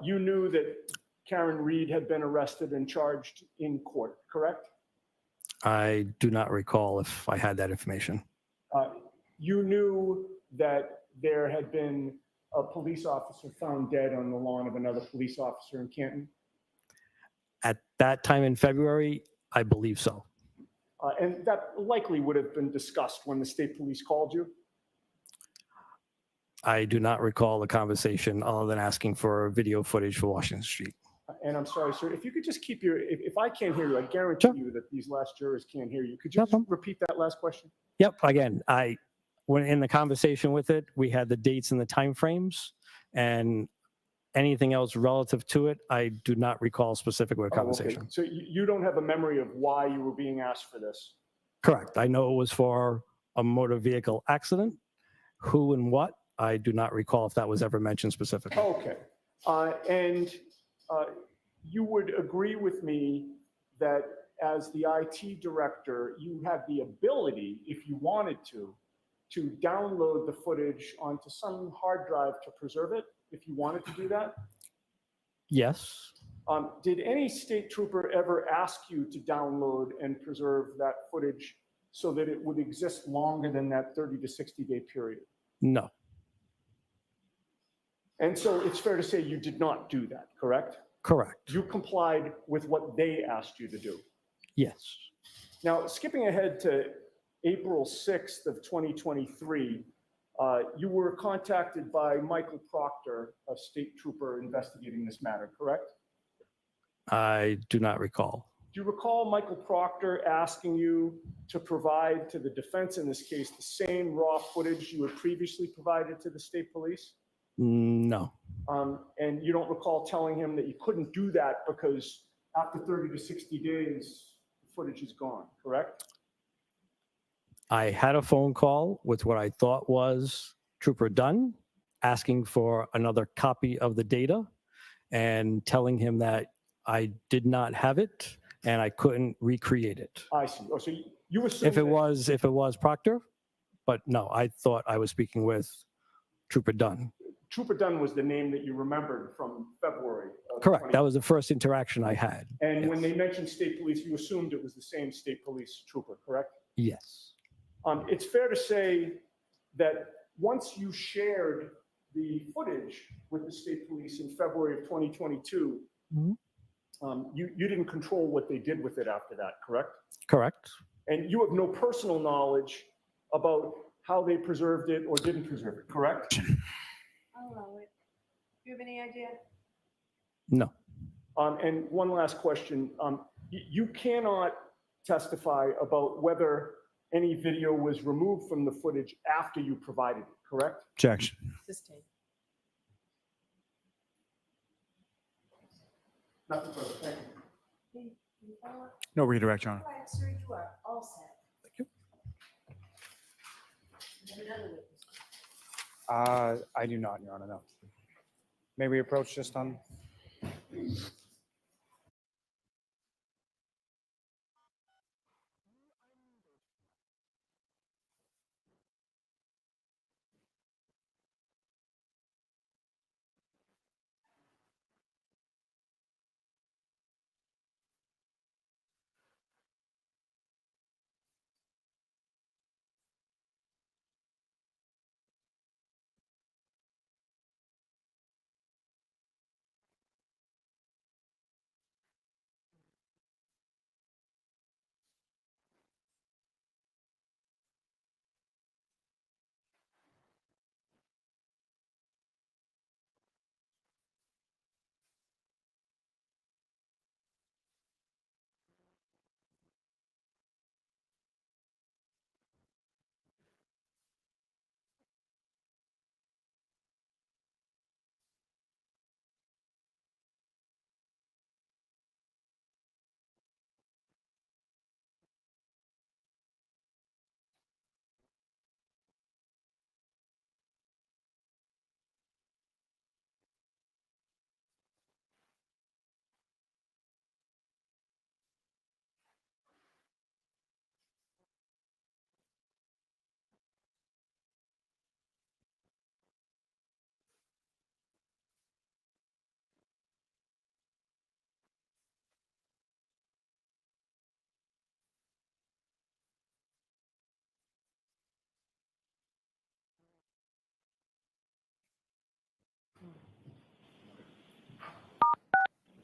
B: you knew that Karen Reed had been arrested and charged in court, correct?
R: I do not recall if I had that information.
B: You knew that there had been a police officer found dead on the lawn of another police officer in Canton?
R: At that time in February, I believe so.
B: And that likely would have been discussed when the state police called you?
R: I do not recall the conversation other than asking for video footage for Washington Street.
B: And I'm sorry, sir, if you could just keep if I can't hear you, I guarantee you that these last jurors can't hear you. Could you just repeat that last question?
R: Yep. Again, when in the conversation with it, we had the dates and the timeframes, and anything else relative to it, I do not recall specifically with the conversation.
B: So you don't have a memory of why you were being asked for this?
R: Correct. I know it was for a motor vehicle accident. Who and what, I do not recall if that was ever mentioned specifically.
B: Okay. And you would agree with me that as the IT director, you had the ability, if you wanted to download the footage onto some hard drive to preserve it, if you wanted to do that?
R: Yes.
B: Did any state trooper ever ask you to download and preserve that footage so that it would exist longer than that 30 to 60 day period?
R: No.
B: And so it's fair to say you did not do that, correct?
R: Correct.
B: You complied with what they asked you to do.
R: Yes.
B: Now, skipping ahead to April 6th of 2023, you were contacted by Michael Proctor, a state trooper investigating this matter, correct?
R: I do not recall.
B: Do you recall Michael Proctor asking you to provide to the defense in this case the same raw footage you had previously provided to the state police?
R: No.
B: And you don't recall telling him that you couldn't do that because after 30 to 60 days, the footage is gone, correct?
R: I had a phone call with what I thought was Trooper Dunn asking for another copy of the data and telling him that I did not have it and I couldn't recreate it.
B: I see. Oh, so you assume
R: If it was Proctor, but no, I thought I was speaking with Trooper Dunn.
B: Trooper Dunn was the name that you remembered from February.
R: Correct. That was the first interaction I had.
B: And when they mentioned state police, you assumed it was the same state police trooper, correct?
R: Yes.
B: It's fair to say that once you shared the footage with the state police in February of 2022, you didn't control what they did with it after that, correct?
R: Correct.
B: And you have no personal knowledge about how they preserved it or didn't preserve it, correct?
P: I'll allow it. Do you have any idea?
R: No.
B: And one last question. You cannot testify about whether any video was removed from the footage after you provided it, correct?
J: Objection.
P: Sustained.
B: Nothing further, thank you.
P: Hey, you follow up?
J: No redirect, Your Honor.
P: All right, sir, you are all set.
J: Thank you.
P: Another witness.
C: I do not, Your Honor, no. May we approach just on?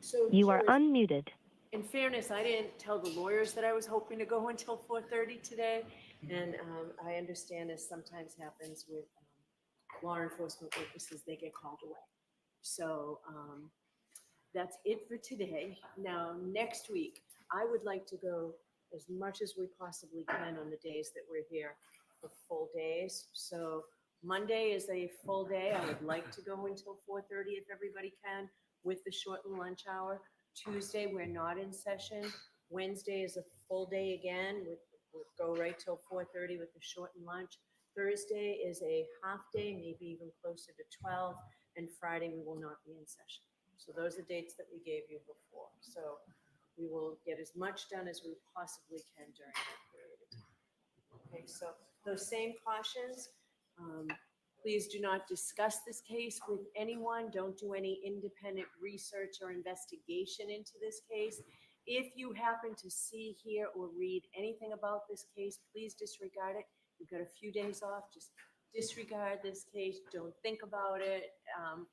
A: So
M: You are
A: George,
M: unmuted.
A: in fairness, I didn't tell the lawyers that I was hoping to go until 4:30 today. And I understand, as sometimes happens with law enforcement witnesses, they get called away. So that's it for today. Now, next week, I would like to go as much as we possibly can on the days that we're here for full days. So Monday is a full day. I would like to go until 4:30 if everybody can, with the shortened lunch hour. Tuesday, we're not in session. Wednesday is a full day again, we'll go right till 4:30 with the shortened lunch. Thursday is a half day, maybe even closer to 12, and Friday we will not be in session. So those are dates that we gave you before. So we will get as much done as we possibly can during that period of time. Okay, so those same cautions, please do not discuss this case with anyone. Don't do any independent research or investigation into this case. If you happen to see, hear, or read anything about this case, please disregard it. You've got a few days off. Just disregard this case. Don't think about it.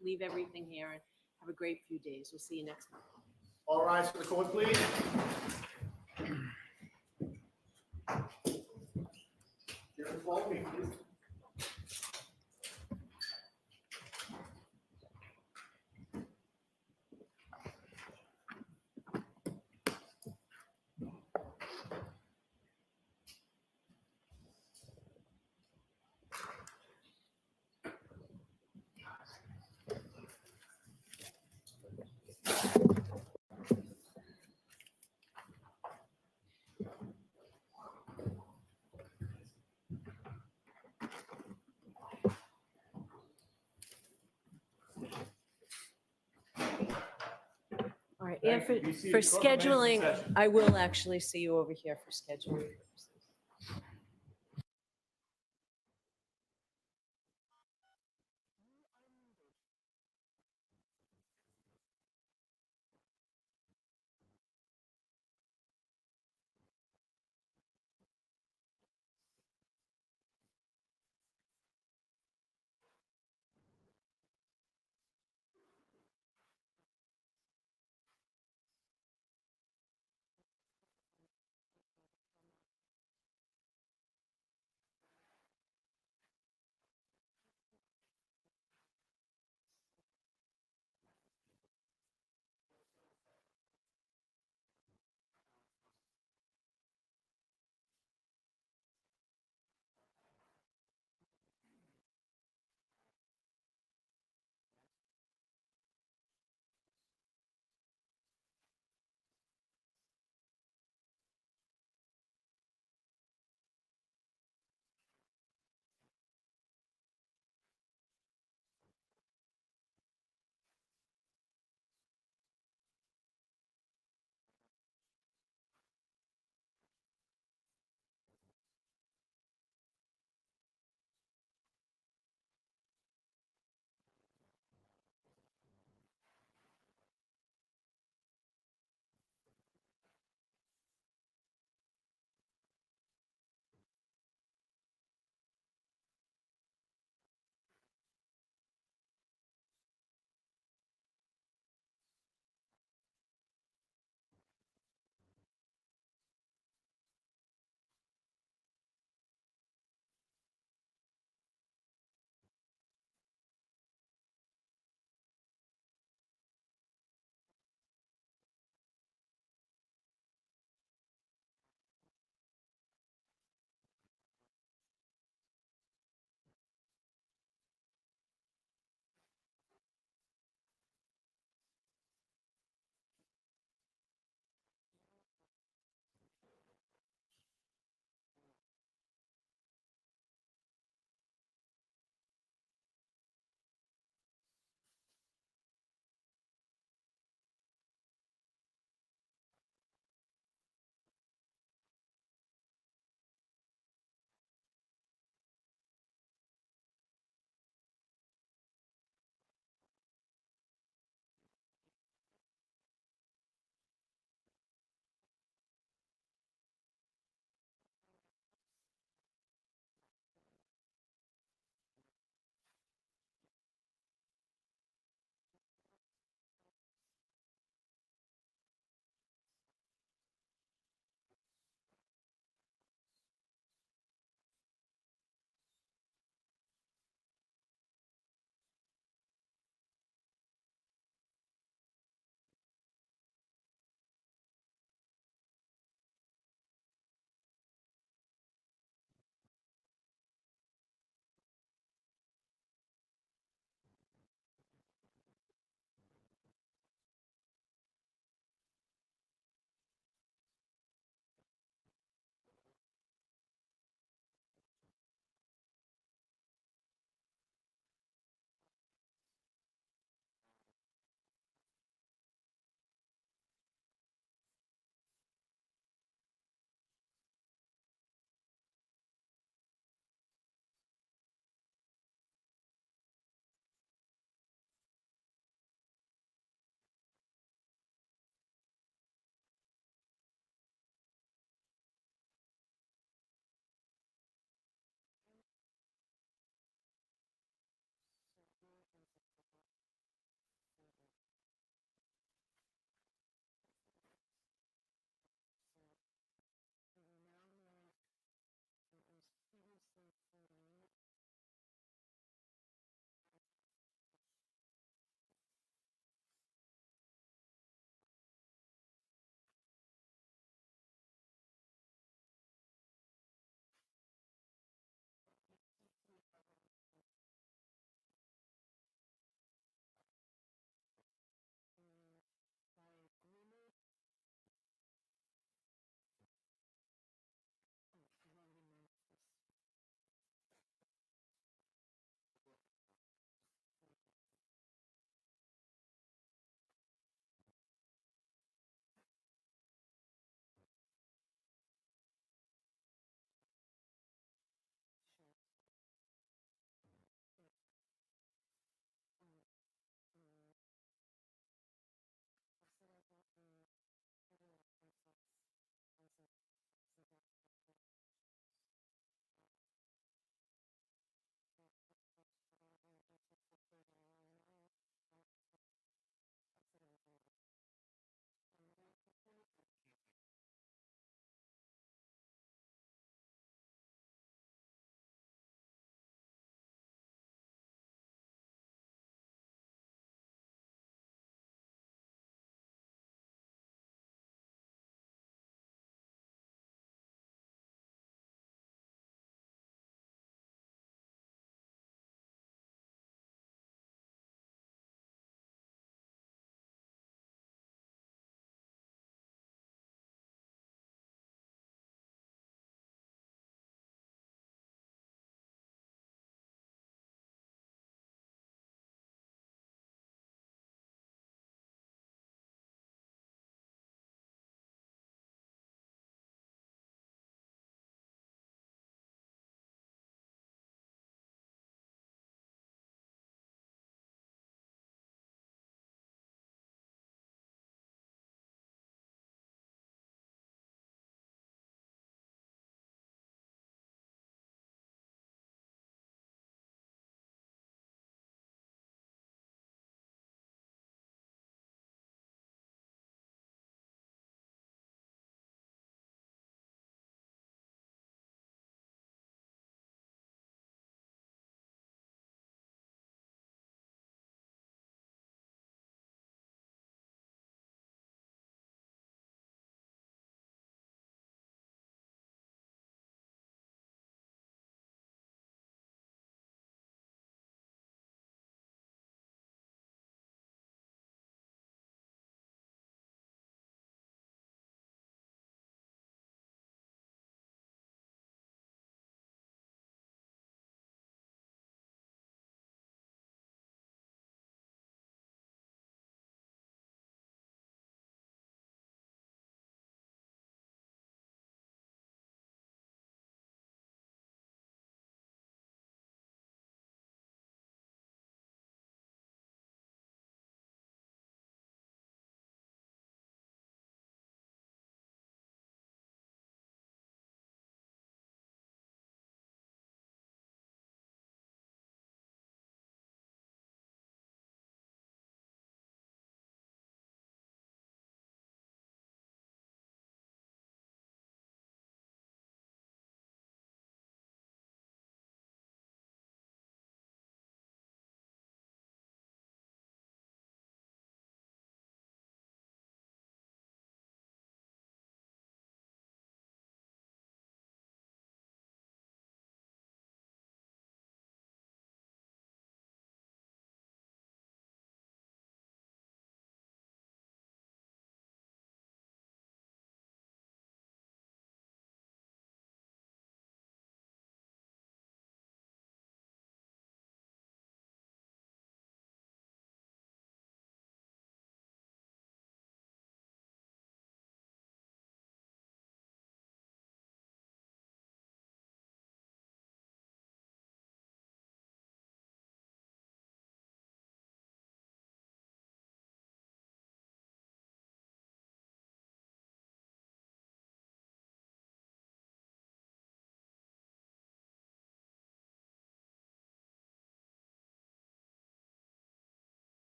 A: Leave everything here and have a great few days. We'll see you next month.
J: All rise for the court, please. Follow me, please.
A: All right, and
J: Thank you. Be
A: for
J: seated. Court remains in
A: scheduling,
J: session.
A: I will actually see you over here for scheduling purposes.